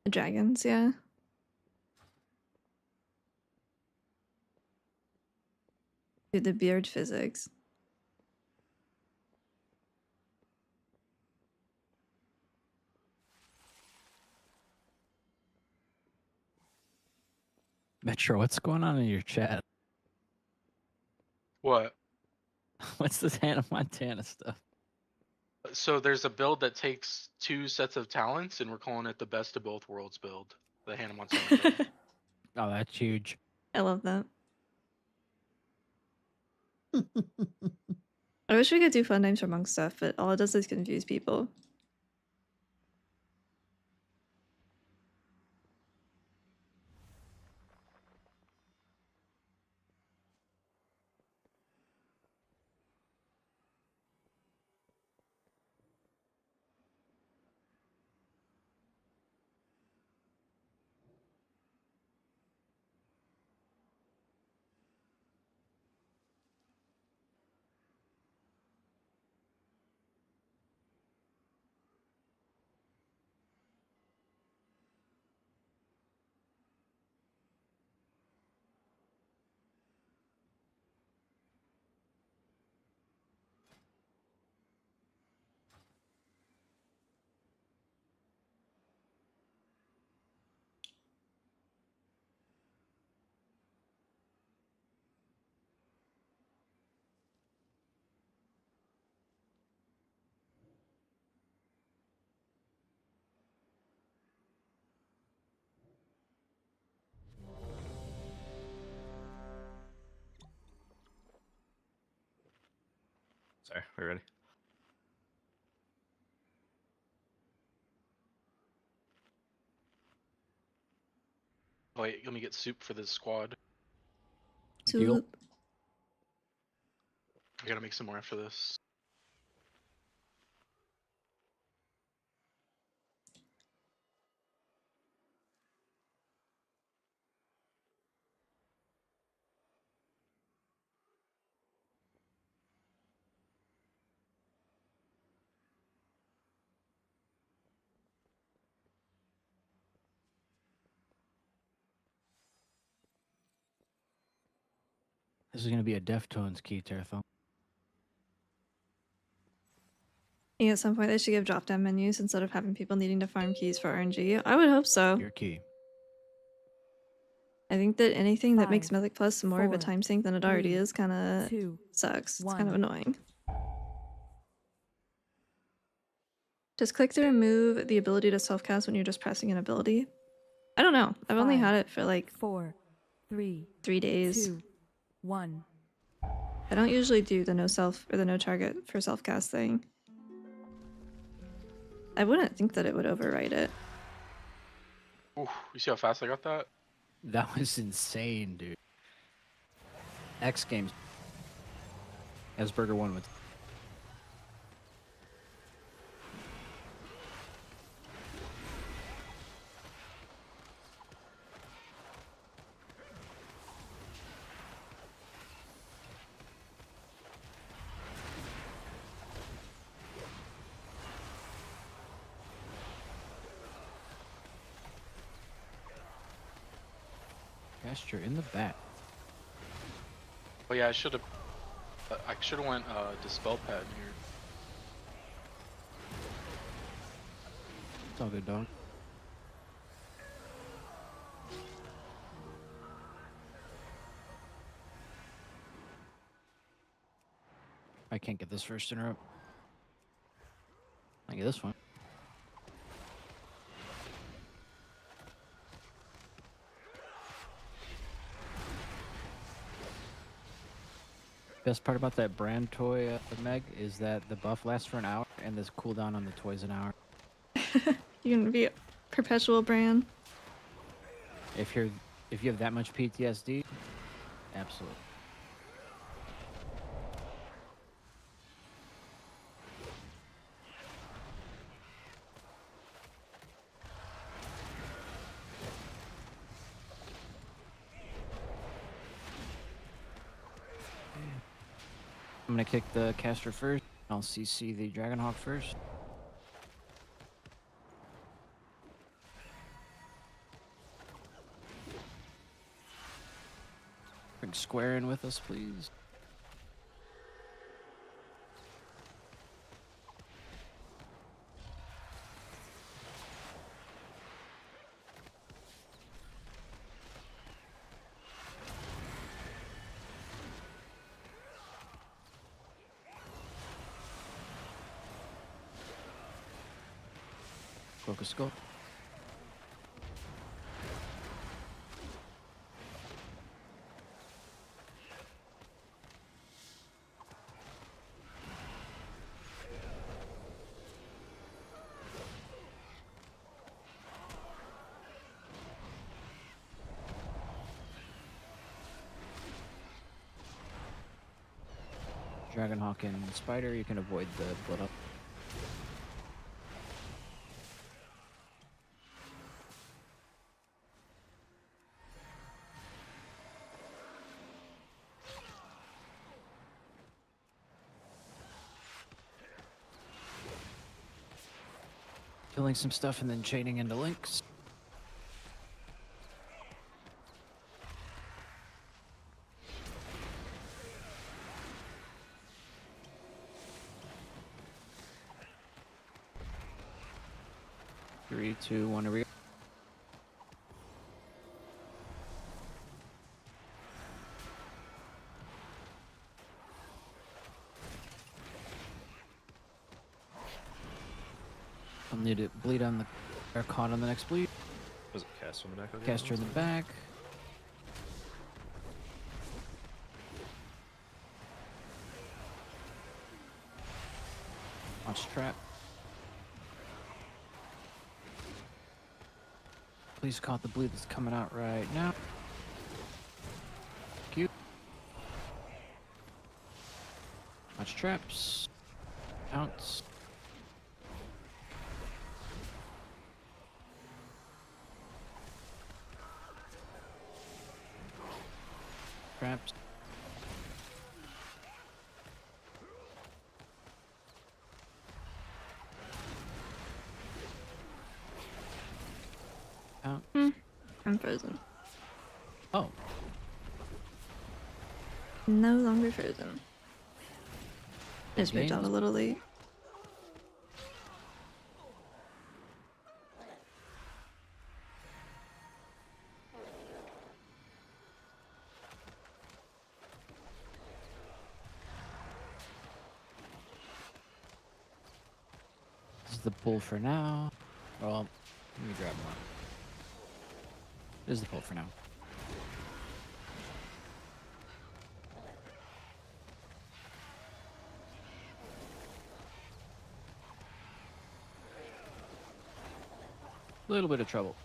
The dragons, yeah. Dude, the beard physics. Metro, what's going on in your chat? What? What's this Hannah Montana stuff? So there's a build that takes 2 sets of talents, and we're calling it the best of both worlds build. The Hannah Montana build. Oh, that's huge. I love that. I wish we could do fun names for monk stuff, but all it does is confuse people. Sorry, we ready? Oh, wait, let me get soup for this squad. Thank you. Soup. I gotta make some more after this. This is gonna be a Deftones key, Terrathon. Yeah, at some point they should give drop-down menus instead of having people needing to farm keys for RNG. I would hope so. Your key. I think that anything that makes 5, Mythic Plus more of a 4, time sink than it already 3, is kind of 2, sucks. It's kind of 1. annoying. Does click to remove the ability to self-cast when you're just pressing an ability? I don't know. I've only 5, had it for like 4, 3, 3 days. 2, 1. I don't usually do the no self or the no target for self-cast thing. I wouldn't think that it would overwrite it. Ooh, you see how fast I got that? That was insane, dude. X Games. Asperger won with. Gesture in the back. Oh yeah, I should have went dispel pad here. It's all good, dog. I can't get this first interrupt. I get this one. Best part about that brand toy, Meg, is that the buff lasts for an hour and this cooldown on the toy's an hour. You can be perpetual brand. If you have that much PTSD, absolutely. I'm gonna kick the caster first. I'll CC the Dragonhawk first. Bring Square in with us, please. Focus skull. Dragonhawk and Spider, you can avoid the blood up. Killing some stuff and then chaining into links. Three, two, one, here we go. I'll need to bleed on the or caught on the next bleed. Was it cast from the back? Okay, Caster in the back. Watch trap. Please caught the bleed that's coming out right now. Cute. Watch traps. Pounce. Traps. Pounce. I'm frozen. Oh. No longer frozen. I just moved games. out a little late. This is the pull for now. Well, let me grab one. This is the pull for now. A little bit of trouble.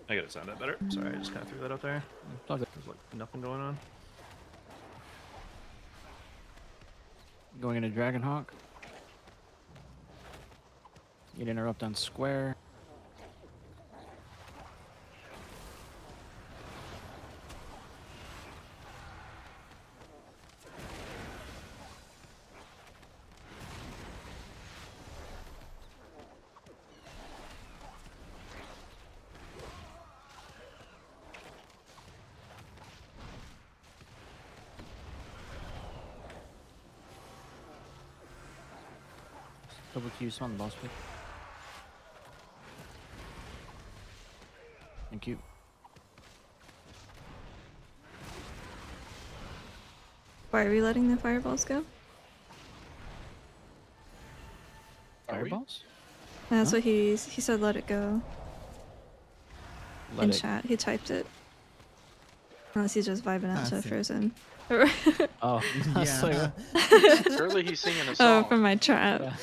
I gotta sound that better. Sorry, I just kind of threw that out there. It's all good. There's like nothing going on. Going into Dragonhawk. You'd interrupt on square. Double Q on the boss pick. Thank you. Why are we letting the fireballs go? Are we? Fireballs? That's Huh? what he said. Let it go Let in it. chat. He typed it. Unless he's just vibing out to Classic. Frozen. Oh, I was like, Yeah. Early he's singing a Oh, song. from my trap. yeah.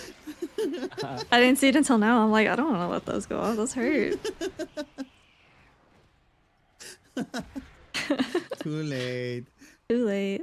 I didn't see it until now. I'm like, I don't want to let those go off. Those hurt. Too late. Too late.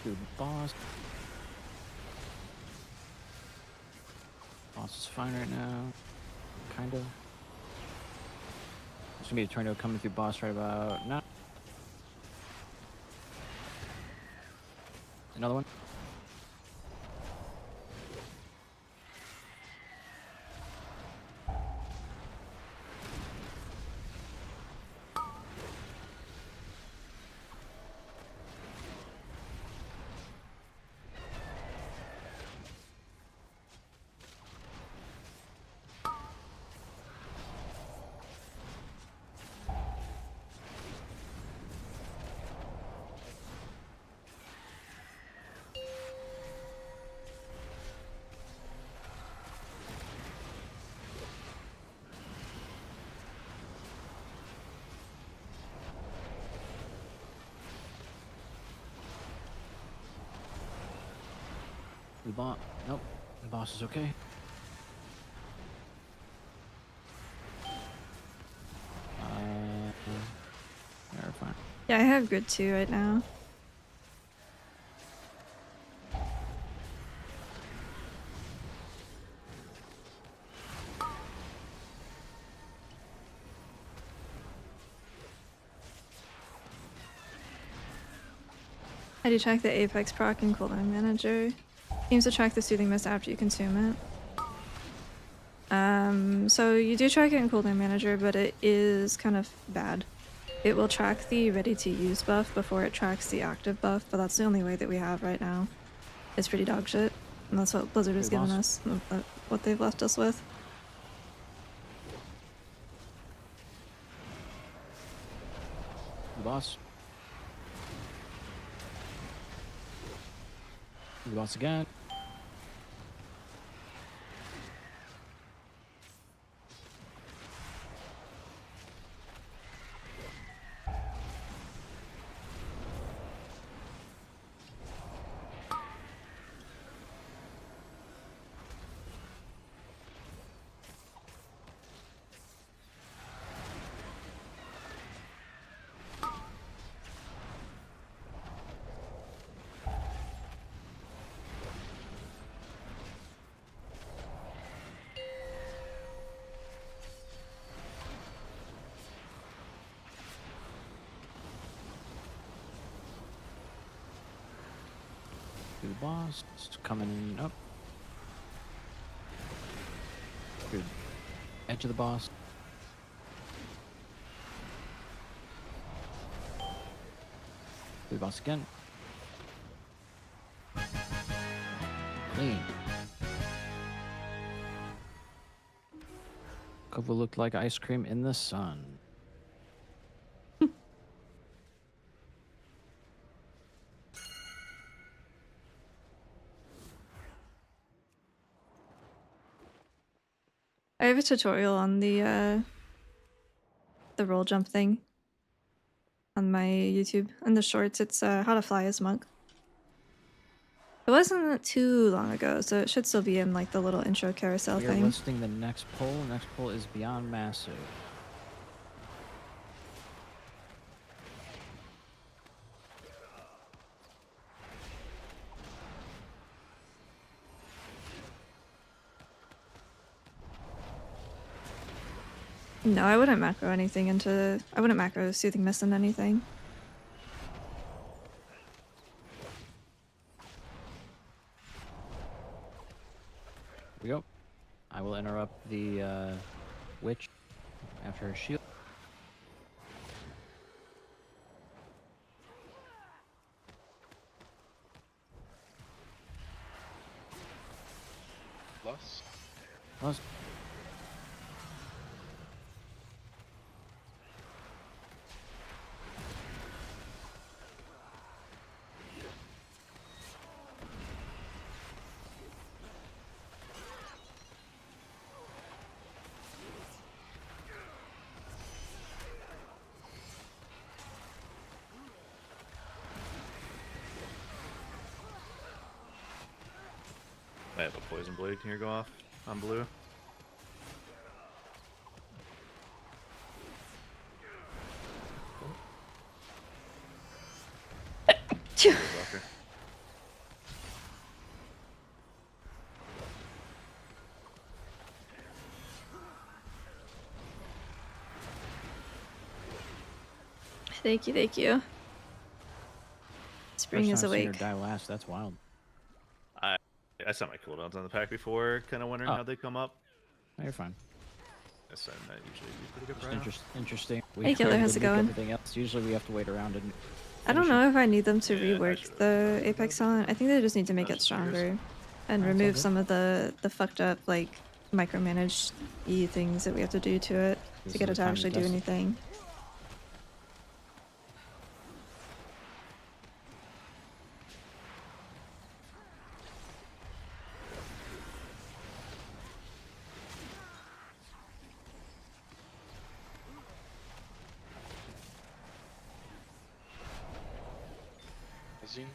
Do boss. Boss is fine right now. Kind of. There's gonna be a tornado coming through boss right about now. Another one. The boss. Nope. The boss is okay. We're fine. Yeah, I have grid 2 right now. How do you track the Apex proc and cooldown manager? Seems to track the soothing mist after you consume it. So you do track it in cooldown manager, but it is kind of bad. It will track the ready to use buff before it tracks the active buff, but that's the only way that we have right now. It's pretty dog shit, and that's what Blizzard has given us, what they've left us with. The boss. The boss again. The boss coming up. Good. Edge of the boss. The boss again. Clean. Kova looked like ice cream in the sun. I have a tutorial on the roll jump thing on my YouTube. In the shorts, it's how to fly as monk. It wasn't too long ago, so it should still be in like the little intro carousel We are thing. listing the next poll. Next poll is Beyond Massive. No, I wouldn't macro anything into. I wouldn't macro soothing mist into anything. Here we go. I will interrupt the witch after her shield. Plus. Plus. I have a poison blade. Can you go off on blue? Blocker. Thank you, thank you. Spring First is time I've seen her awake. die last. That's wild. I saw my cooldowns on the pack before, kind of wondering Oh. how they come up. No, you're fine. I said that usually be pretty good Just for now. interesting. We Hey, Killer, have how's to it nuke going? Everything else. Usually we have to wait around and. I don't finish it. know if I need them to Yeah, rework actually, the that's Apex good. talent. I think they just need to make That it was figures. stronger and Alright, it's all remove good. some of the fucked up like micromanaged things that we have to do to it This to get is it the to time to actually do test it. anything. Zine.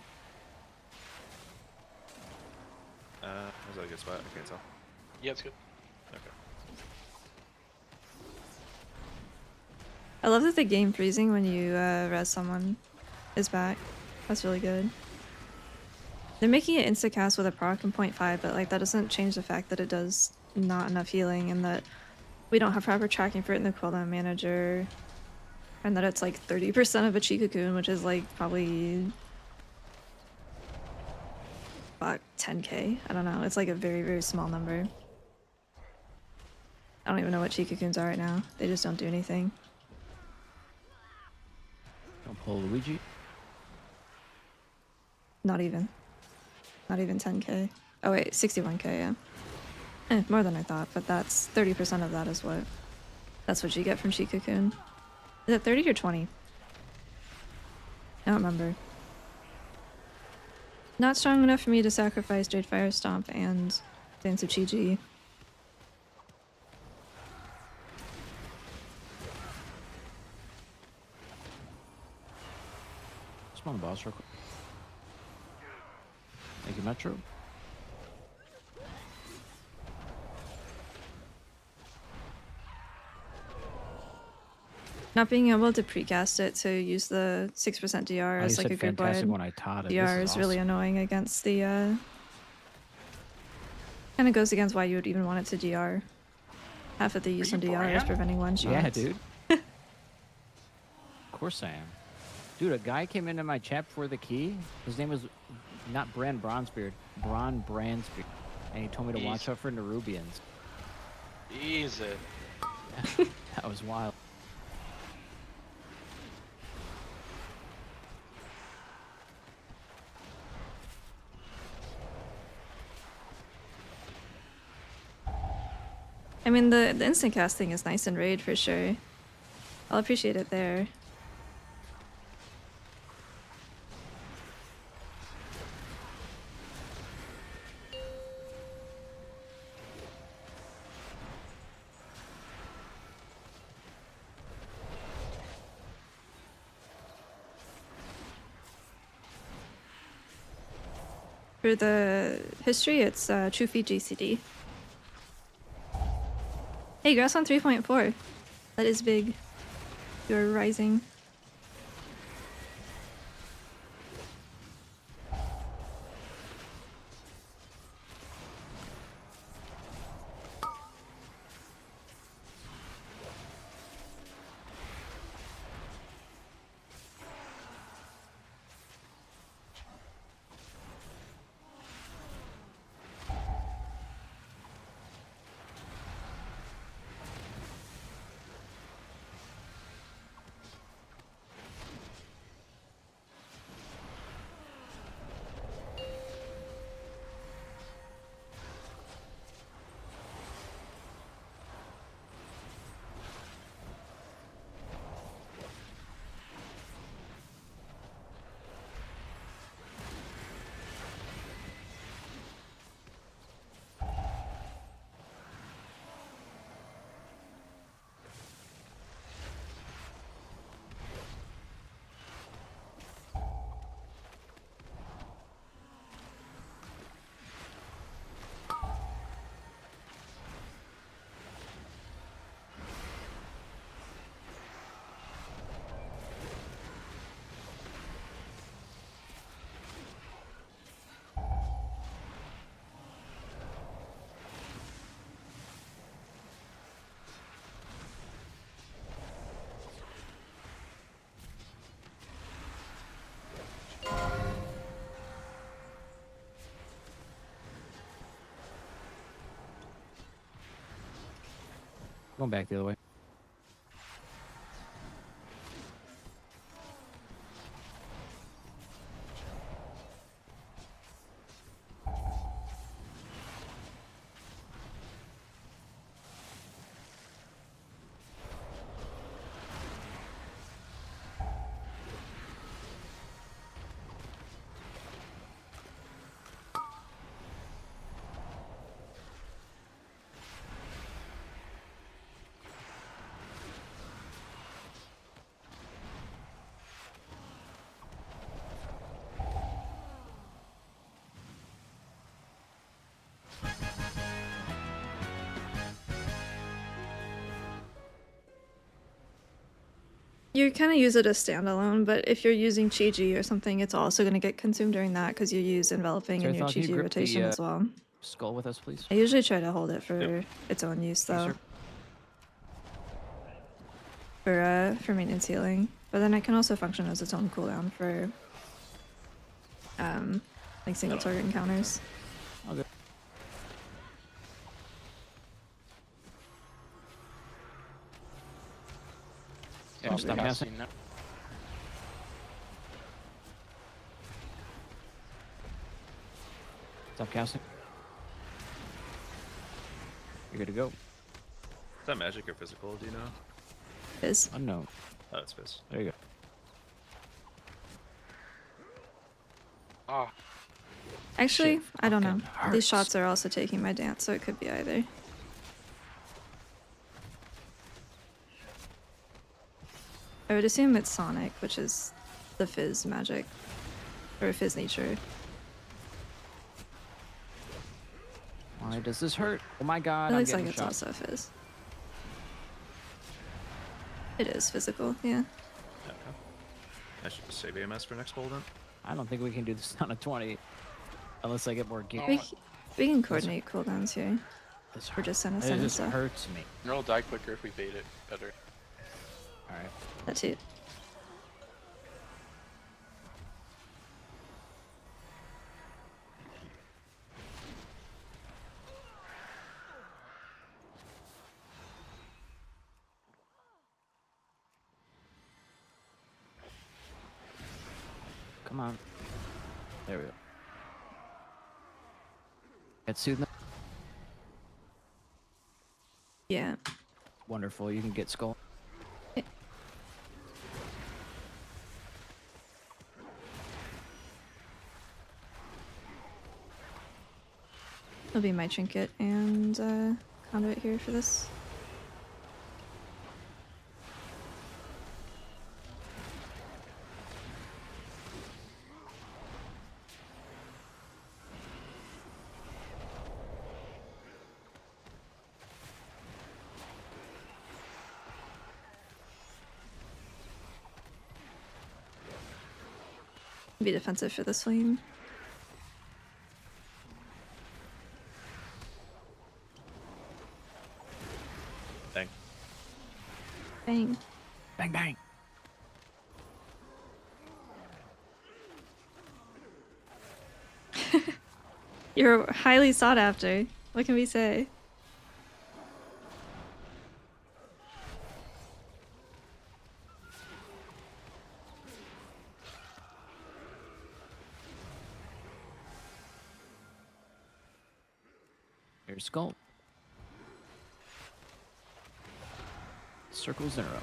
Was that a good spot? I can't tell. Yeah, it's good. Okay. I love that the game freezing when you res someone is back. That's really good. They're making it insta-cast with a proc in 0.5, but like that doesn't change the fact that it does not enough healing and that we don't have proper tracking for it in the cooldown manager. And that it's like 30% of a Chi Cocoon, which is like probably about 10k. I don't know. It's like a very, very small number. I don't even know what Chi Cocoons are right now. They just don't do anything. Don't pull Luigi. Not even. Not even 10k. Oh wait, 61k, yeah. More than I thought, but that's 30% of that is what. That's what you get from Chi Cocoon. Is it 30 or 20? I don't remember. Not strong enough for me to sacrifice Jade Fire Stomp and Dance of Chi-Ji. Spawn the boss real quick. Thank you, Metro. Not being able to precast it to use the 6% DR Oh, you as like said a grid fantastic wide when I taught it. DR This is really awesome. annoying against the kind of goes against why you would even want it to DR. Half of the use on DR is preventing one shots. Yeah, dude. Of course I am. Dude, a guy came into my chat before the key. His name was not Bran Bronzebeard, Bron Bransbeard. And he told me to watch Easy. out for Nerubians. Easy. That was wild. I mean, the instant casting is nice in Raid for sure. I'll appreciate it there. For the history, it's True Feed GCD. Hey, Grass on 3.4. That is big. You're rising. Going back the other way. You kind of use it as standalone, but if you're using Chi-Ji or something, it's also going to get consumed during that because you use enveloping in your Sorry, Thal, can you Chi-Ji grip rotation the, as well. skull with us, please? I usually try to hold it for its own use though, for maintenance healing. But then it can also function as its own cooldown for like single target encounters. Okay. Yeah, Oh, stop casting. casting now. Stop casting. You're good to go. Is that magic or physical? Do you know? Is Unknown. Oh, it's fizz. There you go. Ah, actually, Shit I don't know. fucking hurts. These shots are also taking my dance, so it could be either. I would assume it's Sonic, which is the fizz magic or fizz nature. Why does this hurt? Oh my god, It I'm looks like getting it's shot. also fizz. It is physical, yeah. Okay. I should just save AMS for next bowl then. I don't think we can do this on a 20 unless I get more gear. We can coordinate cooldowns here. This Or just send us it in just stuff. hurts me. it'll die quicker if we bait it better. Alright. That's it. Come on. There we go. Get soothing. Yeah. Wonderful. You can get skull. It'll be my trinket and conduit here for this. Be defensive for this flame. Bang. Bang. Bang bang. You're highly sought after. What can we say? Here's skull. Circles in a row.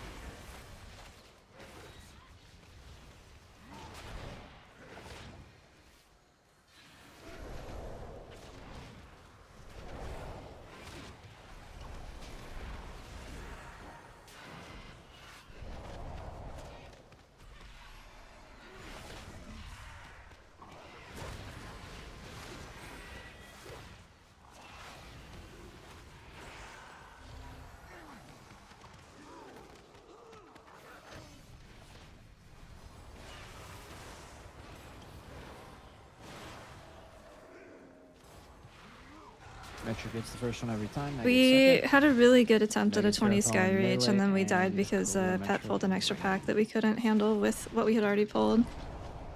Metro gets the first one every time. I get We second. had a really good attempt at a Megasett 20 on sky reach, and then we melee died and because Golden Pet Metro pulled an on extra melee. pack that we couldn't handle with what we had already pulled.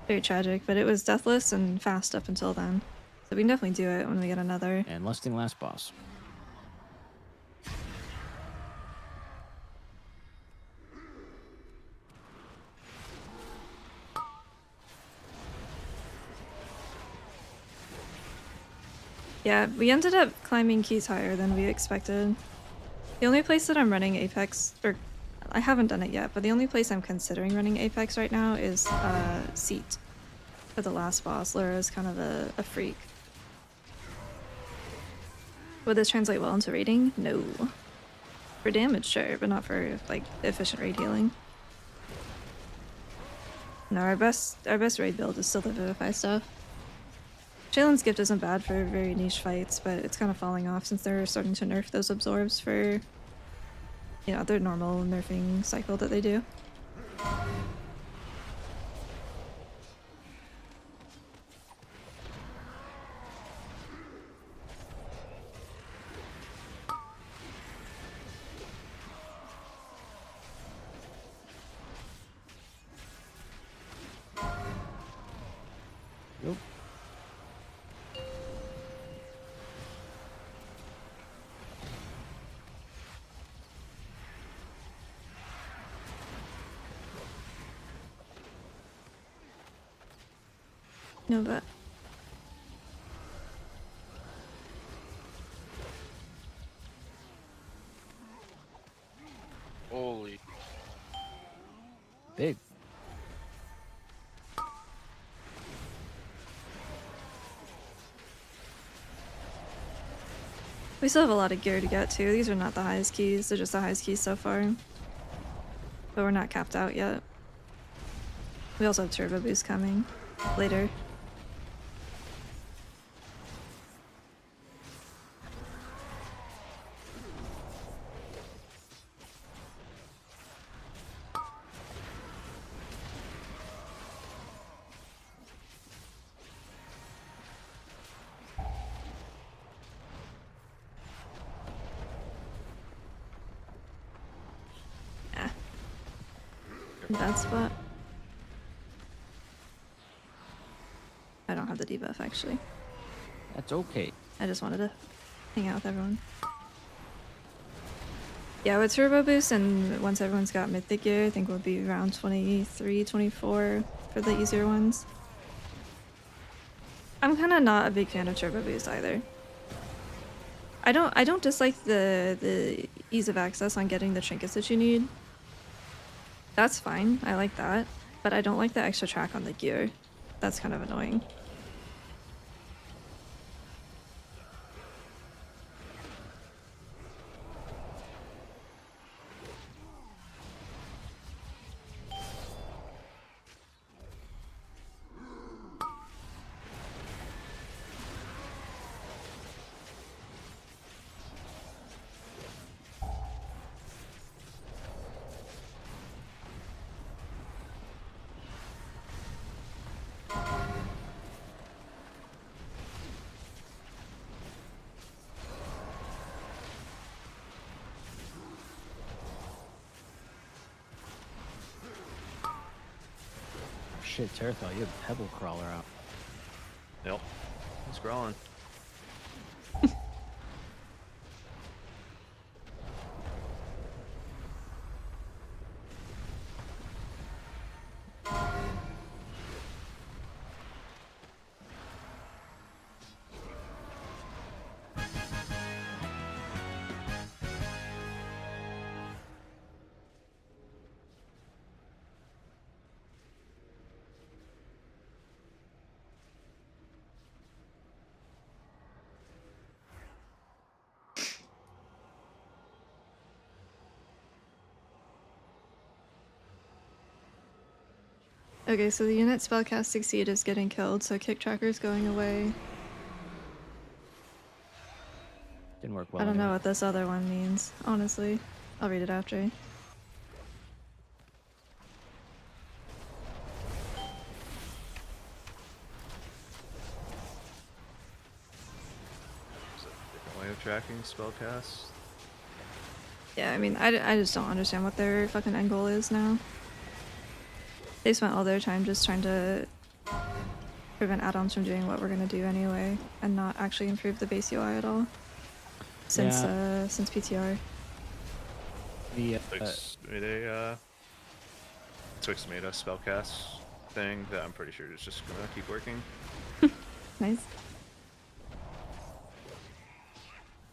Very tragic, but it was deathless and fast up until then. So we can definitely do it when we get another. And lusting last boss. Yeah, we ended up climbing keys higher than we expected. The only place that I'm running Apex, or I haven't done it yet, but the only place I'm considering running Apex right now is Seat. For the last boss, Lyra is kind of a freak. Would this translate well into raiding? No. For damage, sure, but not for like efficient raid healing. No, our best raid build is still the Vivify stuff. Shaylin's Gift isn't bad for very niche fights, but it's kind of falling off since they're starting to nerf those absorbs for, you know, their normal nerfing cycle that they do. Nope. No, but Holy. Big. we still have a lot of gear to get to. These are not the highest keys, they're just the highest keys so far. But we're not capped out yet. We also have turbo boost coming later. Ah. Bad spot. I don't have the debuff actually. That's okay. I just wanted to hang out with everyone. Yeah, with turbo boost and once everyone's got mythic gear, I think we'll be around 23, 24 for the easier ones. I'm kind of not a big fan of turbo boost either. I don't dislike the ease of access on getting the trinkets that you need. That's fine. I like that, but I don't like the extra track on the gear. That's kind of annoying. Shit, Terrathal, you have Pebble Crawler out. Yep. He's crawling. Okay, so the unit spellcast succeed is getting killed, so kick tracker's going away. Didn't work well. I don't know anyway. what this other one means, honestly. I'll read it after. Is that a different way of tracking spellcasts? Yeah, I mean, I just don't understand what their fucking end goal is now. They spent all their time just trying to prevent add-ons from doing what we're gonna do anyway, and not actually improve the base UI at all. Since since PTR. The Twix made a spellcast thing that I'm pretty sure is just gonna keep working. Nice.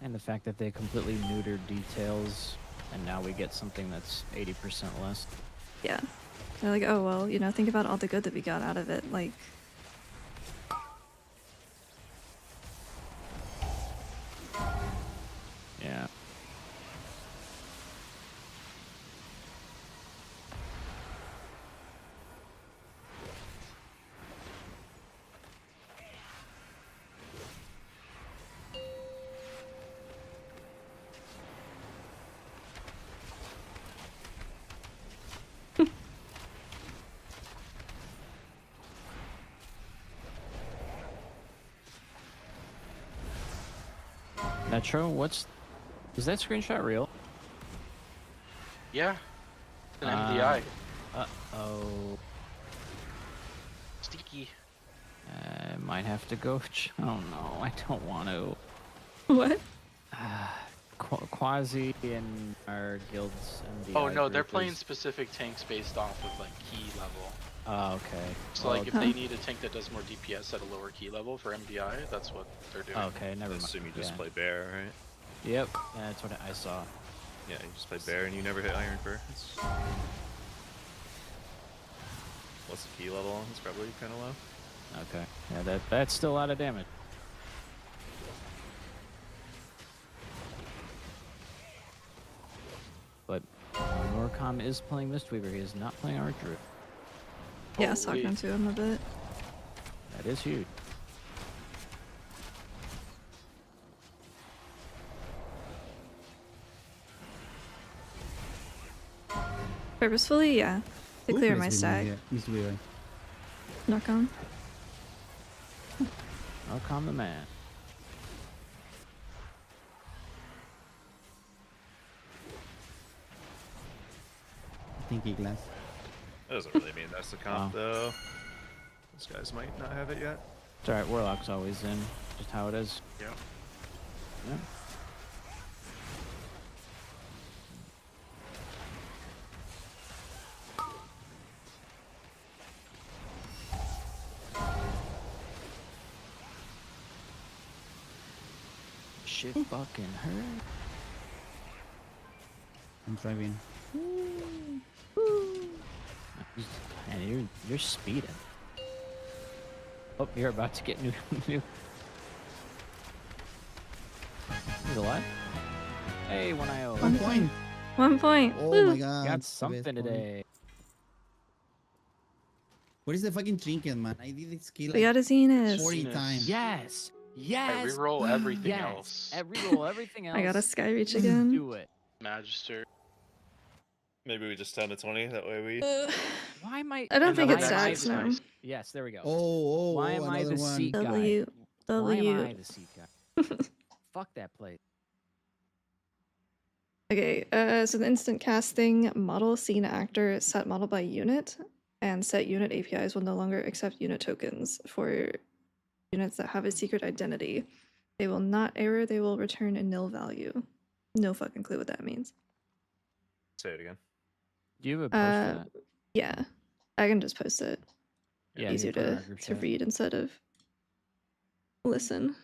And the fact that they completely neutered details, and now we get something that's 80% less. Yeah. They're like, oh well, you know, think about all the good that we got out of it. Like, Yeah. Metro, is that screenshot real? Yeah. An MDI. Uh-oh. Sticky. I might have to go. Oh no, I don't want to. what? Quasi in our guild's MDI Oh no, they're group playing is- specific tanks based off of like key level. Oh, okay. So like if they need a tank that does more DPS at a lower key level for MDI, that's what they're doing. Okay, never I mind. assume you just Yeah. play bear, right? Yep, that's what I saw. Yeah, you just play bear and you never hit iron first. What's the key level? It's probably kind of low. Okay, yeah, that's still a lot of damage. But Norcom is playing Mistweaver. He is not playing Archer. Yeah, I was talking Holy- to him a bit. That is huge. Purposefully, yeah. To Who clear plays my with me stack. here? Miss Weaver. Knock on. Norcom the man. Thinky glass. That doesn't really mean that's the comp, Wow. though. Those guys might not have it yet. It's alright, Warlock's always in. Just how it is. Yeah. Yeah. Shit fucking hurt. I'm driving. Man, you're speeding. Oh, you're about to get new. He's alive. Hey, 1-0. 1 point. 1 point. Oh Woo. my god. Got it's the something best point. today. What is the fucking trinket, man? I did this skill We like got a Zenith. 40 Zenith. times. Yes. I Yes. reroll everything yes. else. Reroll everything else. I got a Sky Reach again. Do it. Magister. Maybe we just 10 to 20. That way we. Why am I? I don't And think the it next stacks is now. nice. Yes, there we go. Oh, Why am I another the one. seat guy? W. Why am W. I the seat guy? Fuck that place. Okay, so the instant casting model scene actor set model by unit and set unit APIs will no longer accept unit tokens for units that have a secret identity. They will not error, they will return a nil value. No fucking clue what that means. Say it again. Do you have a post for that? Yeah, I can just post it. Yeah, you Easier put it in to, our group to chat. read instead of listen.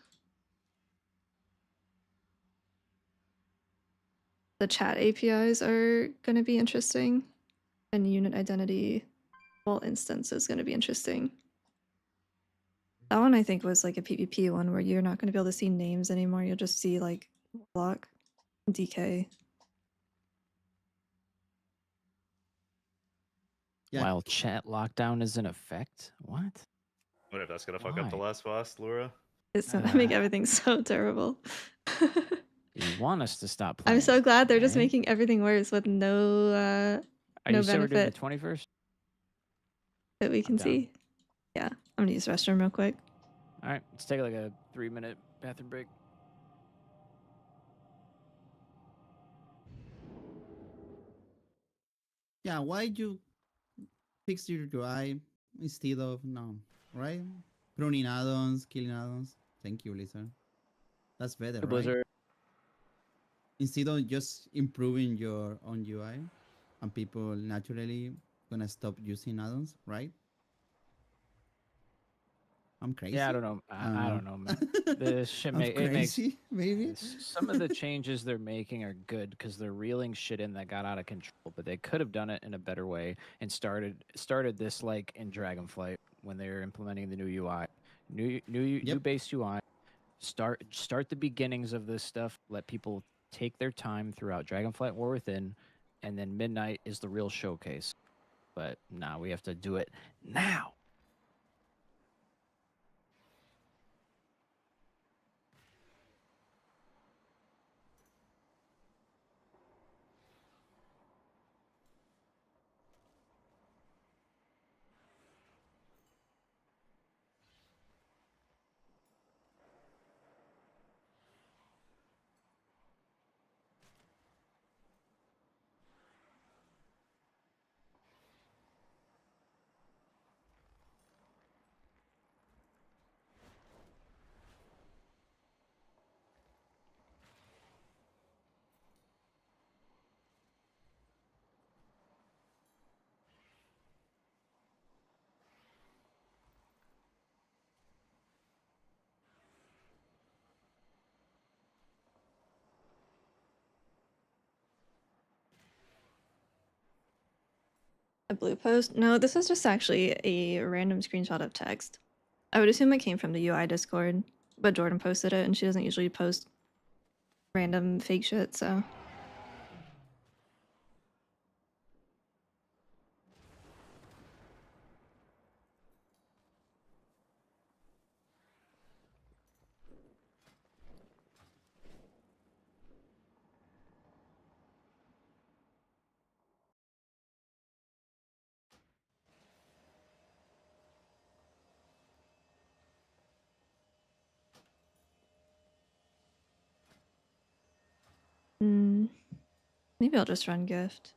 The chat APIs are going to be interesting, and unit identity vault instance is going to be interesting. That one I think was like a PvP one where you're not going to be able to see names anymore. You'll just see like block, DK. Yeah. While chat lockdown is in effect? What? What if that's gonna fuck up the Why? last boss, Laura? It's going to make everything so terrible. You want us to stop playing? I'm so glad they're just okay? making everything worse with no Are no you sure we're doing the benefit 21st? that we can down. see. Yeah, I'm gonna use the restroom real quick. All right, let's take like a 3-minute bathroom break. Yeah, why you fix your UI instead of no, right? Pruning add-ons, killing add-ons. Thank you, Lisa. That's better, right? Blizzard. Instead of just improving your own UI, and people naturally gonna stop using add-ons, right? I'm crazy. Yeah, I don't know. I don't know, man. This shit I'm it makes crazy, maybe. some of the changes they're making are good because they're reeling shit in that got out of control, but they could have done it in a better way and started this like in Dragonflight when they were implementing the new UI, new Yep. base UI. Start the beginnings of this stuff. Let people take their time throughout Dragonflight War Within, and then Midnight is the real showcase. But now we have to do it now. A blue post? No, this is just actually a random screenshot of text. I would assume it came from the UI Discord, but Jordan posted it and she doesn't usually post random fake shit, so. Hmm. Maybe I'll just run gift.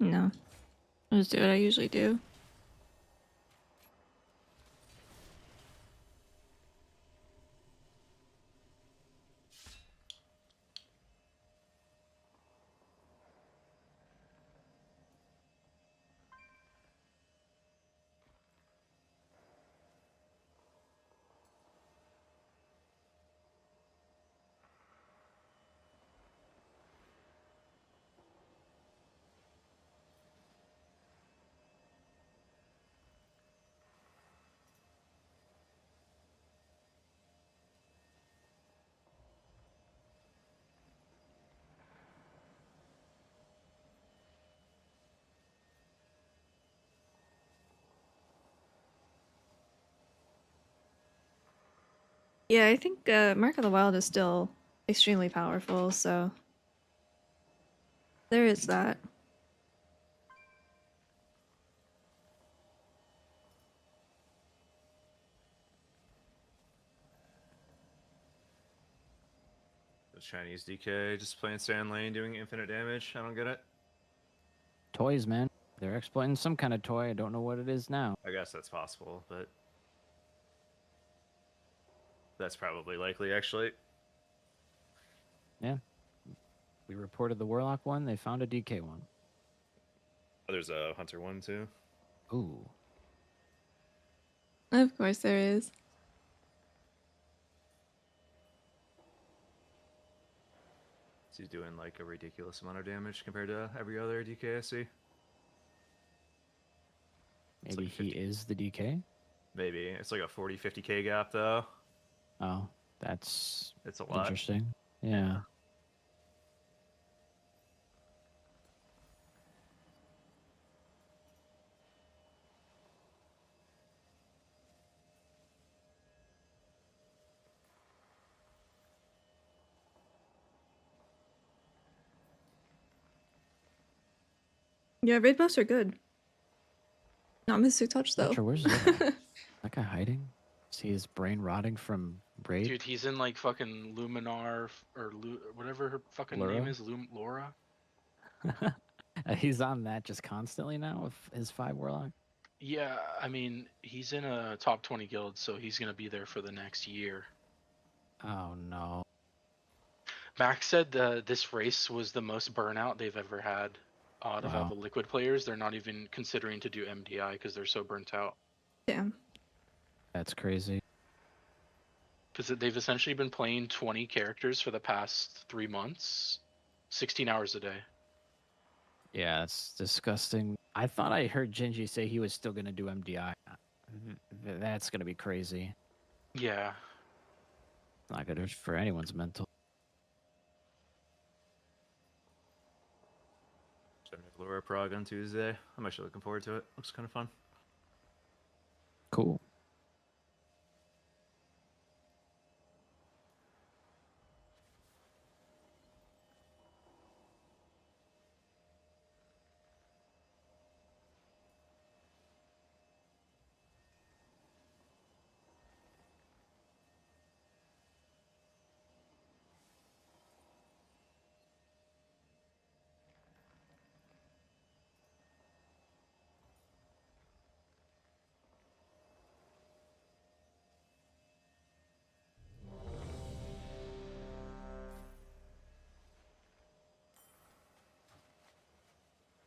No. I'll just do what I usually do. Yeah, I think Mark of the Wild is still extremely powerful, so there is that. The Chinese DK just playing stand lane, doing infinite damage. I don't get it. Toys, man. They're exploiting some kind of toy. I don't know what it is now. I guess that's possible, but that's probably likely, actually. Yeah. We reported the Warlock one. They found a DK one. Oh, there's a Hunter one, too. Ooh. Of course there is. He's doing like a ridiculous amount of damage compared to every other DK I see. It's Maybe like he 50. is the DK? Maybe. It's like a 40, 50k gap, though. Oh, that's It's a lot. interesting. Yeah. Yeah, raid buffs are good. Not Mystic Touch though. Metro, where's Zilla? That guy hiding? See his brain rotting from raid? Dude, he's in like fucking Luminar or whatever her fucking name Laura? is, Laura. He's on that just constantly now with his 5 warlock. Yeah, I mean, he's in a top 20 guild, so he's gonna be there for the next year. Oh no. Max said this race was the most burnout they've ever had out of all Wow. the liquid players. They're not even considering to do MDI because they're so burnt out. Damn. That's crazy. Because they've essentially been playing 20 characters for the past 3 months, 16 hours a day. Yeah, it's disgusting. I thought I heard Gingy say he was still gonna do MDI. That's gonna be crazy. Yeah. Not good for anyone's mental. Starting with Laura Prague on Tuesday. I'm actually looking forward to it. Looks kind of fun. Cool.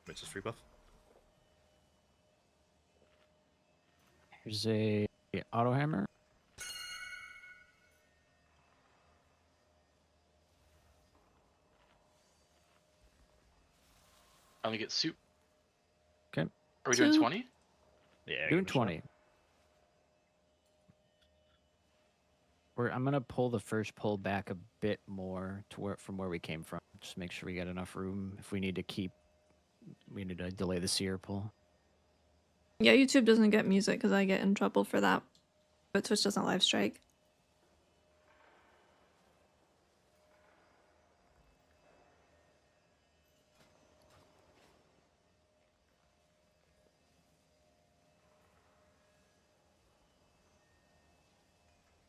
Mitch's free buff. Here's a auto hammer. I only get soup. Okay. Are we doing Soup. 20? Yeah. Doing give it a shot. 20. I'm gonna pull the first pull back a bit more to from where we came from. Just make sure we get enough room. If we need to delay the seer pull. Yeah, YouTube doesn't get music because I get in trouble for that. But Twitch doesn't live strike.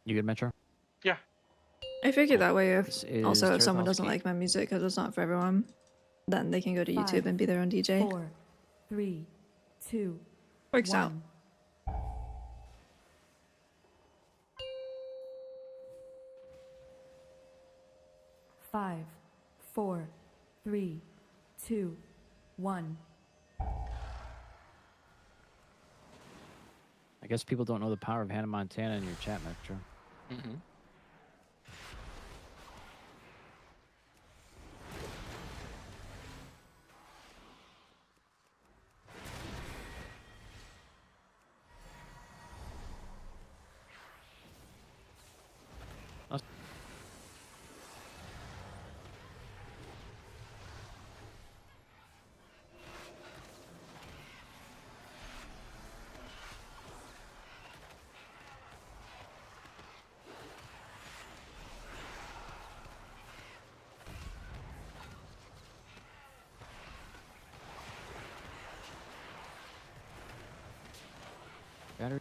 You good, Metro? Yeah. I figured that way if This is also if someone doesn't Terzovsky. like my music because it's not for everyone, then they can go to YouTube 5, and be their own DJ. 4, 3, 2, Works out. 1. 5, 4, 3, 2, 1. I guess people don't know the power of Hannah Montana in your chat, Metro. Mm-hmm. Battery.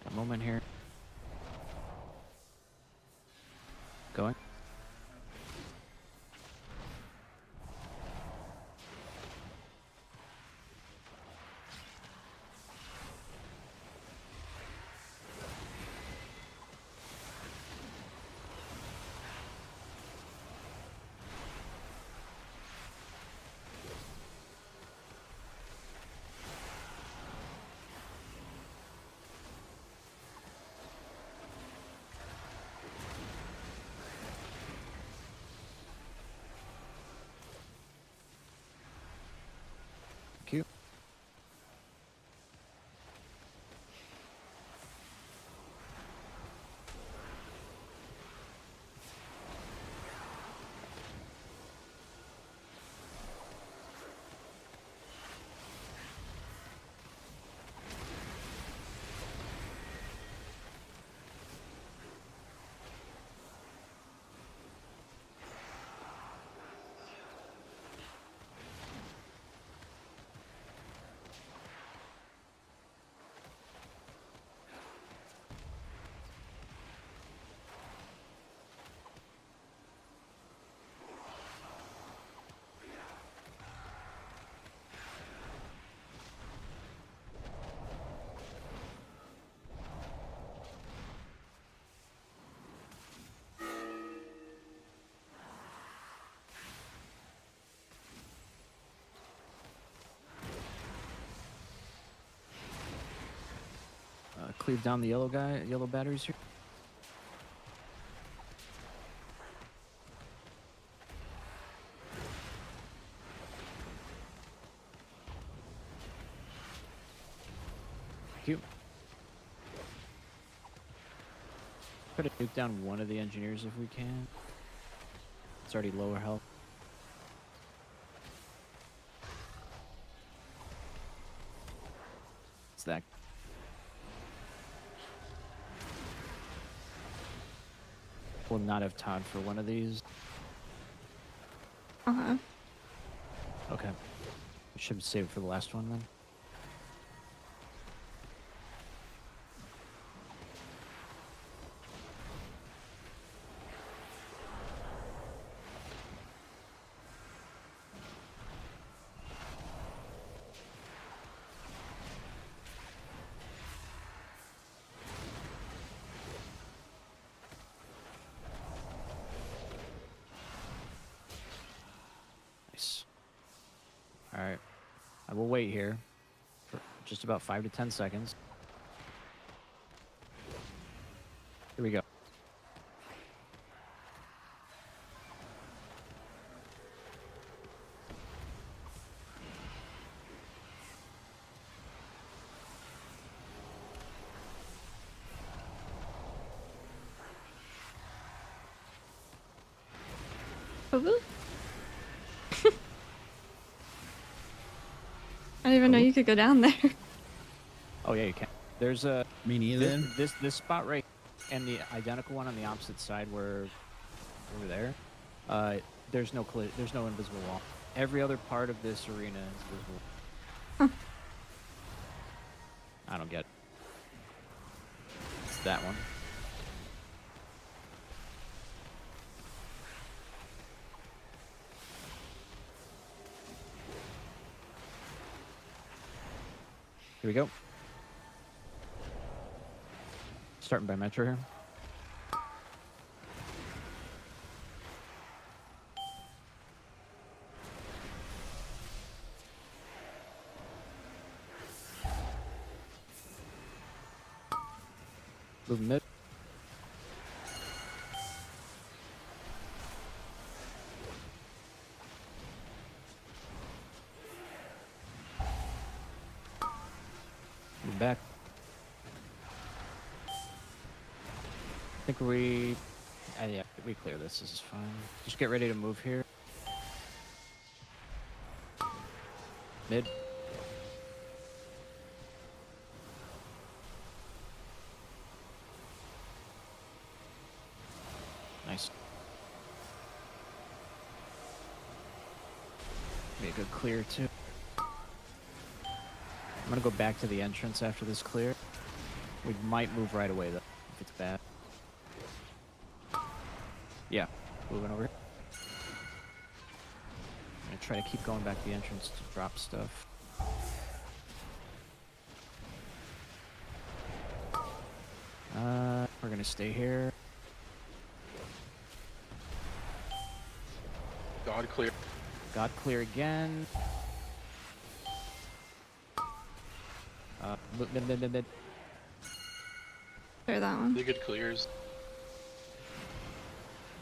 A moment here. Going. cleave down the yellow batteries here. Thank you. Try to nuke down one of the engineers if we can. It's already lower health. It's that. We'll not have Todd for one of these. Uh-huh. Okay. We should save it for the last one then. Nice. Alright. I will wait here for just about 5 to 10 seconds. Here we go. Ooh. I didn't even know you could go down there. Oh yeah, you can. There's a Me neither. this spot right and the identical one on the opposite side where over there. There's no invisible wall. Every other part of this arena is visible. Huh. I don't get it. It's that one. Here we go. Starting by Metro here. Move mid. Move back. I think yeah, we clear this. This is fine. Just get ready to move here. Mid. Nice. Be a good clear too. I'm gonna go back to the entrance after this clear. We might move right away though, if it's bad. Yeah, moving over here. I'm gonna try to keep going back to the entrance to drop stuff. We're gonna stay here. God clear. God clear again. Mid. Clear that one. They good clears.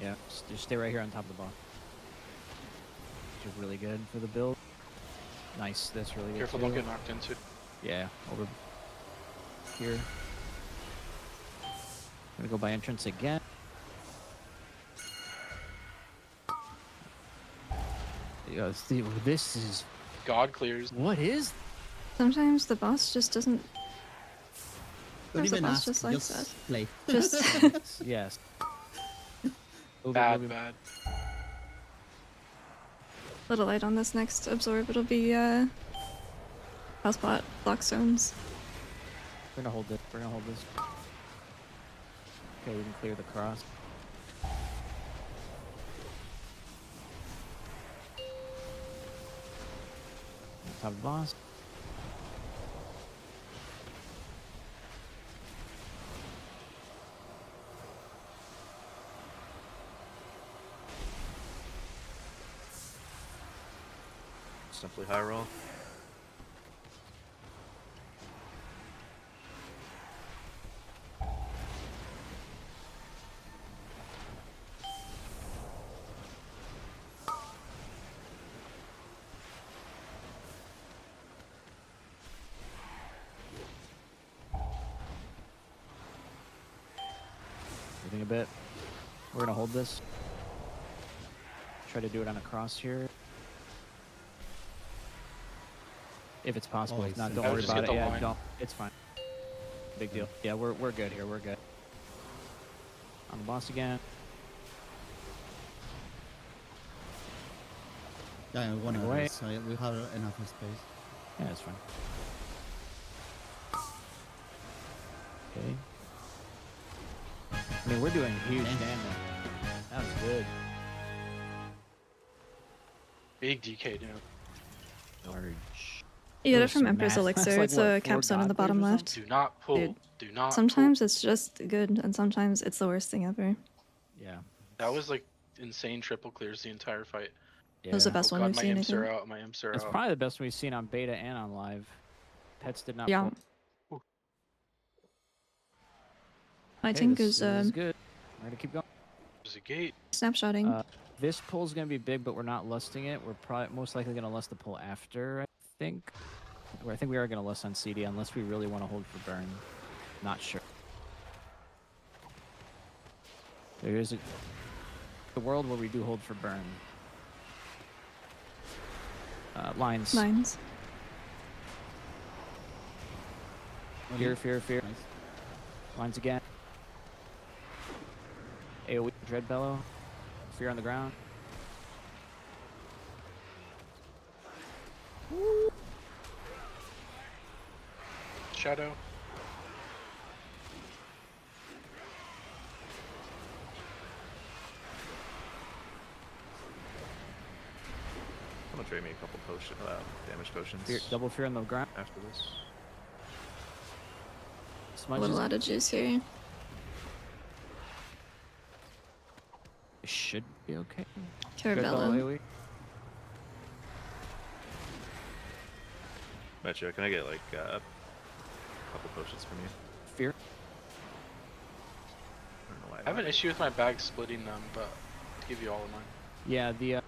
Yeah, just stay right here on top of the ball. Which is really good for the build. Nice, that's really good. Careful, too. don't get knocked into. Yeah, over here. Gonna go by entrance again. Yeah, this is. God clears. What is? Sometimes the boss just doesn't. Don't There's a even boss ask. just like Just that. play. Just Yes. Move it, Bad, move it. bad. little light on this next absorb. It'll be Hellspot Blockstones. We're gonna hold it. We're gonna hold this. Okay, we can clear the cross. Top of the boss. Simply high roll. moving a bit. We're gonna hold this. Try to do it on a cross here. If it's possible. If not, don't I would worry just about get it. the Yeah, line. don't. It's fine. Big deal. Yeah, we're good here. We're good. On the boss again. Yeah, one of Away. those. So we have enough space. Yeah, it's fine. Okay. I mean, we're doing huge damage. That was good. Big DK, dude. Large. You get it There's from some Emperor's math. Elixir. It's like, It's what, a 4 capstone in the God clears bottom or left. Do not pull. Dude, Do not. Sometimes pull. it's just good, and sometimes it's the worst thing ever. Yeah. That was like insane triple clears the entire fight. Yeah. That was the best Oh one god, we've my seen, I imps are think. out. My imps are It's out. probably the best we've seen on beta and on live. Pets did not Yeah. pull. I Okay, think this is is good. We're gonna keep going. There's a gate. snapshotting. This pull's gonna be big, but we're not lusting it. We're probably most likely gonna lust the pull after, I think. Or I think we are gonna lust on CD unless we really want to hold for burn. Not sure. There is a world where we do hold for burn. Lines. Lines. Fear, fear, fear. Nice. Lines again. AoE, Dread Bellow. Fear on the ground. Shadow. I'm gonna trade me a couple damage potions Fear, double fear on the ground. after this. A Smudges. little out of juice here. Should be okay. Dread Carabello. AoE. Metro, can I get like a couple potions from you? Fear. I don't know why. I have an issue with my bag splitting them, but I'll give you all of mine. Yeah, the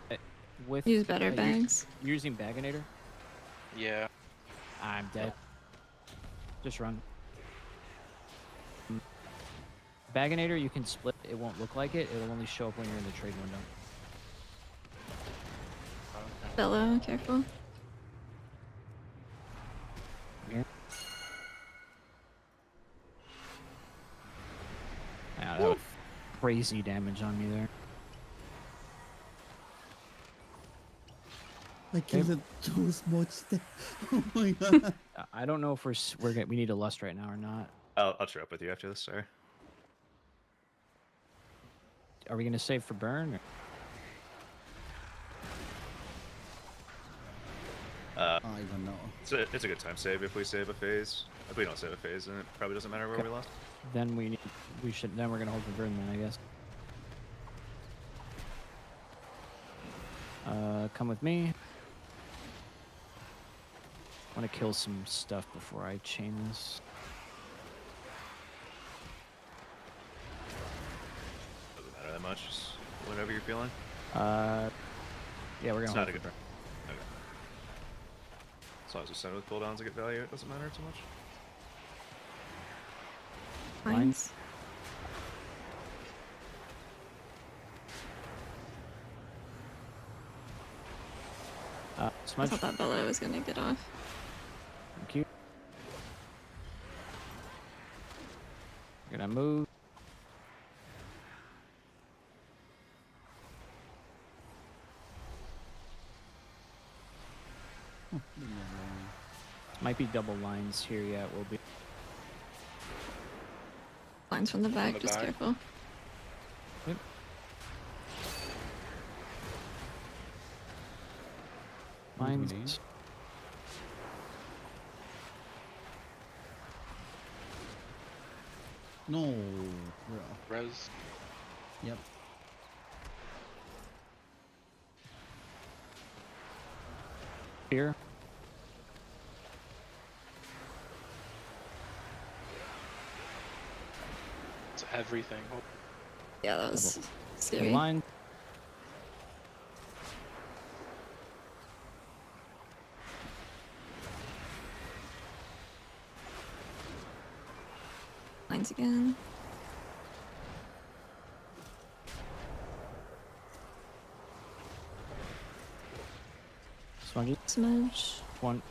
with Use better you're bags. using Baginator. Yeah. I'm dead. Just run. Baginator, you can split. It won't look like it. It'll only show up when you're in the trade window. Bello, careful. Here. Yeah, that was crazy damage on me there. I killed it too much. Oh my god. I don't know if we need a lust right now or not. I'll trade up with you after this. Sorry. Are we gonna save for burn? Or? I don't know. It's a good time save if we save a phase. If we don't save a phase, then it probably doesn't matter where Okay. we lost. Then we're gonna hold for burn then, I guess. Come with me. I want to kill some stuff before I chain this. Doesn't matter that much. Just whatever you're feeling. Yeah, we're gonna It's hold not a for good. burn. Okay. As long as we send with cooldowns, I get value. It doesn't matter too much. Lines. I Smudge. thought that Bello was gonna get off. Thank you. We're gonna move. Might be double lines here. Yeah, it will be. Lines from the back, the just back. careful. Yep. What do we Lines. need? No, bro. Res. Yep. Here. It's everything. Oh, Yeah, that was The scary. line. Lines again. Smudges. Smudge. One.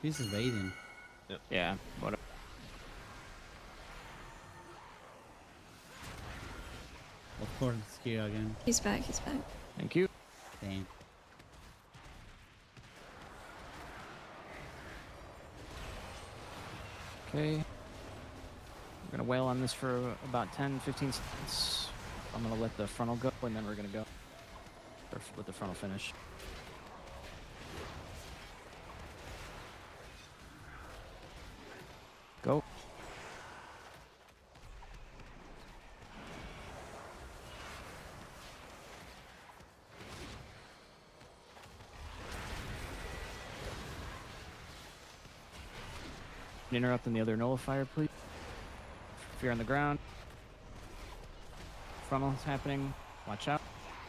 He's evading. Yeah. Whatever. Of course, it's here again. He's back. He's back. Thank you. Dang. Okay. We're gonna wail on this for about 10, 15 seconds. I'm gonna let the frontal go, and then we're gonna go. Or let the frontal finish. Go. Interrupting the other nullifier, please. Fear on the ground. Frontal's happening. Watch out.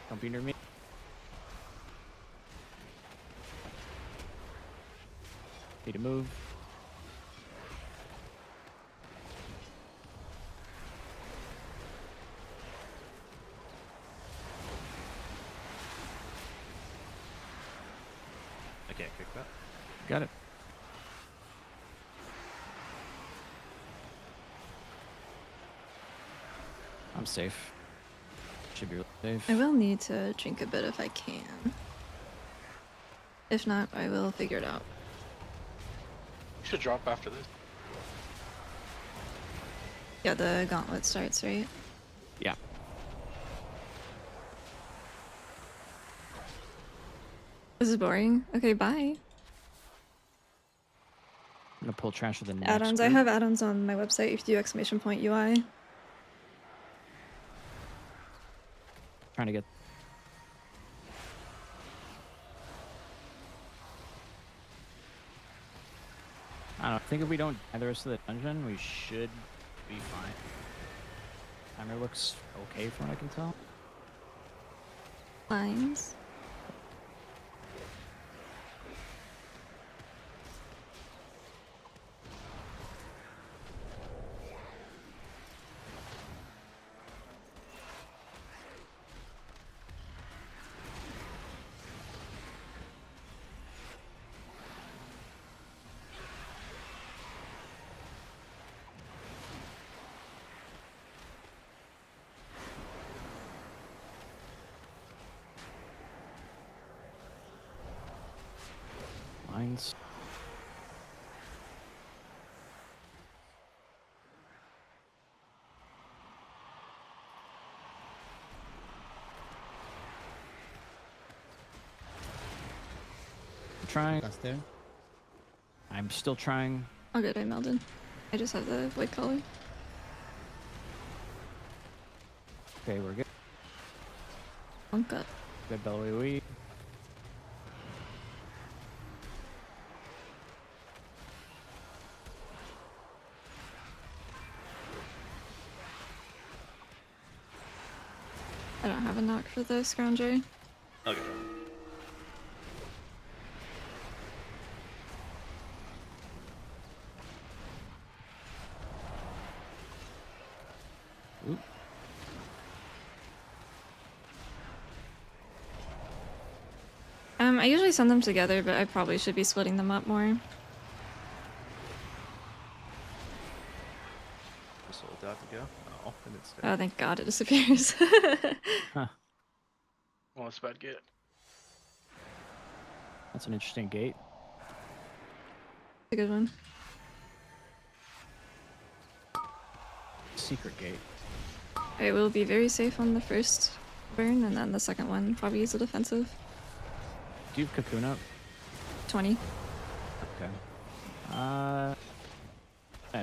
Don't be near me. Need to move. I can't kick that. Got it. I'm safe. Should be really safe. I will need to drink a bit if I can. If not, I will figure it out. Should drop after this. Yeah, the gauntlet starts, right? Yeah. This is boring. Okay, bye. I'm gonna pull trash with the next Add-ons. I group. have add-ons on my website if you do exclamation point UI. Trying to get. I don't know. I think if we don't die the rest of the dungeon, we should be fine. Timer looks okay from what I can tell. Lines. Lines. I'm trying. Caster. I'm still trying. Oh good, I melded. I just have the white color. Okay, we're good. Monk up. Good belly. I don't have a knock for the scrounger. Okay. Oop. I usually send them together, but I probably should be splitting them up more. Just hold that to go. Oh, and it's dead. Oh, thank God it disappears. Huh. Well, it's about to get. That's an interesting gate. A good one. Secret gate. I will be very safe on the first burn, and then the second one probably use a defensive. Do you have cocoon up? 20. Okay.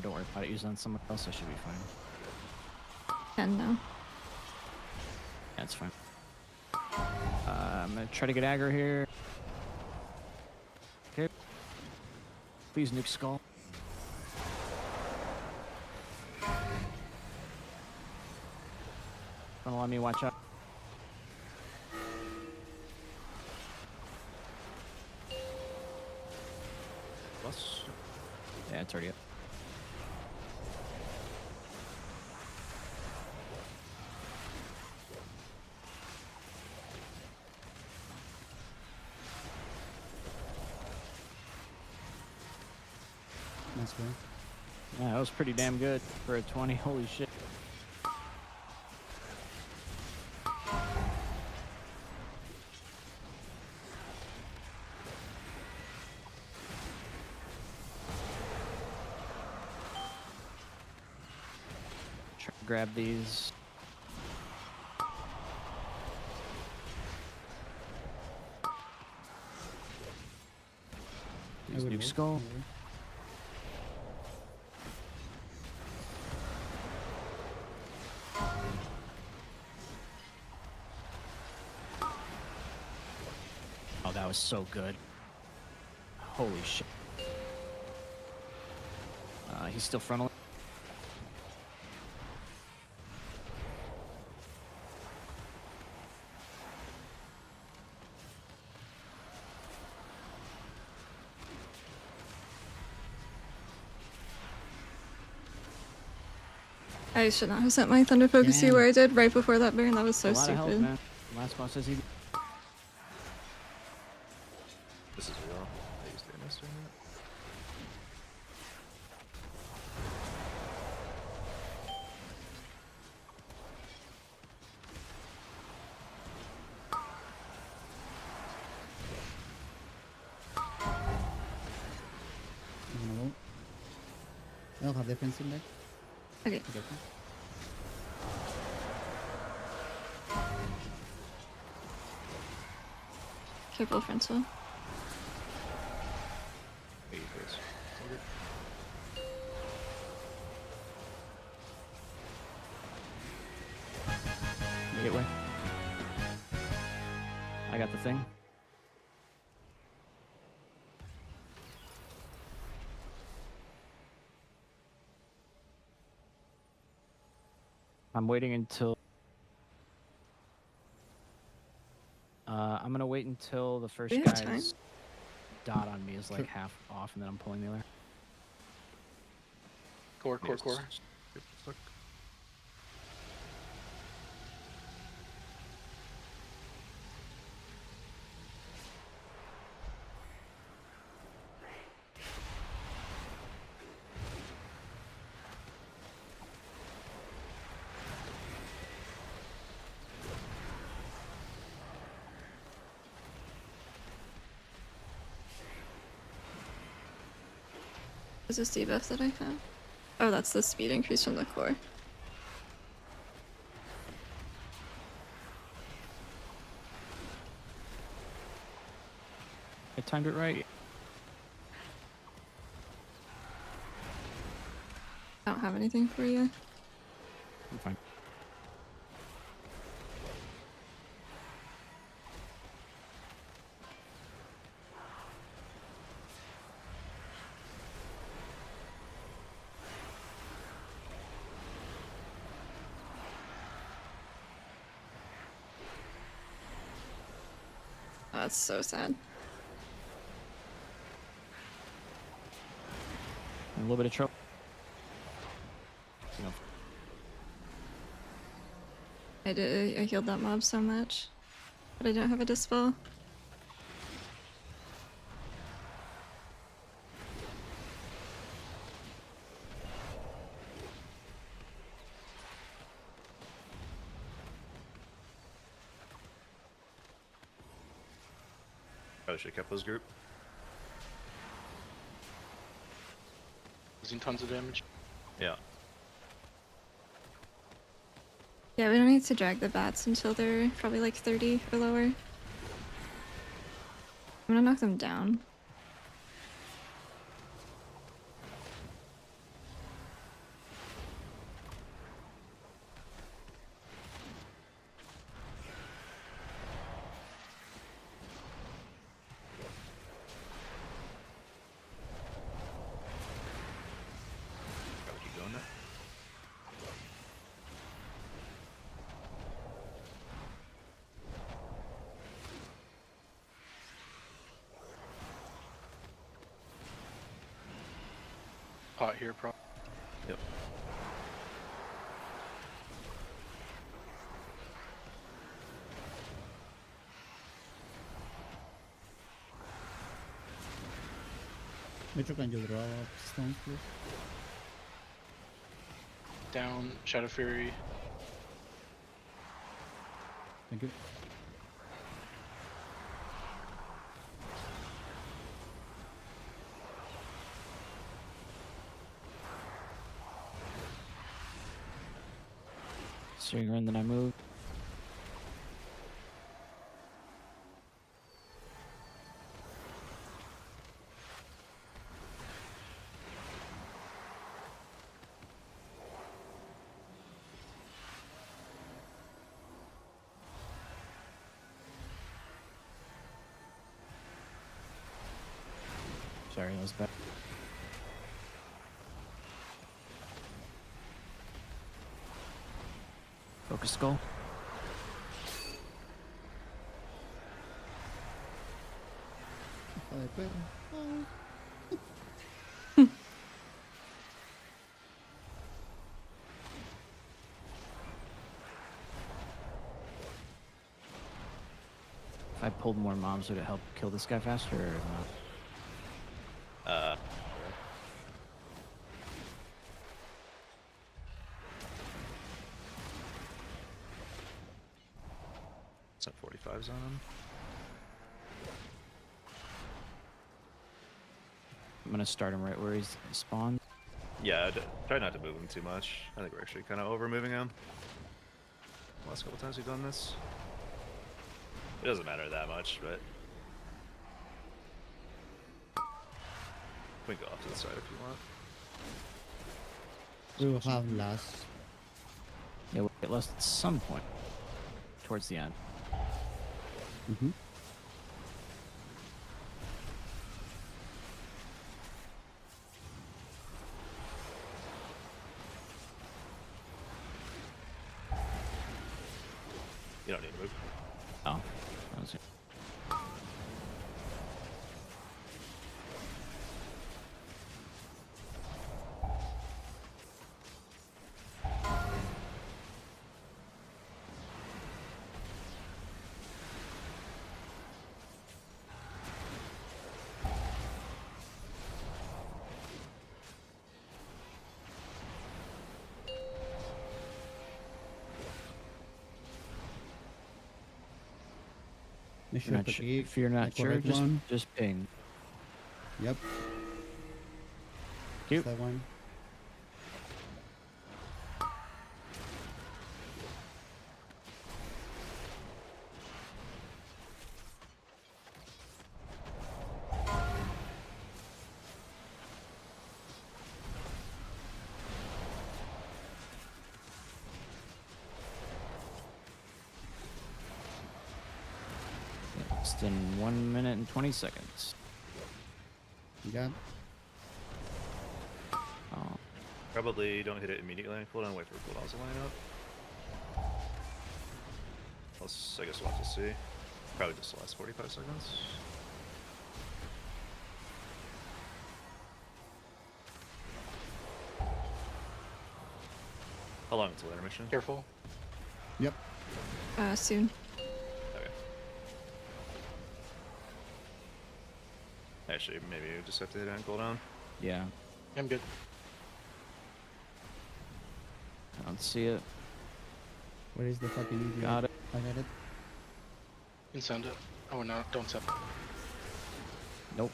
Don't worry about it. Use it on someone else. I should be fine. 10 now. That's fine. I'm gonna try to get aggro here. Okay. Please nuke skull. Don't let me watch out. Plus, Yeah, it's already up. Nice work. Yeah, that was pretty damn good for a 20. Holy shit. Try to grab these. I These will nuke wait, skull. don't worry. Oh, that was so good. Holy shit. He's still frontal. I should not have sent my Thunder Focus to you Damn. where I did right before that burn. That was A so lot of health, stupid. man. Last boss says he. This is real. I used to MS during that. I'm gonna vote. I don't have defensive deck. Okay. Okay. Careful, frontal. Wait, please. All good. Gateway. I got the thing. I'm waiting until. I'm gonna wait until the first We have time. guy's dot on me is like Sure. half off, and then I'm pulling the other. Core. Yes. Yep, look. Is this debuff that I have? Oh, that's the speed increase from the core. I timed it right. I don't have anything for you. I'm fine. Oh, that's so sad. A little bit of trouble. You know, I healed that mob so much, but I don't have a dispel. Probably should have kept those group. Losing tons of damage. Yeah. Yeah, we don't need to drag the bats until they're probably like 30 or lower. I'm gonna knock them down. Probably keep going there. Pot here, pro. Yep. Metro, can you drop stones, please? Down, Shadow Fury. Thank you. Stringer, and then I move. Sorry, that was bad. Focus skull. Hijo de perro. Oh. If I pulled more mobs, would it help kill this guy faster or not? It's at 45s on him. I'm gonna start him right where he's spawned. Yeah, try not to move him too much. I think we're actually kind of over moving him. Last couple times we've done this. It doesn't matter that much, but we can go off to the side if you want. We will have last. Yeah, we'll get lost at some point towards the end. Mm-hmm. You don't need to move. Oh, that was it. Make If sure you're not, to pick if you're not the sure, correct one. just ping. Yep. Cute. That one. It's in 1 minute and 20 seconds. You got. Oh, Probably don't hit it immediately on cooldown, wait for cooldowns to line up. I guess we'll have to see. Probably just the last 45 seconds. How long until intermission? Careful. Yep. Soon. Okay. Actually, maybe we just have to hit it on cooldown. yeah. I'm good. I don't see it. Where is the fucking idiot? Got it. I got it. You can send it. Oh, no, don't send it. Nope.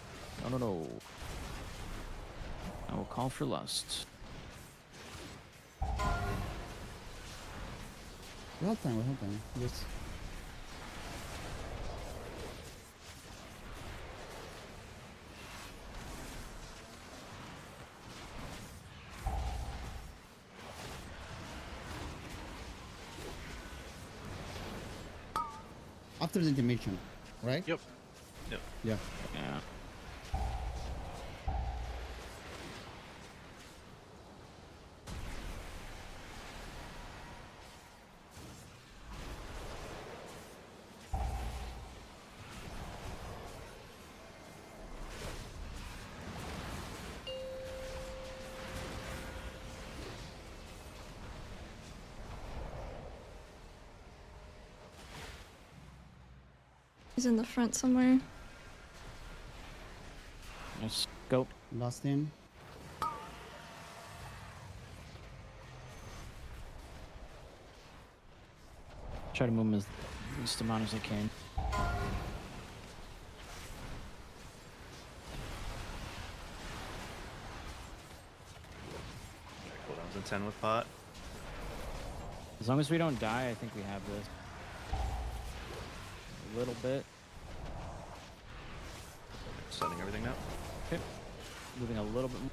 No. I will call for lust. We have time. We have time. Yes. After the intermission, right? Yep. Yep. Yeah. Yeah. He's in the front somewhere. Nice. Go. Lost in. Try to move them as least amount as I can. Cooldowns in 10 with pot. As long as we don't die, I think we have this. A little bit. Setting everything up. Okay. Moving a little bit more.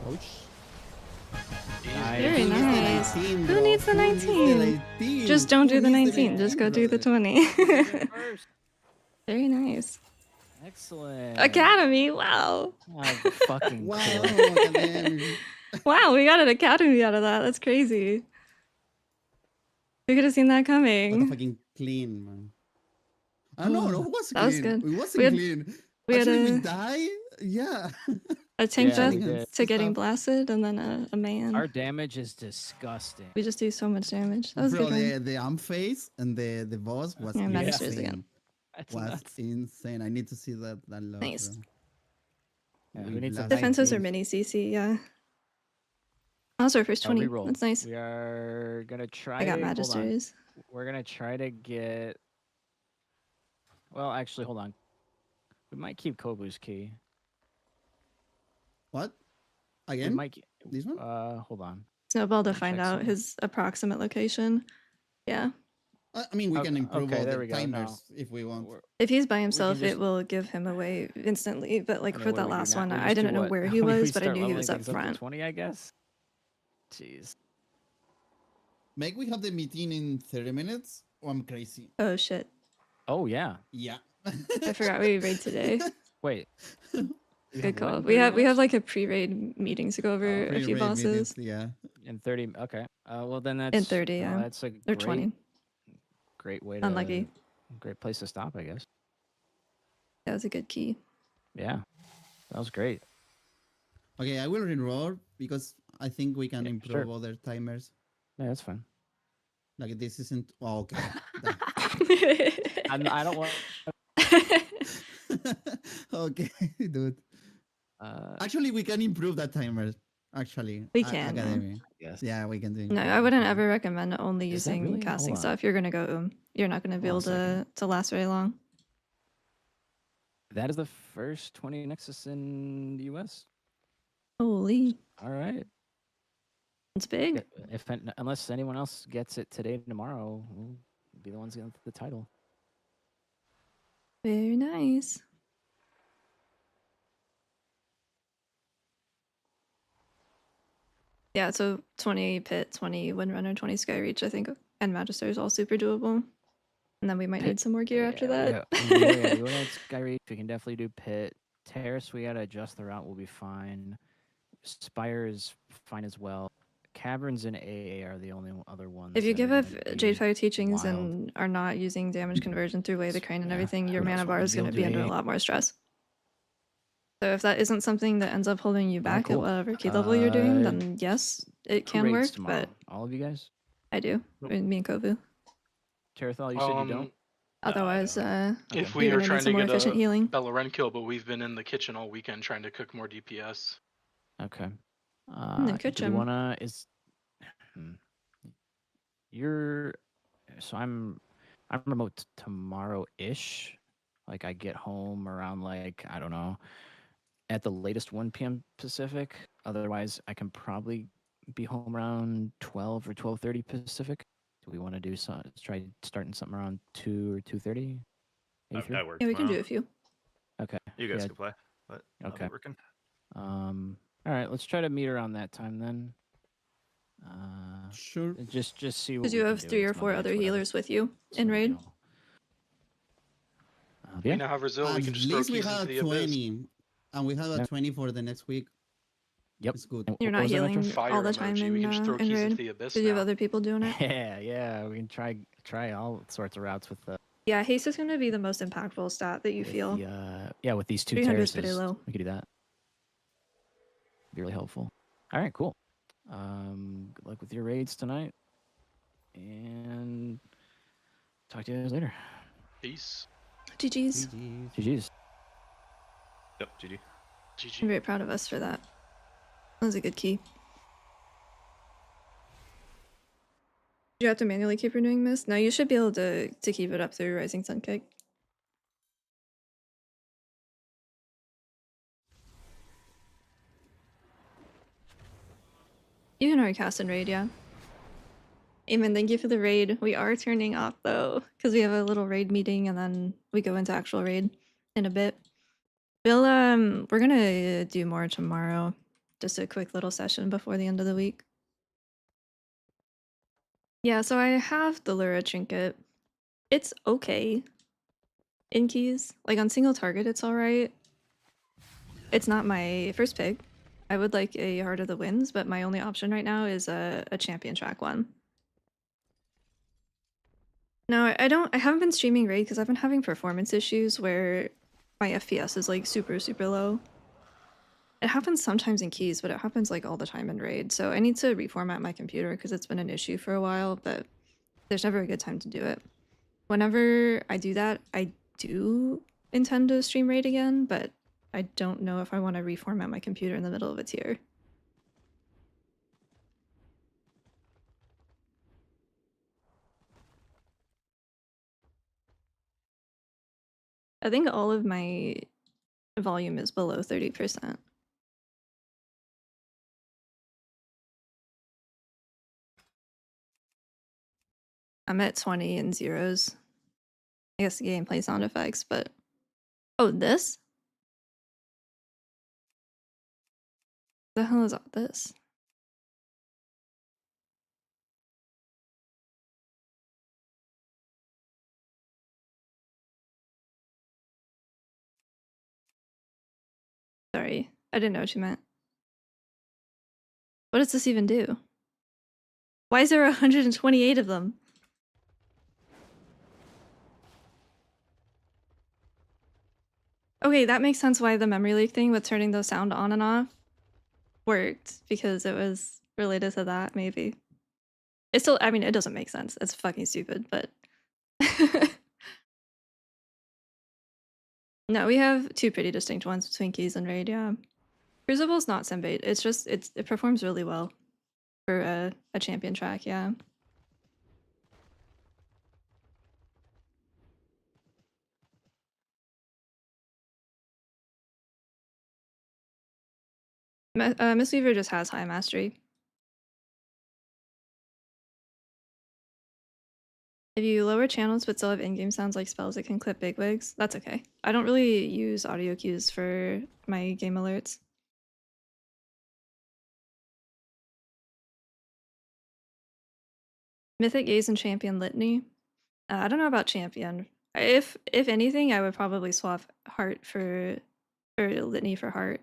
Ouch. Nice. Very Who needs the nice. 19, Who bro? needs the Who needs 19? 19? Just don't Who do the needs 19. Just go do the brother? 20. First. Very nice. Excellent. Academy. Wow. Oh, fucking Wow, cool. goddamn. Wow, we got an academy out of that. That's crazy. We could have seen that What a coming. fucking clean, man. I don't know, it was That was clean. good. It wasn't We had- clean. We had Actually, we a, died. Yeah. tank Yeah, we death did. to getting Stuff. blasted and then a man. Our damage is disgusting. We just do so much damage. That was a Bro, good one. the amp phase and the boss was Yeah, Magic insane. Stairs again. That's Was nuts. insane. I need to see that log, Nice. bro. Yeah, We who needs a blasted Defenses are 19. mini CC, yeah. Also, first 20. Reroll. That's nice. We are gonna try. I got hold on. Magisteries. We're gonna try to get. Well, actually, hold on. We might keep Kobu's key. What? We Again? might. This one? Hold on. Snowball to Check find out some. his approximate location. Yeah. I mean, we Okay, can improve okay, all there the we go, timers if we want. We're- If he's by himself, just- it will give him away instantly. But like I mean, for what do that we do last now? one, We I just do didn't know what? where he We was, but I start knew he leveling was up things to front. 20, I guess. Jeez. Make we have the meeting in 30 minutes or I'm crazy. Oh shit. Oh yeah. Yeah. I forgot we raid today. Wait. We Good have what call. in We 30 have minutes? like a pre-raid meeting to go over a few Pre-raid bosses. meetings, yeah. In 30. Okay. Well, then that's. 30, yeah. That's a Or great, 20. great way to. Unlucky. Great place to stop, I guess. That was a good key. Yeah. That was great. Okay, I will reroll because I think we can Yeah, improve sure. other timers. Yeah, that's fine. Like this isn't. Oh, okay. I don't want. Okay, dude. Actually, we can improve that timer. Actually, We can, yeah. Academy. Yes. Yeah, we can do. No, I wouldn't ever recommend only Is that using really? casting Hold on. stuff. You're gonna go you're not gonna be able Hold on a second. to last very long. That is the first 20 Nexus in the US. Holy, All right. it's big. Unless anyone else gets it today, tomorrow, we'll be the ones getting the title. Very nice. Yeah, so 20 pit, 20 windrunner, 20 skyreach, I think, and magister is all super doable. And then we might need some more gear after that. Yeah, we got Skyreach. We can definitely do Pit. Terrace, we gotta adjust the route. We'll be fine. Spire is fine as well. Caverns and AA are the only other ones. If you that give are up gonna be Jadefire teachings wild. and are not using damage conversion through Way of the Crane and Yeah, everything, your what else mana would bar we is be going able to to be under a do? lot more stress. So if that isn't something that ends up holding you back cool. at whatever key level you're doing, Uh, then yes, it Who can raids work, tomorrow? but All of you guys? I do. Me and Kovu. Terathal, you said you don't? Otherwise, Okay. If you're we are gonna need trying some to more get efficient a healing. Belloren kill, but we've been in the kitchen all weekend trying to cook more DPS. Okay. the Do we kitchen. wanna you're so I'm remote tomorrow-ish. Like I get home around like, I don't know, at the latest 1 p.m. Pacific. Otherwise, I can probably be home around 12 or 12:30 Pacific. Do we want to do try starting something around 2 or 2:30? I work Yeah, we can do tomorrow. a few. Okay. You guys yeah, can play. But I'll be Okay. working. All right, let's try to meet around that time then. Sure. Just see what Because we you can have do. 3 or It's 4 Monday, other it's whatever. healers with you It's in no raid. deal. We Yeah. now have Brazil. We At can just least throw we keys into have the abyss. 20, and we have a Yeah. 20 for the next week. Yep. It's good. And You're what not was that, healing Metro? Fire all the time emoji. We can just throw in keys into raid. the abyss Because you have now. other people doing it. Yeah. We can try all sorts of routes with the Yeah, haste is going to be the most impactful stat that you feel. with these 2 300 is pretty terraces. low. We could do that. Be really helpful. All right, cool. Good luck with your raids tonight. And Talk to you guys later. Peace. GG's. GG's. GG's. Yep, GG. I'm GG. very proud of us for that. That was a good key. Do you have to manually keep renewing this? No, you should be able to keep it up through Rising Sun Kick. You can already cast and raid, yeah. Amen, thank you for the raid. We are turning off though, because we have a little raid meeting and then we go into actual raid in a bit. We're gonna do more tomorrow. Just a quick little session before the end of the week. Yeah, so I have the Lura trinket. It's okay. In keys. Like on single target, it's alright. It's not my first pick. I would like a Heart of the Winds, but my only option right now is a champion track one. No, I haven't been streaming raid because I've been having performance issues where my FPS is like super low. It happens sometimes in keys, but it happens like all the time in raid. So I need to reformat my computer because it's been an issue for a while, but there's never a good time to do it. Whenever I do that, I do intend to stream raid again, but I don't know if I want to reformat my computer in the middle of a tier. I think all of my volume is below 30%. I'm at 20 and zeros. I guess the gameplay sound effects, but... Oh, this? The hell is all this? Sorry, I didn't know what you meant. What does this even do? Why is there 128 of them? Okay, that makes sense why the memory leak thing with turning the sound on and off worked, because it was related to that, maybe. It still, I mean, it doesn't make sense. It's fucking stupid, but... No, we have two pretty distinct ones between keys and raid, yeah. Crucible's not Simbait, it's just, it performs really well for a champion track, yeah. Mistweaver just has high mastery. If you lower channels but still have in-game sounds like spells, it can clip bigwigs. That's okay. I don't really use audio cues for my game alerts. Mythic Gaze and Champion Litany. I don't know about Champion. If anything, I would probably swap Heart for Litany for Heart.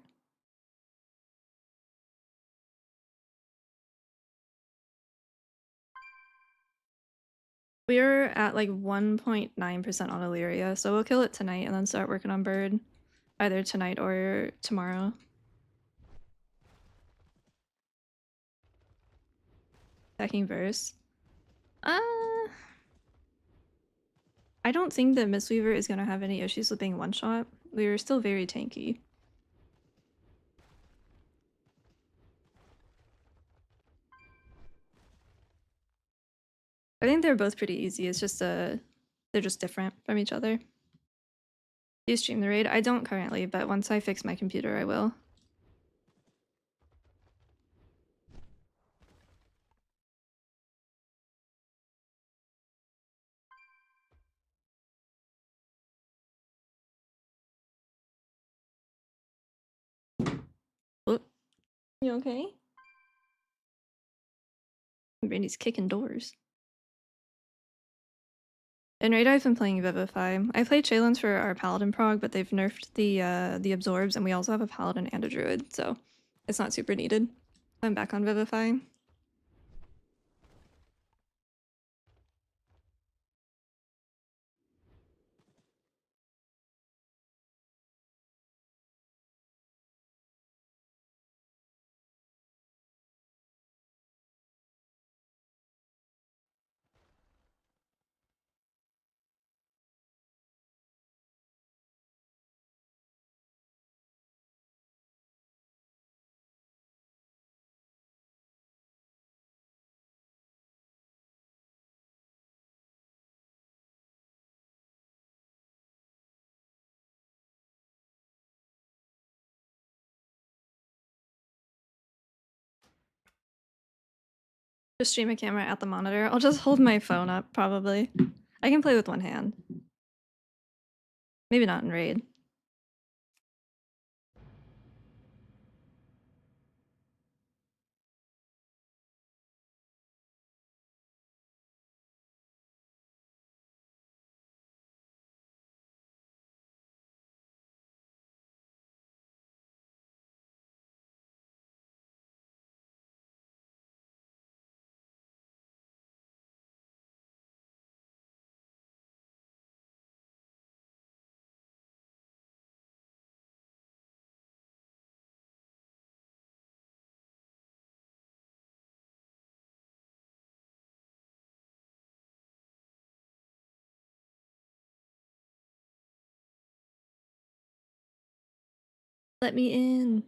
We're at like 1.9% on Illyria, so we'll kill it tonight and then start working on Bird. Either tonight or tomorrow. Stacking verse. I don't think that Mistweaver is gonna have any issues with being one-shot. We're still very tanky. I think they're both pretty easy. It's just they're just different from each other. Do you stream the raid? I don't currently, but once I fix my computer, I will. Oh, you okay? Brandy's kicking doors. In raid, I've been playing Vivify. I played Shaylins for our Paladin prog, but they've nerfed the absorbs, and we also have a Paladin and a Druid, so it's not super needed. I'm back on Vivify. Just stream a camera at the monitor. I'll just hold my phone up, probably. I can play with one hand. Maybe not in Raid. Let me in.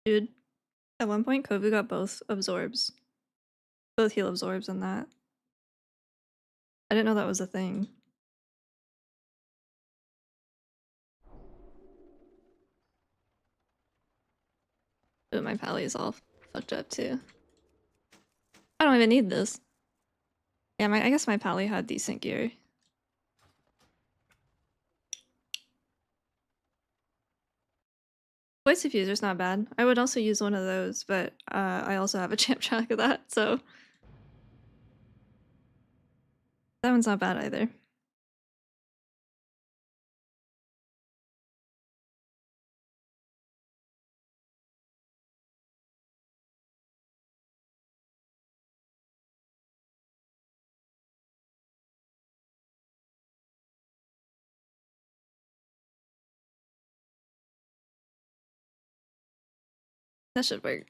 Dude, at one point, Kovu got both absorbs. Both heal absorbs in that. I didn't know that was a thing. But my pally's all fucked up too. I don't even need this. Yeah, I guess my pally had decent gear. Voice diffuser's not bad. I would also use one of those, but I also have a champ track of that, so that one's not bad either. That should work.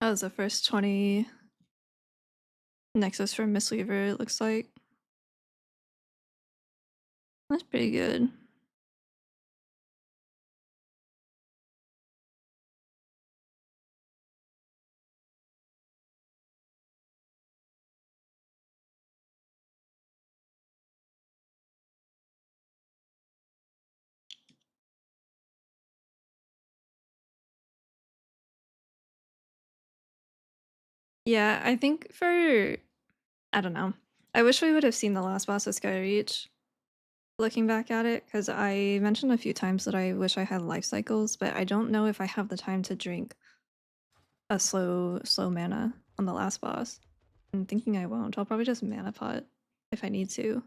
That was the first 20 Nexus for mistweaver, it looks like. That's pretty good. Yeah, I think for... I don't know. I wish we would have seen the last boss of Skyreach. Looking back at it, because I mentioned a few times that I wish I had life cycles, but I don't know if I have the time to drink a slow mana on the last boss. I'm thinking I won't. I'll probably just mana pot if I need to.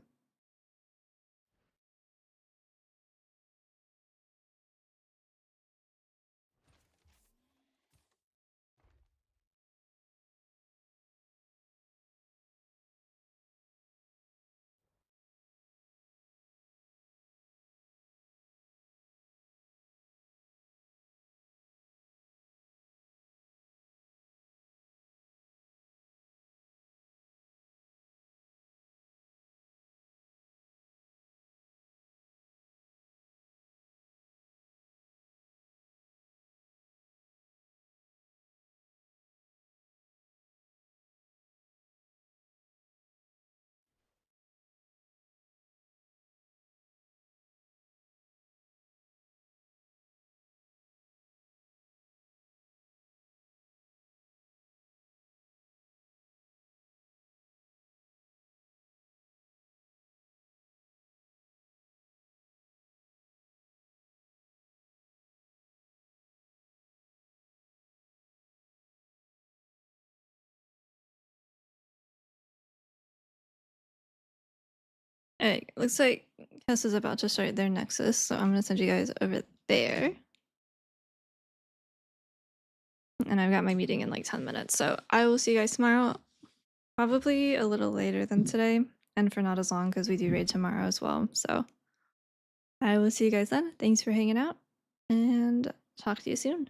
Alright, looks like Kess is about to start their Nexus, so I'm gonna send you guys over there. And I've got my meeting in like 10 minutes, so I will see you guys tomorrow. Probably a little later than today, and for not as long because we do raid tomorrow as well. So I will see you guys then. Thanks for hanging out, and talk to you soon.